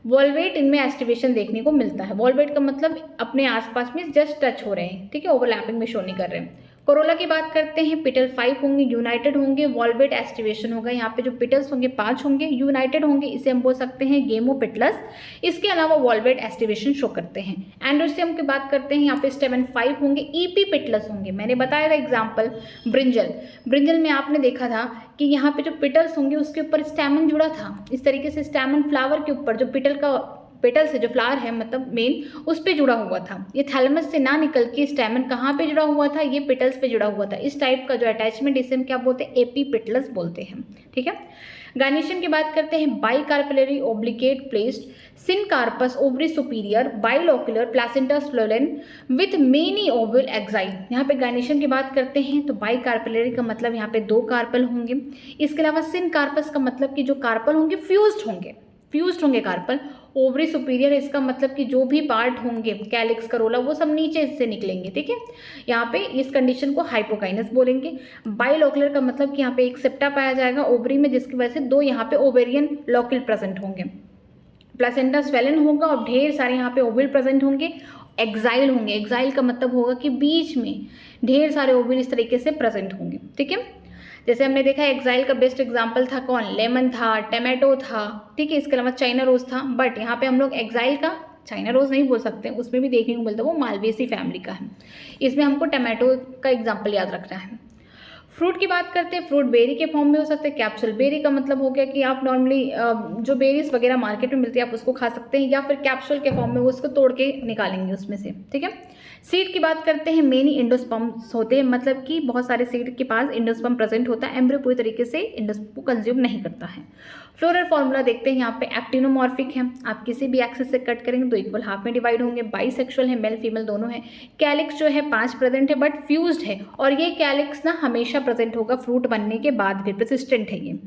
वॉल्वेट, इनमें एस्टिवेशन देखने को मिलता है। वॉल्वेट का मतलब अपने आसपास में जस्ट टच हो रहे हैं, ठीक है, ओवरलैपिंग में शो नहीं कर रहे हैं। कोरोला की बात करते हैं, पिटल 5 होंगे, यूनाइटेड होंगे, वॉल्वेट एस्टिवेशन होगा, यहाँ पे जो पिटल्स होंगे 5 होंगे, यूनाइटेड होंगे, इसे हम बोल सकते हैं गेमोपिटलस। इसके अलावा वॉल्वेट एस्टिवेशन शो करते हैं। एंड्रोसियम की बात करते हैं, यहाँ पे स्टेमन 5 होंगे, ईपीपिटलस होंगे। मैंने बताया था एग्जाम्पल ब्रिंजल, ब्रिंजल में आपने देखा था कि यहाँ पे जो पिटल्स होंगे उसके ऊपर स्टैमन जुड़ा था, इस तरीके से स्टैमन फ्लावर के ऊपर जो पेटल से जो फ्लावर है मतलब मेन उस पे जुड़ा हुआ था। ये थैलेमस से ना निकल के स्टैमन कहाँ पे जुड़ा हुआ था, ये पेटल्स पे जुड़ा हुआ था। इस टाइप का जो अटैचमेंट इसे हम क्या बोलते हैं, एपीपिटलस बोलते हैं। ठीक है, गार्निशन की बात करते हैं, bicarpellary obliquely placed syncarpous ovary superior bilocular placenta swollen with many ovules axile. यहाँ पे गार्निशन की बात करते हैं तो बाइकार्पेलरी का मतलब यहाँ पे 2 कार्पल होंगे, इसके अलावा सिनकार्पस का मतलब कि जो कार्पल होंगे फ्यूज्ड होंगे कार्पल। ओवरी सुपीरियर इसका मतलब कि जो भी पार्ट होंगे कैलिक्स, करोला, वो सब नीचे से निकलेंगे। ठीक है, यहाँ पे इस कंडीशन को हाइपोकाइनस बोलेंगे। बाइलोक्युलर का मतलब कि यहाँ पे एक सेप्टा पाया जाएगा ओवरी में, जिसकी वजह से 2 यहाँ पे ओवेरियन लोक्यूल प्रेजेंट होंगे। प्लेसेंटा स्वेलन होगा और ढेर सारे यहाँ पे ओवल प्रेजेंट होंगे। एक्साइल होंगे, एक्साइल का मतलब होगा कि बीच में ढेर सारे ओवल इस तरीके से प्रेजेंट होंगे। ठीक है, जैसे हमने देखा एक्साइल का बेस्ट एग्जांपल था कौन, लेमन था, टमाटो था। ठीक है, इसके अलावा चाइना रोज था, बट यहाँ पे हम लोग एक्साइल का चाइना रोज नहीं बोल सकते, उसमें भी देखने को मिलता है वो मालवेसी फैमिली का है। इसमें हमको टमाटो का एग्जाम्पल याद रखना है। फ्रूट की बात करते हैं, फ्रूट बेरी के फॉर्म में हो सकते हैं। कैप्सूल बेरी का मतलब हो गया कि आप नॉर्मली जो बेरीज वगैरह मार्केट में मिलती है आप उसको खा सकते हैं, या फिर कैप्सूल के फॉर्म में उसको तोड़ के निकालेंगे उसमें से। ठीक है, सीड की बात करते हैं, मेनी एंडोस्पर्म्स होते हैं, मतलब कि बहुत सारे सीड के पास एंडोस्पर्म प्रेजेंट होता है, एम्ब्रियो पूरी तरीके से एंडोस्पर्म को कंज्यूम नहीं करता है। फ्लोरल फॉर्मूला देखते हैं, यहाँ पे एक्टिनोमॉर्फिक है, आप किसी भी एक्सिस से कट करेंगे तो इक्वल हाफ में डिवाइड होंगे। बाइसेक्सुअल है, मेल फीमेल दोनों है। कैलिक्स जो है 5 प्रेजेंट है बट फ्यूज्ड है, और ये कैलिक्स ना हमेशा प्रेजेंट होगा फ्रूट बनने के बाद भी, परसिस्टेंट है ये।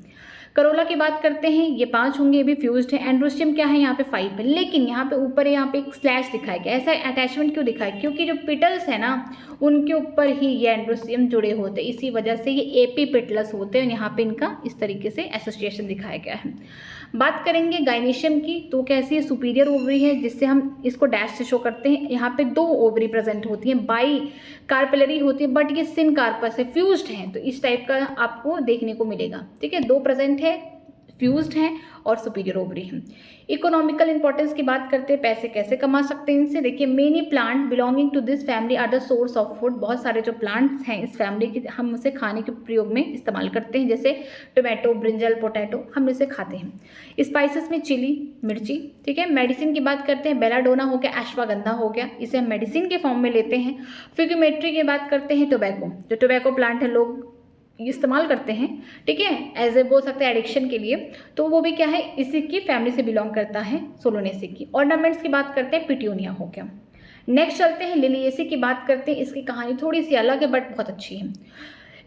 करोला की बात करते हैं, ये 5 होंगे, ये भी फ्यूज्ड है। एंड्रोसियम क्या है, यहाँ पे 5 है, लेकिन यहाँ पे ऊपर यहाँ पे एक स्लैश दिखाया गया। ऐसा अटैचमेंट क्यों दिखाया, क्योंकि जो पिटल्स है ना उनके ऊपर ही ये एंड्रोसियम जुड़े होते हैं, इसी वजह से ये एपीपिटलस होते हैं, और यहाँ पे इनका इस तरीके से एसोसिएशन दिखाया गया है। बात करेंगे गाइनेशियम की, तो कैसी है, सुपीरियर ओवरी है, जिससे हम इसको डैश से शो करते हैं। यहाँ पे 2 ओवरी प्रेजेंट होती हैं, बाई कार्पेलरी होती है, बट ये सिन कार्पस है, फ्यूज्ड है, तो इस टाइप का आपको देखने को मिलेगा। ठीक है, 2 प्रेजेंट है, फ्यूज्ड हैं और सुपीरियर ओवरी हैं। इकोनॉमिकल इंपॉर्टेंस की बात करते हैं, पैसे कैसे कमा सकते हैं इनसे। देखिए, many plant belonging to this family are the source of food. बहुत सारे जो प्लांट्स हैं इस फैमिली के, हम उसे खाने के प्रयोग में इस्तेमाल करते हैं, जैसे टोमेटो, ब्रिंजल, पोटैटो, हम इसे खाते हैं। स्पाइसेस में चिली, मिर्ची। ठीक है, मेडिसिन की बात करते हैं, बेलाडोना हो गया, अश्वगंधा हो गया, इसे हम मेडिसिन के फॉर्म में लेते हैं। फिग्यूमेट्री की बात करते हैं, टोबैको, जो टोबैको प्लांट है लोग इस्तेमाल करते हैं। ठीक है, एज ए बोल सकते हैं एडिक्शन के लिए, तो वो भी क्या है, इसी की फैमिली से बिलोंग करता है, सोलोनेसी की। ऑर्नामेंट्स की बात करते हैं, पिट्यूनिया हो गया। नेक्स्ट चलते हैं लिलिएसी की बात करते हैं। इसकी कहानी थोड़ी सी अलग है बट बहुत अच्छी है।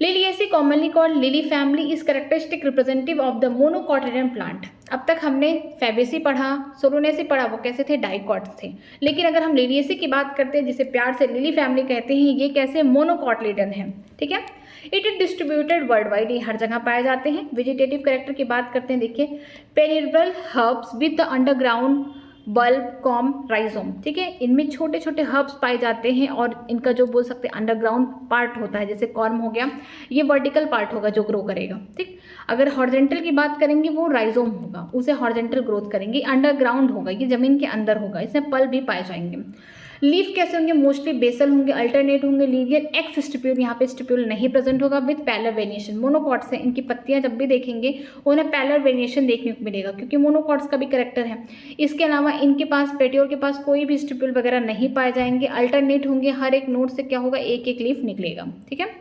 Liliaceae commonly called lily family is characteristic representative of the मोनोकॉटिलिडन plant. अब तक हमने फैबेसी पढ़ा, सोलोनेसी पढ़ा, वो कैसे थे, डाइकॉट्स थे। लेकिन अगर हम लिलिएसी की बात करते हैं जिसे प्यार से लिली फैमिली कहते हैं, ये कैसे मोनोकॉटिलिडन है, ठीक है। It is distributed world wide, ये हर जगह पाए जाते हैं। वेजिटेटिव कैरेक्टर की बात करते हैं, देखिए perennial herbs with the underground bulb corm rhizome, ठीक है। इनमें छोटे छोटे हर्ब्स पाए जाते हैं और इनका जो बोल सकते हैं अंडरग्राउंड पार्ट होता है, जैसे कॉर्म हो गया, ये वर्टिकल पार्ट होगा जो ग्रो करेगा, ठीक। अगर हॉरिजॉन्टल की बात करेंगे वो राइजोम होगा, उसे हॉरिजॉन्टल ग्रोथ करेंगे, अंडरग्राउंड होगा, ये जमीन के अंदर होगा, इसमें पल्प भी पाए जाएंगे। लीफ कैसे होंगे, मोस्टली बेसल होंगे, अल्टरनेट होंगे, लीनियर एक्स स्टिप्यूल, यहाँ पे स्टिप्यूल नहीं प्रेजेंट होगा, विद पैलर वेरिएशन। मोनोकॉट्स हैं, इनकी पत्तियां जब भी देखेंगे उन्हें पैलर वेरिएशन देखने को मिलेगा क्योंकि मोनोकॉट्स का भी करेक्टर है। इसके अलावा इनके पास पेटियोल के पास कोई भी स्टिप्यूल वगैरह नहीं पाए जाएंगे, अल्टरनेट होंगे, हर एक नोड से क्या होगा, एक एक लीफ निकलेगा, ठीक है।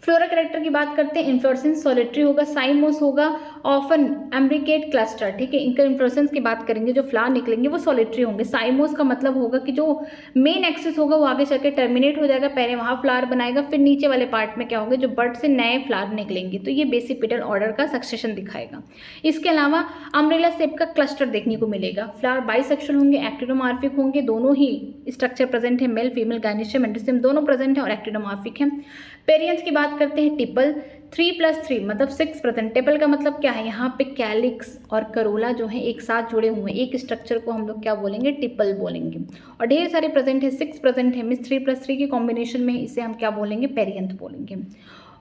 फ्लोरल कैरेक्टर की बात करते हैं, इन्फ्लोरेसेंस सॉलिटरी होगा, साइमोस होगा, ऑफन एम्ब्रिकेट क्लस्टर, ठीक है। इनका इन्फ्लोरेसेंस की बात करेंगे, जो फ्लावर निकलेंगे वो सॉलिटरी होंगे। साइमोस का मतलब होगा कि जो मेन एक्सिस होगा वो आगे चलकर टर्मिनेट हो जाएगा, पहले वहाँ फ्लावर बनाएगा, फिर नीचे वाले पार्ट में क्या होगा, जो बड से नए फ्लावर निकलेंगे, तो ये बेसिपिटल ऑर्डर का सक्सेशन दिखाएगा। इसके अलावा अम्ब्रेला शेप का क्लस्टर देखने को मिलेगा। फ्लावर बाइसेक्शुअल होंगे, एक्टिनोमॉर्फिक होंगे, दोनों ही स्ट्रक्चर प्रेजेंट है, मेल फीमेल गायनेशियम एंड्रोसियम दोनों प्रेजेंट है और एक्टिनोमॉर्फिक है। पेरियंस की बात करते हैं, टिपल 3+3 मतलब 6 प्रेजेंट। टिपल का मतलब क्या है, यहाँ पे कैलिक्स और करोला जो है एक साथ जुड़े हुए हैं, एक स्ट्रक्चर को हम लोग क्या बोलेंगे, टिपल बोलेंगे। और ढेर सारे प्रेजेंट है, 6 प्रेजेंट है, मीन्स 3+3 की कॉम्बिनेशन में इसे हम क्या बोलेंगे, पेरियंथ बोलेंगे।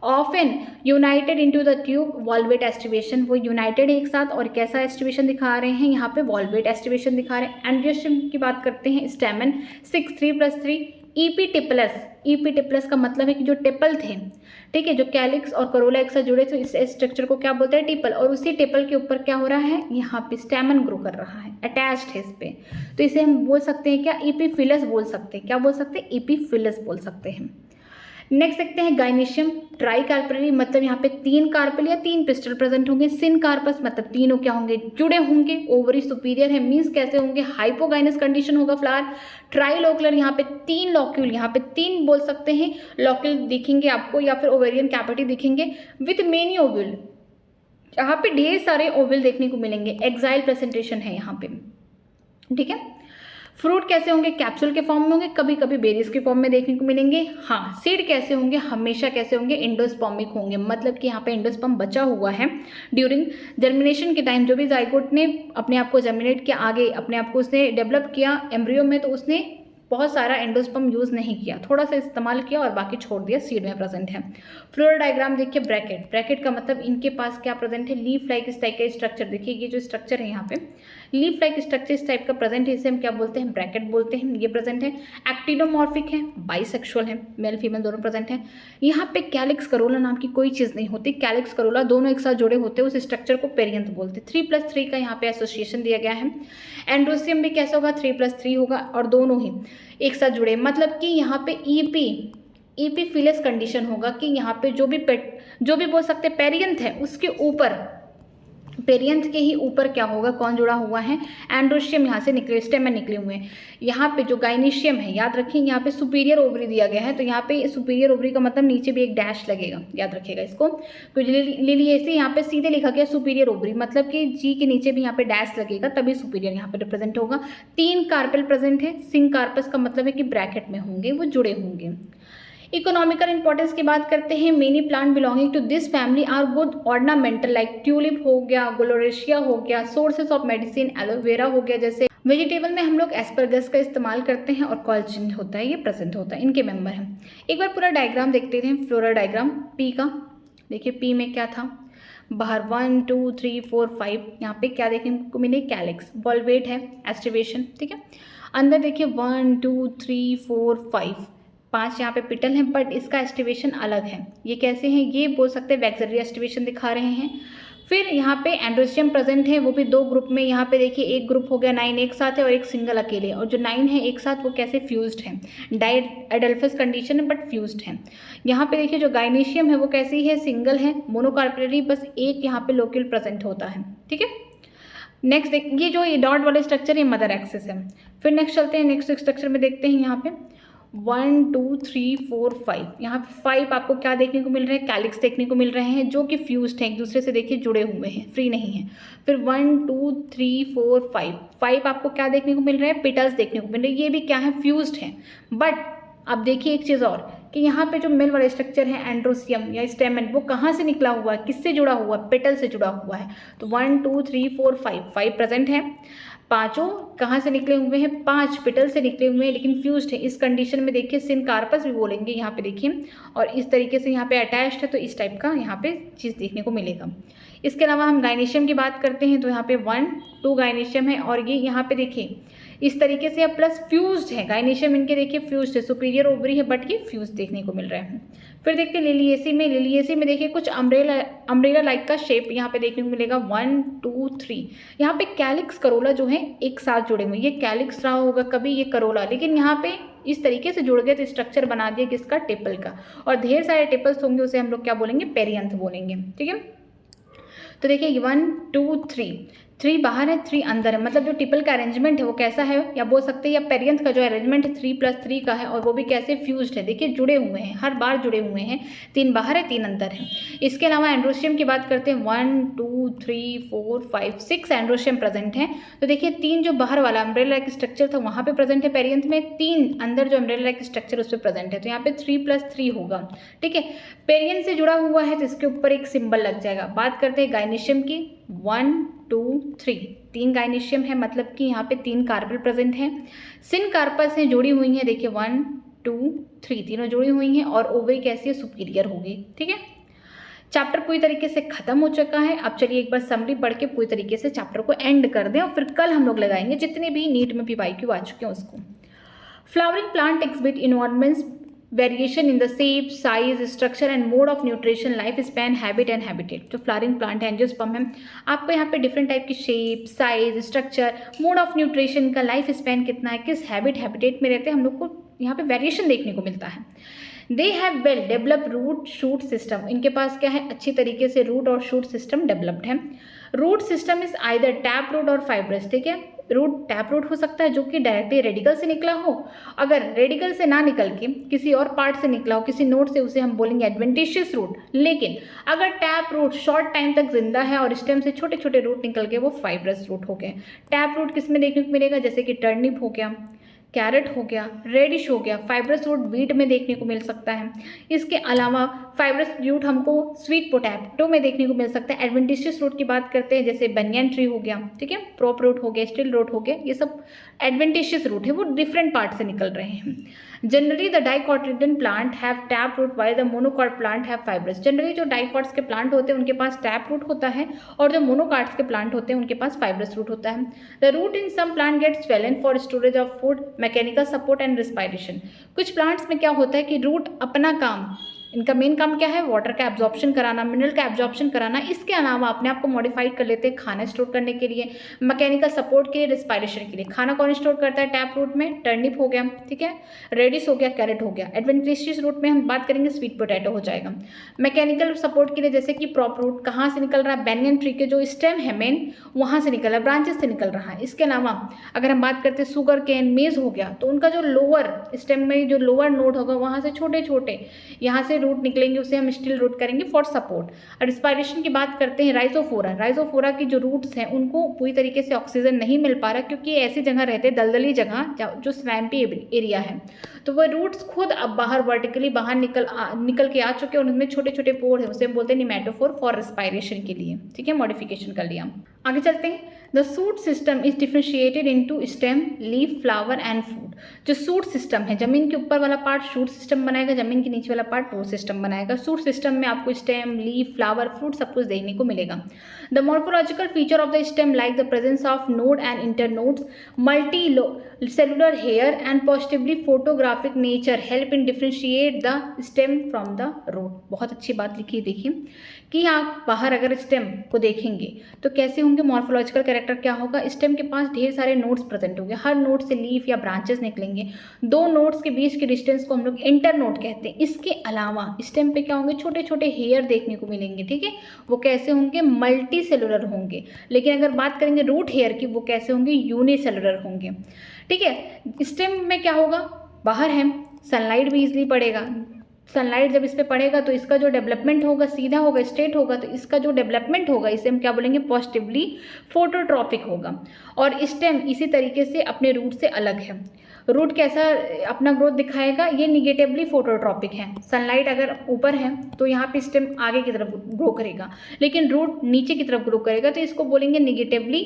Often United into the tube valvate aestivation, वो यूनाइटेड है एक साथ और कैसा एस्टिवेशन दिखा रहे हैं, यहाँ पे वॉल्वेट एस्टिवेशन दिखा रहे हैं। एंड्रियोशियम की बात करते हैं, स्टेमन 6 3+3 ईपीटिपलस। ईपीटिपलस का मतलब है कि जो टिपल थे, ठीक है, जो कैलिक्स और करोला एक साथ जुड़े थे, इस स्ट्रक्चर को क्या बोलते हैं, टिपल। और उसी टिपल के ऊपर क्या हो रहा है, यहाँ पे स्टेमन ग्रो कर रहा है, अटैच्ड है इस पे, तो इसे हम बोल सकते हैं क्या, ईपीफिलस बोल सकते हैं, क्या बोल सकते हैं, ईपीफिलस बोल सकते हैं। नेक्स्ट देखते हैं गाइनेशियम ट्राई कार्पेली, मतलब यहाँ पे 3 कार्पेल या 3 पिस्टल प्रेजेंट होंगे। सिन कार्पस मतलब तीनों क्या होंगे, जुड़े होंगे, ओवरी सुपीरियर है, मीन्स कैसे होंगे, हाइपोगाइनस कंडीशन होगा फ्लावर। ट्राइलोकुलर, यहाँ पे 3 लॉक्यूल, यहाँ पे 3 बोल सकते हैं लॉक्यूल दिखेंगे आपको, या फिर ओवेरियन कैविटी दिखेंगे, विथ मेनी ओव्यूल, यहाँ पे ढेर सारे ओव्यूल देखने को मिलेंगे। एक्साइल प्रेजेंटेशन है यहाँ पे, ठीक है। फ्रूट कैसे होंगे, कैप्सूल के फॉर्म में होंगे, कभी कभी बेरीज के फॉर्म में देखने को मिलेंगे। हाँ, सीड कैसे होंगे, हमेशा कैसे होंगे, एंडोस्पर्मिक होंगे, मतलब कि यहाँ पे एंडोस्पर्म बचा हुआ है ड्यूरिंग जर्मिनेशन के टाइम। जो भी जाइगोट ने अपने आप को जर्मिनेट किया, आगे अपने आप को उसने डेवलप किया एम्ब्रियो में, तो उसने बहुत सारा एंडोस्पर्म यूज़ नहीं किया, थोड़ा सा इस्तेमाल किया और बाकी छोड़ दिया, सीड में प्रेजेंट है। फ्लोरल डायग्राम देखिए, ब्रैकेट, ब्रैकेट का मतलब इनके पास क्या प्रेजेंट है, लीफ लाइक इस टाइप का स्ट्रक्चर। देखिए ये जो स्ट्रक्चर है यहाँ पे लीफ लाइक स्ट्रक्चर इस टाइप का प्रेजेंट है, इसे हम क्या बोलते हैं, ब्रैकेट बोलते हैं, ये प्रेजेंट है। एक्टिनोमॉर्फिक है, बाइसेक्सुअल है, मेल फीमेल दोनों प्रेजेंट है। यहाँ पे कैलिक्स करोला नाम की कोई चीज़ नहीं होती, कैलिक्स करोला दोनों एक साथ जुड़े होते हैं, उस स्ट्रक्चर को पेरियंथ बोलते हैं। 3+3 का यहाँ पे एसोसिएशन दिया गया है। एंड्रोसियम भी कैसा होगा, 3+3 होगा और दोनों ही एक साथ जुड़े, मतलब कि यहाँ पे ईपीफिलस कंडीशन होगा कि यहाँ पे जो भी बोल सकते पेरियंथ है, उसके ऊपर, पेरियंथ के ही ऊपर क्या होगा, कौन जुड़ा हुआ है, एंड्रोशियम यहाँ से निकले, स्टेमन निकले हुए हैं। यहाँ पे जो गाइनेशियम है, याद रखिए यहाँ पे सुपीरियर ओवरी दिया गया है, तो यहाँ पे सुपीरियर ओवरी का मतलब नीचे भी एक डैश लगेगा, याद रखिएगा इसको। कुछ लिलिएसी यहाँ पे सीधे लिखा गया सुपीरियर ओवरी, मतलब कि जी के नीचे भी यहाँ पे डैश लगेगा, तभी सुपीरियर यहाँ पे रिप्रेजेंट होगा। 3 कार्पेल प्रेजेंट है, सिंग कार्पस का मतलब है कि ब्रैकेट में होंगे, वो जुड़े होंगे। इकोनॉमिकल इंपॉर्टेंस की बात करते हैं, many plant belonging to this family are good ornamental, like tulip हो गया, ग्लोरेशिया हो गया, सोर्सेस ऑफ मेडिसिन एलोवेरा हो गया। जैसे वेजिटेबल में हम लोग एस्परगस का इस्तेमाल करते हैं और कॉल्चिन होता है, ये प्रेजेंट होता है, इनके मेंबर हैं। एक बार पूरा डायग्राम देखते हैं, फ्लोरल डायग्राम पी का। देखिए पी में क्या था, बाहर 1 2 3 4 5, यहाँ पे क्या देखने को मिले, कैलिक्स, वॉल्वेट है, एस्टिवेशन, ठीक है। अंदर देखिए 1 2 3 4 5 यहाँ पे पिटल हैं, बट इसका एस्टिवेशन अलग है। ये कैसे हैं, ये बोल सकते हैं वैक्सरी एस्टिवेशन दिखा रहे हैं। फिर यहाँ पे एंड्रोशियम प्रेजेंट है, वो भी 2 ग्रुप में। यहाँ पे देखिए एक ग्रुप हो गया 9 एक साथ है और एक सिंगल अकेले, और जो 9 है एक साथ वो कैसे फ्यूज्ड है, डायडल्फस कंडीशन है बट फ्यूज्ड है। यहाँ पे देखिए जो गाइनेशियम है वो कैसी है, सिंगल है, मोनोकार्पेलरी, बस एक यहाँ पे लोक्यूल प्रेजेंट होता है, ठीक है। नेक्स्ट ये जो ये डॉट वाले स्ट्रक्चर, ये मदर एक्सिस है। फिर नेक्स्ट चलते हैं, नेक्स्ट स्ट्रक्चर में देखते हैं यहाँ पे 1 2 3 4 5, यहाँ पे 5 आपको क्या देखने को मिल रहे हैं, कैलिक्स देखने को मिल रहे हैं जो कि फ्यूज्ड हैं, एक दूसरे से देखिए जुड़े हुए हैं, फ्री नहीं है। फिर 1 2 3 4 5 आपको क्या देखने को मिल रहे हैं, पेटल्स देखने को मिल रहे हैं, ये भी क्या है, फ्यूज्ड हैं। बट अब देखिए एक चीज़ और कि यहाँ पे जो मेल वाला स्ट्रक्चर है एंड्रोसियम या स्टेमन, वो कहाँ से निकला हुआ है, किससे जुड़ा हुआ है, पेटल से जुड़ा हुआ है। तो 1 2 3 4 5 प्रेजेंट है। पांचों कहाँ से निकले हुए हैं, 5 पेटल से निकले हुए हैं लेकिन फ्यूज्ड है। इस कंडीशन में देखिए सिनकार्पस भी बोलेंगे यहाँ पे देखिए, और इस तरीके से यहाँ पे अटैच्ड है, तो इस टाइप का यहाँ पे चीज़ देखने को मिलेगा। इसके अलावा हम गाइनेशियम की बात करते हैं तो यहाँ पे 1 2 गाइनेशियम है, और ये यहाँ पे देखिए इस तरीके से प्लस फ्यूज्ड है। गाइनेशियम इनके देखिए फ्यूज्ड है, सुपीरियर ओवरी है बट ये फ्यूज देखने को मिल रहे हैं। फिर देखते हैं लिलिएसी में देखिए कुछ अम्ब्रेला लाइक का शेप यहाँ पे देखने को मिलेगा 1 2 3। यहाँ पे कैलिक्स करोला जो है एक साथ जुड़े हुए, ये कैलिक्स रहा होगा कभी, ये करोला, लेकिन यहाँ पे इस तरीके से जुड़ गए तो स्ट्रक्चर बना दिया किसका, टेपल का। और ढेर सारे टेपल्स होंगे उसे हम लोग क्या बोलेंगे, पेरियंथ बोलेंगे। ठीक है, तो देखिए 1 2 3 बाहर है, 3 अंदर है, मतलब जो टिपल का अरेंजमेंट है वो कैसा है, या बोल सकते हैं या पेरियंथ का जो अरेंजमेंट है 3 + 3 का है, और वो भी कैसे फ्यूज्ड है, देखिए जुड़े हुए हैं, हर बार जुड़े हुए हैं, 3 बाहर है 3 अंदर है। इसके अलावा एंड्रोशियम की बात करते हैं 1 2 3 4 5 6 एंड्रोशियम प्रेजेंट है। तो देखिए 3 जो बाहर वाला अम्ब्रेला लाइक स्ट्रक्चर था वहाँ पे प्रेजेंट है पेरियंथ में, 3 अंदर जो अम्ब्रेला लाइक स्ट्रक्चर उस पर प्रेजेंट है, तो यहाँ पे 3 + 3 होगा। ठीक है, पेरियंथ से जुड़ा हुआ है तो इसके ऊपर एक सिंबल लग जाएगा। बात करते हैं गाइनेशियम की, 1 2 3 गाइनेशियम है, मतलब कि यहाँ पे 3 कार्पेल प्रेजेंट है। सिनकार्पस है, जुड़ी हुई है, देखिए 1 2 3 तीनों जुड़ी हुई हैं, और ओवरी कैसी है, सुपीरियर होगी। ठीक है, चैप्टर पूरी तरीके से खत्म हो चुका है। अब चलिए एक बार समरी पढ़ के पूरी तरीके से चैप्टर को एंड कर दें, और फिर कल हम लोग लगाएंगे जितने भी नीट में PYQ आ चुके हैं उसको। Flowering plant exhibit environments variation in the shape, size, structure and mode of nutrition, life span, habit and habitat. जो फ्लावरिंग प्लांट है, एंजियोस्पर्म है, आपको यहाँ पे डिफरेंट टाइप की shape, size, structure, mode of nutrition का, लाइफ स्पैन कितना है, किस हैबिटेट में रहते हैं, हम लोग को यहाँ पे वेरिएशन देखने को मिलता है। They have well developed root shoot system, इनके पास क्या है, अच्छी तरीके से रूट और शूट सिस्टम डेवलप्ड है। Root system is either tap root और फाइब्रस। ठीक है, रूट टैप रूट हो सकता है जो कि डायरेक्टली रेडिकल से निकला हो, अगर रेडिकल से ना निकल के किसी और पार्ट से निकला हो, किसी नोड से, उसे हम बोलेंगे एडवेंटिशियस रूट। लेकिन अगर टैप रूट शॉर्ट टाइम तक जिंदा है और स्टेम से छोटे छोटे रूट निकल के वो फाइब्रस रूट हो गए। टैप रूट किस में देखने को मिलेगा, जैसे कि टर्निप हो गया, कैरेट हो गया, रेडिश हो गया। फाइब्रस रूट वीट में देखने को मिल सकता है। इसके अलावा फाइब्रस रूट हमको स्वीट पोटैटो में देखने को मिल सकता है। एडवेंटिशियस रूट की बात करते हैं, जैसे बनियन ट्री हो गया, ठीक है, प्रोप रूट हो गया, स्टिल रूट हो गया, ये सब एडवेंटिशियस रूट है, वो डिफरेंट पार्ट से निकल रहे हैं। Generally the dicotyledon plant have tap root while the monocot plant have fibrous. Generally जो डाइकॉट्स के प्लांट होते हैं उनके पास टैप रूट होता है, और जो मोनोकॉट्स के प्लांट होते हैं उनके पास फाइब्रस रूट होता है। The root in some plant gets swollen for storage of food, mechanical support and respiration. कुछ प्लांट्स में क्या होता है कि रूट अपना काम, इनका मेन काम क्या है, वाटर का एब्जॉर्प्शन कराना, मिनरल का एब्जॉर्प्शन कराना। इसके अलावा अपने आप को मॉडिफाइड कर लेते हैं खाना स्टोर करने के लिए, मैकेनिकल सपोर्ट के लिए, रिस्पायरेशन के लिए। खाना कौन स्टोर करता है टैप रूट में, टर्निप हो गया, ठीक है, रेडिश हो गया, कैरेट हो गया। एडवेंटिशियस रूट में हम बात करेंगे स्वीट पोटैटो हो जाएगा। मैकेनिकल सपोर्ट के लिए जैसे कि प्रॉप रूट कहाँ से निकल रहा है, बैनियन ट्री के जो स्टेम है मेन, वहाँ से निकल रहा है, ब्रांचेस से निकल रहा है। इसके अलावा अगर हम बात करते हैं शुगर केन, मेज हो गया, तो उनका जो लोअर स्टेम में जो लोअर नोड होगा वहाँ से छोटे छोटे यहाँ से रूट निकलेंगे, उसे हम स्टिल रूट करेंगे फॉर सपोर्ट। रिस्पायरेशन की बात करते हैं, राइजोफोरा की जो रूट्स हैं उनको पूरी तरीके से ऑक्सीजन नहीं मिल पा रहा, क्योंकि ऐसी जगह रहते हैं, दलदली जगह जो स्वैम्पी एरिया है, तो वह रूट्स खुद अब बाहर वर्टिकली बाहर निकल के आ चुके हैं, और उनमें छोटे छोटे पोर है, उसे बोलते हैं निमेटोफोर फॉर रिस्पायरेशन के लिए। ठीक है, मॉडिफिकेशन कर लिया। आगे चलते हैं। The shoot system is differentiated into stem, leaf, flower and fruit. जो सूट सिस्टम है, जमीन के ऊपर वाला पार्ट शूट सिस्टम बनाएगा, जमीन के नीचे वाला पार्ट रूट सिस्टम बनाएगा। सूट सिस्टम में आपको स्टेम, लीफ, फ्लावर, फ्रूट सब कुछ देखने को मिलेगा। The morphological feature of the stem like the presence of node and internodes, multicellular hair and positively photographic nature help in differentiate the stem from the root. बहुत अच्छी बात लिखी है, देखिए कि आप बाहर अगर स्टेम को देखेंगे तो कैसे होंगे, मॉर्फोलॉजिकल कैरेक्टर क्या होगा, स्टेम के पास ढेर सारे नोड्स प्रेजेंट होंगे, हर नोड से लीफ या ब्रांचेस निकलेंगे, दो नोड्स के बीच के डिस्टेंस को हम लोग इंटर नोड कहते हैं। इसके अलावा स्टेम पे क्या होंगे, छोटे छोटे हेयर देखने को मिलेंगे, ठीक है, वो कैसे होंगे, मल्टी सेलुलर होंगे। लेकिन अगर बात करेंगे रूट हेयर की, वो कैसे होंगे, यूनिसेलुलर होंगे, ठीक है। स्टेम में क्या होगा, बाहर है, सनलाइट भी इजिली पड़ेगा, सनलाइट जब इस पर पड़ेगा तो इसका जो डेवलपमेंट होगा सीधा होगा, स्ट्रेट होगा, तो इसका जो डेवलपमेंट होगा इसे हम क्या बोलेंगे, पॉजिटिवली फोटोट्रॉपिक होगा। और स्टेम इसी तरीके से अपने रूट से अलग है। रूट कैसा अपना ग्रोथ दिखाएगा, ये निगेटिवली फोटोट्रॉपिक है। सनलाइट अगर ऊपर है तो यहाँ पे स्टेम आगे की तरफ ग्रो करेगा, लेकिन रूट नीचे की तरफ ग्रो करेगा, तो इसको बोलेंगे निगेटिवली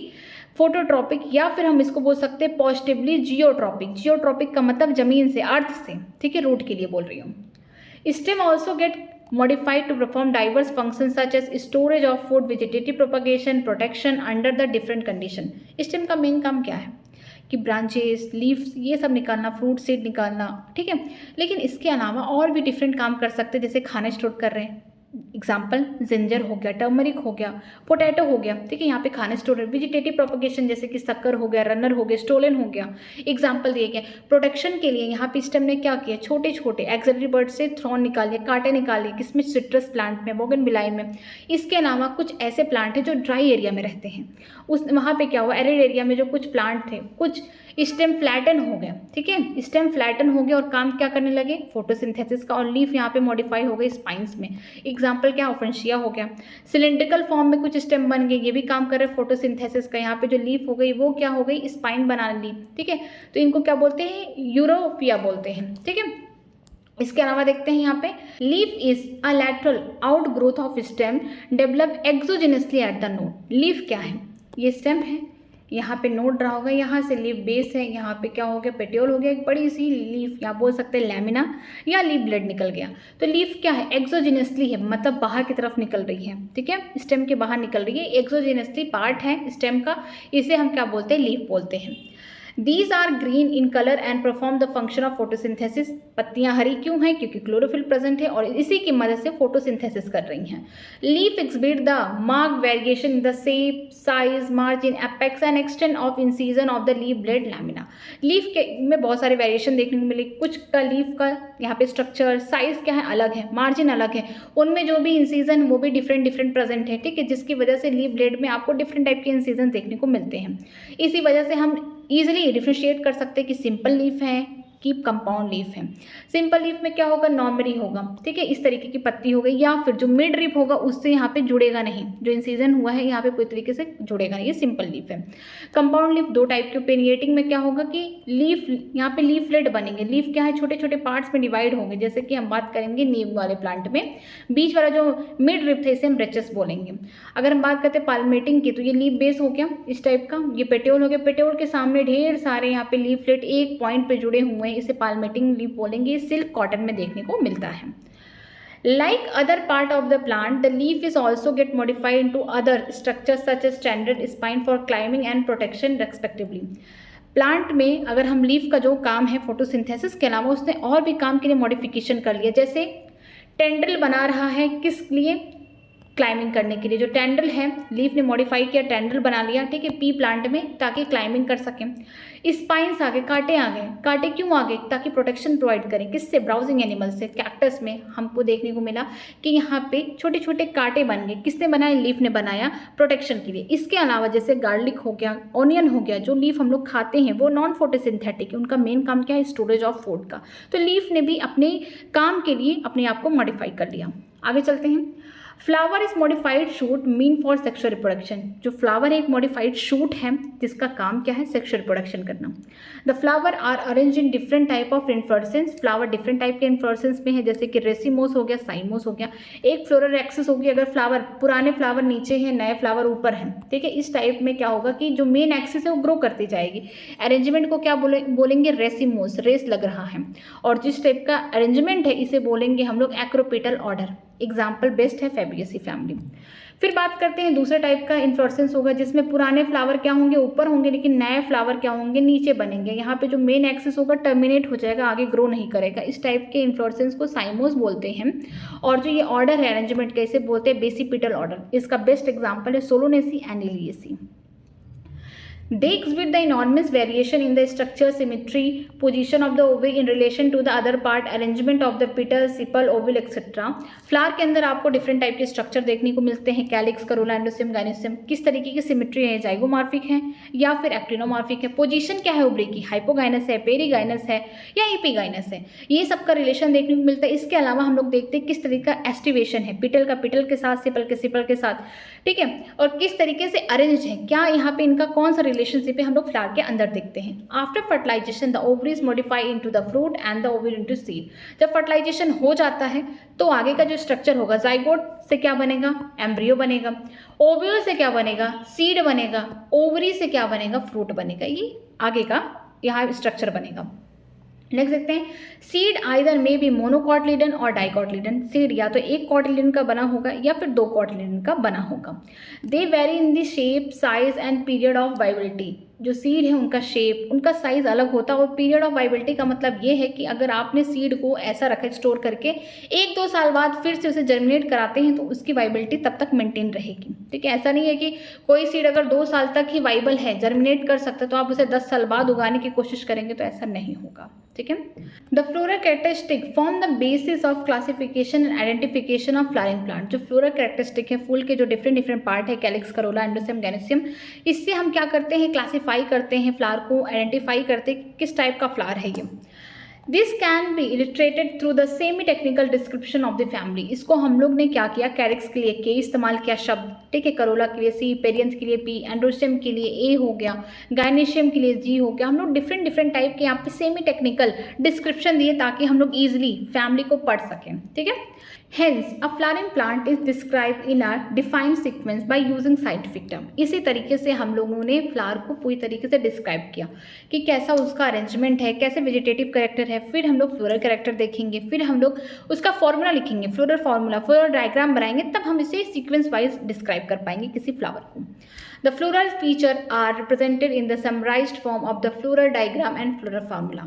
फोटोट्रॉपिक, या फिर हम इसको बोल सकते हैं पॉजिटिवली जियोट्रॉपिक। जियोट्रॉपिक का मतलब जमीन से, अर्थ से, ठीक है, रूट के लिए बोल रही हूँ। Stem also get modified to perform diverse functions such as storage of food, vegetative propagation, protection under the different condition. Stem का मेन काम क्या है कि ब्रांचेस, लीव्स, ये सब निकालना, फ्रूट सीड निकालना, ठीक है। लेकिन इसके अलावा और भी डिफरेंट काम कर सकते हैं, जैसे खाना स्टोर कर रहे हैं, एग्जाम्पल जिंजर हो गया, टर्मरिक हो गया, पोटैटो हो गया, ठीक है, यहाँ पे खाने स्टोर है। वेजिटेटिव प्रोपगेशन जैसे कि शक्कर हो गया, रनर हो गया, स्टोलन हो गया, एग्जाम्पल दिए गए। प्रोटेक्शन के लिए यहाँ पे स्टेम ने क्या किया, छोटे छोटे एक्सिलरी बर्ड से थ्रॉन निकालिए, कांटे निकालिए, किसमें, सिट्रस प्लांट में, बोगनविलाई में। इसके अलावा कुछ ऐसे प्लांट हैं जो ड्राई एरिया में रहते हैं, उस वहाँ पे क्या हुआ, एरिड एरिया में जो कुछ प्लांट थे, कुछ स्टेम फ्लैटन हो गया, ठीक है, स्टेम फ्लैटन हो गया और काम क्या करने लगे, फोटोसिंथेसिस का। और लीफ यहाँ पे मॉडिफाई हो गई स्पाइंस में, एग्जाम्पल क्या, ऑफेंशिया हो गया। सिलेंड्रिकल फॉर्म में कुछ स्टेम बन गए, ये भी काम कर रहे हैं फोटोसिंथेसिस का। यहाँ पे जो लीफ हो गई वो क्या हो गई, स्पाइन बना ली, ठीक है, तो इनको क्या बोलते हैं, यूरोपिया बोलते हैं, ठीक है। इसके अलावा देखते हैं यहाँ पे, leaf is a lateral out growth of stem develop एक्सोजेनसली at the node. Leaf क्या है, ये स्टेम है, यहाँ पे नोड रहा होगा, यहाँ से लीफ बेस है, यहाँ पे क्या हो गया, पेटियोल हो गया, एक बड़ी सी लीफ, या बोल सकते हैं लैमिना या लीफ ब्लेड निकल गया। तो लीफ क्या है, एक्सोजेनसली है, मतलब बाहर की तरफ निकल रही है, ठीक है, स्टेम के बाहर निकल रही है, एक्सोजेनसली पार्ट है स्टेम का, इसे हम क्या बोलते हैं, लीफ बोलते हैं। These are green in color and perform the function of photosynthesis। पत्तियां हरी क्यों हैं, क्योंकि क्लोरोफिल प्रेजेंट है और इसी की मदद से फोटोसिंथेसिस कर रही हैं। Leaf exhibit the marked variation in the shape, size, margin, apex and extent of incision of the leaf blade lamina। Leaf के में बहुत सारे वेरिएशन देखने को मिले, कुछ का लीफ का यहाँ पे स्ट्रक्चर, साइज क्या है, अलग है, मार्जिन अलग है, उनमें जो भी इंसीजन वो भी डिफरेंट डिफरेंट प्रेजेंट है, ठीक है, जिसकी वजह से लीफ ब्लेड में आपको डिफरेंट टाइप के इंसीजन देखने को मिलते हैं। इसी वजह से हम ईजिली डिफ्रेंशिएट कर सकते हैं कि सिंपल लीफ है कि कंपाउंड लीफ है। सिंपल लीफ में क्या होगा, नॉर्मली होगा, ठीक है, इस तरीके की पत्ती हो गई, या फिर जो मिड रिप होगा उससे यहाँ पे जुड़ेगा नहीं, जो इंसीजन हुआ है यहाँ पे कोई तरीके से जुड़ेगा नहीं, ये सिंपल लीफ है। कंपाउंड लीफ दो टाइप के, पेनिएटिंग में क्या होगा कि लीफ, यहाँ पे लीफलेट बनेंगे, लीफ क्या है, छोटे छोटे पार्ट्स में डिवाइड होंगे, जैसे कि हम बात करेंगे नीम वाले प्लांट में, बीच वाला जो मिड रिप थे इसे हम ब्रेचेस बोलेंगे। अगर हम बात करते हैं पाल्मेटिंग की, तो ये लीफ बेस हो गया इस टाइप का, ये पेटियोल हो गया, पेटियोल के सामने ढेर सारे यहाँ पे लीफलेट एक पॉइंट पे जुड़े हुए, इसे पाल्मेटिंग लीफ बोलेंगे। सिल्क कॉटन में देखने को मिलता है। Like other part of the plant, the leaf is also get modified into other structures such as standard spine for climbing and protection respectively। Plant में अगर हम लीफ का जो काम है फोटोसिंथेसिस के अलावा उसने और भी काम के लिए मॉडिफिकेशन कर लिया, जैसे टेंड्रिल बना रहा है, किस लिए, क्लाइंबिंग करने के लिए। जो टेंड्रिल है लीफ ने मॉडिफाई किया, टेंड्रिल बना लिया, ठीक है, पी प्लांट में, ताकि क्लाइंबिंग कर सकें। स्पाइंस आ गए, कांटे आ गए, कांटे क्यों आ गए, ताकि प्रोटेक्शन प्रोवाइड करें, किससे, ब्राउजिंग एनिमल से। कैक्टस में हमको देखने को मिला कि यहाँ पे छोटे छोटे कांटे बन गए, किसने बनाए, लीफ ने बनाया, प्रोटेक्शन के लिए। इसके अलावा जैसे गार्लिक हो गया, ऑनियन हो गया, जो लीफ हम लोग खाते हैं वो नॉन फोटोसिंथेटिक है, उनका मेन काम क्या है, स्टोरेज ऑफ फूड का। तो लीफ ने भी अपने काम के लिए अपने आप को मॉडिफाई कर लिया। आगे चलते हैं। Flower is modified shoot mean for sexual reproduction. जो फ्लावर है एक मॉडिफाइड शूट है जिसका काम क्या है, सेक्सुअल रिप्रोडक्शन करना। The flower are arrange in different type of inflorescence. Flower different type के इन्फ्लोरेसेंस में है, जैसे कि रेसिमोस हो गया, साइमोस हो गया। एक फ्लोरल एक्सिस होगी, अगर फ्लावर पुराने फ्लावर नीचे है, नए फ्लावर ऊपर है, ठीक है, इस टाइप में क्या होगा कि जो मेन एक्सिस है वो ग्रो करती जाएगी। अरेंजमेंट को क्या बोलेंगे, रेसिमोस, रेस लग रहा है। और जिस टाइप का अरेंजमेंट है इसे बोलेंगे हम लोग एक्रोपेटल ऑर्डर। एग्जाम्पल बेस्ट है फैबियसी फैमिली। फिर बात करते हैं दूसरे टाइप का इन्फ्लोरेसेंस होगा, जिसमें पुराने फ्लावर क्या होंगे, ऊपर होंगे, लेकिन नए फ्लावर क्या होंगे, नीचे बनेंगे। यहाँ पे जो मेन एक्सिस होगा टर्मिनेट हो जाएगा, आगे ग्रो नहीं करेगा। इस टाइप के इन्फ्लोरेसेंस को साइमोस बोलते हैं। और जो ये ऑर्डर है अरेंजमेंट का, इसे बोलते हैं बेसिपिटल ऑर्डर। इसका बेस्ट एग्जाम्पल है सोलोनेसी and इलियेसी। They exhibit the enormous variation in the structure, symmetry, position of the ovary in relation to the other part, arrangement of the petal, sepal, ovule etc. Flower के अंदर आपको different type के structure देखने को मिलते हैं, calyx, Corolla, एंडोसियम, gynoecium. किस तरीके की सिमेट्री है, जाइगोमॉर्फिक है या फिर एक्टिनोमॉर्फिक है। पोजीशन क्या है ओवरी की, हाइपोगाइनस है, पेरीगाइनस है या एपीगाइनस है, ये सब का रिलेशन देखने को मिलता है। इसके अलावा हम लोग देखते हैं किस तरीके का एस्टिवेशन है, पिटल का पिटल के साथ, सिपल के साथ, ठीक है, और किस तरीके से अरेंज है, क्या यहाँ पे इनका कौन सा रिलेशनशिप है, हम लोग फ्लावर के अंदर देखते हैं। After fertilisation the ovaries modify into the fruit and the ovary into seed. जब फर्टिलाइजेशन हो जाता है तो आगे का जो स्ट्रक्चर होगा, जाइगोट से क्या बनेगा, एम्ब्रियो बनेगा, ओव्यूल से क्या बनेगा, सीड बनेगा, ओवरी से क्या बनेगा, फ्रूट बनेगा। ये आगे का यहाँ स्ट्रक्चर बनेगा। नेक्स्ट देखते हैं, सीड आइदर मे बी मोनोकॉटिलिडन और डाइकॉटिलिडन। सीड या तो एक कॉटिलिडन का बना होगा या फिर दो कॉटिलिडन का बना होगा। They vary in the shape, size and period of viability. जो सीड है उनका शेप, उनका साइज अलग होता है और पीरियड ऑफ वाइबिलिटी का मतलब ये है कि अगर आपने सीड को ऐसा रखा स्टोर करके 1-2 साल बाद फिर से उसे जर्मिनेट कराते हैं तो उसकी वाइबिलिटी तब तक मेंटेन रहेगी, ठीक है। ऐसा नहीं है कि कोई सीड अगर 2 साल तक ही वाइबल है, जर्मिनेट कर सकता है, तो आप उसे 10 साल बाद उगाने की कोशिश करेंगे तो ऐसा नहीं होगा, ठीक है। The floral characteristic form the basis of classification and identification of flowering plant. जो फ्लोरल कैरेक्टरिस्टिक है, फूल के जो डिफरेंट पार्ट है, कैलिक्स, करोला, एंडोसियम, गाइनोसियम, इससे हम क्या करते हैं, क्लासीफाई करते हैं फ्लावर को, आइडेंटिफाई करते हैं किस टाइप का फ्लावर है ये। This can be illustrated through the semi technical description of the family. इसको हम लोग ने क्या किया, कैरिक्स के लिए के इस्तेमाल किया शब्द, ठीक है, करोला के लिए सी, पेरियंस के लिए पी, एंड्रोसियम के लिए ए हो गया, गाइनेशियम के लिए जी हो गया। हम लोग डिफरेंट टाइप के यहाँ पे सेमी टेक्निकल डिस्क्रिप्शन दिए ताकि हम लोग ईजिली फैमिली को पढ़ सकें, ठीक है। Hence, a flowering plant is described in a defined sequence by using scientific term। इसी तरीके से हम लोगों ने फ्लावर को पूरी तरीके से डिस्क्राइब किया कि कैसा उसका अरेंजमेंट है, कैसे वेजिटेटिव कैरेक्टर है, फिर हम लोग फ्लोरल कैरेक्टर देखेंगे, फिर हम लोग उसका फॉर्मूला लिखेंगे, फ्लोरल फार्मूला, फ्लोरल डायग्राम बनाएंगे, तब हम इसे सीक्वेंस वाइज डिस्क्राइब कर पाएंगे किसी फ्लावर को। The floral feature are represented in the summarized form of the floral diagram and floral formula।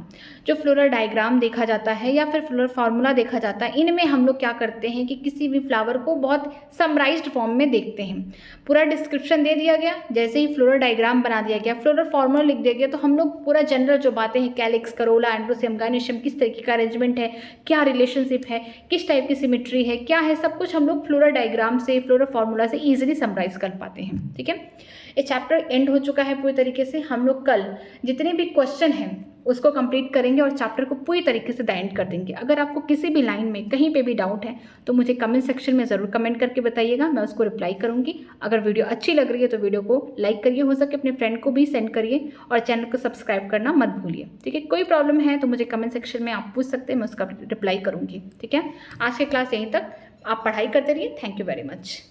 जो फ्लोरल डायग्राम देखा जाता है या फिर फ्लोरल फार्मूला देखा जाता है, इनमें हम लोग क्या करते हैं कि किसी भी फ्लावर को बहुत समराइज्ड फॉर्म में देखते हैं। पूरा डिस्क्रिप्शन दे दिया गया, जैसे ही फ्लोरल डायग्राम बना दिया गया, फ्लोरल फार्मूला लिख दिया गया, तो हम लोग पूरा जनरल जो बातें हैं, कैलिक्स, करोला, एंड्रोसियम, गाइनोसियम, किस तरीके का अरेंजमेंट है, क्या रिलेशनशिप है, किस टाइप की सिमेट्री है, क्या है, सब कुछ हम लोग फ्लोरल डायग्राम से, फ्लोरल फार्मूला से ईजिली समराइज कर पाते हैं, ठीक है। ये चैप्टर एंड हो चुका है पूरी तरीके से। हम लोग कल जितने भी क्वेश्चन हैं उसको कंप्लीट करेंगे और चैप्टर को पूरी तरीके से द एंड कर देंगे। अगर आपको किसी भी लाइन में कहीं पे भी डाउट है तो मुझे कमेंट सेक्शन में ज़रूर कमेंट करके बताइएगा, मैं उसको रिप्लाई करूँगी। अगर वीडियो अच्छी लग रही है तो वीडियो को लाइक करिए, हो सके अपने फ्रेंड को भी सेंड करिए और चैनल को सब्सक्राइब करना मत भूलिए, ठीक है। कोई प्रॉब्लम है तो मुझे कमेंट सेक्शन में आप पूछ सकते हैं, मैं उसका रिप्लाई करूँगी, ठीक है। आज की क्लास यहीं तक, आप पढ़ाई करते रहिए। Thank you very much.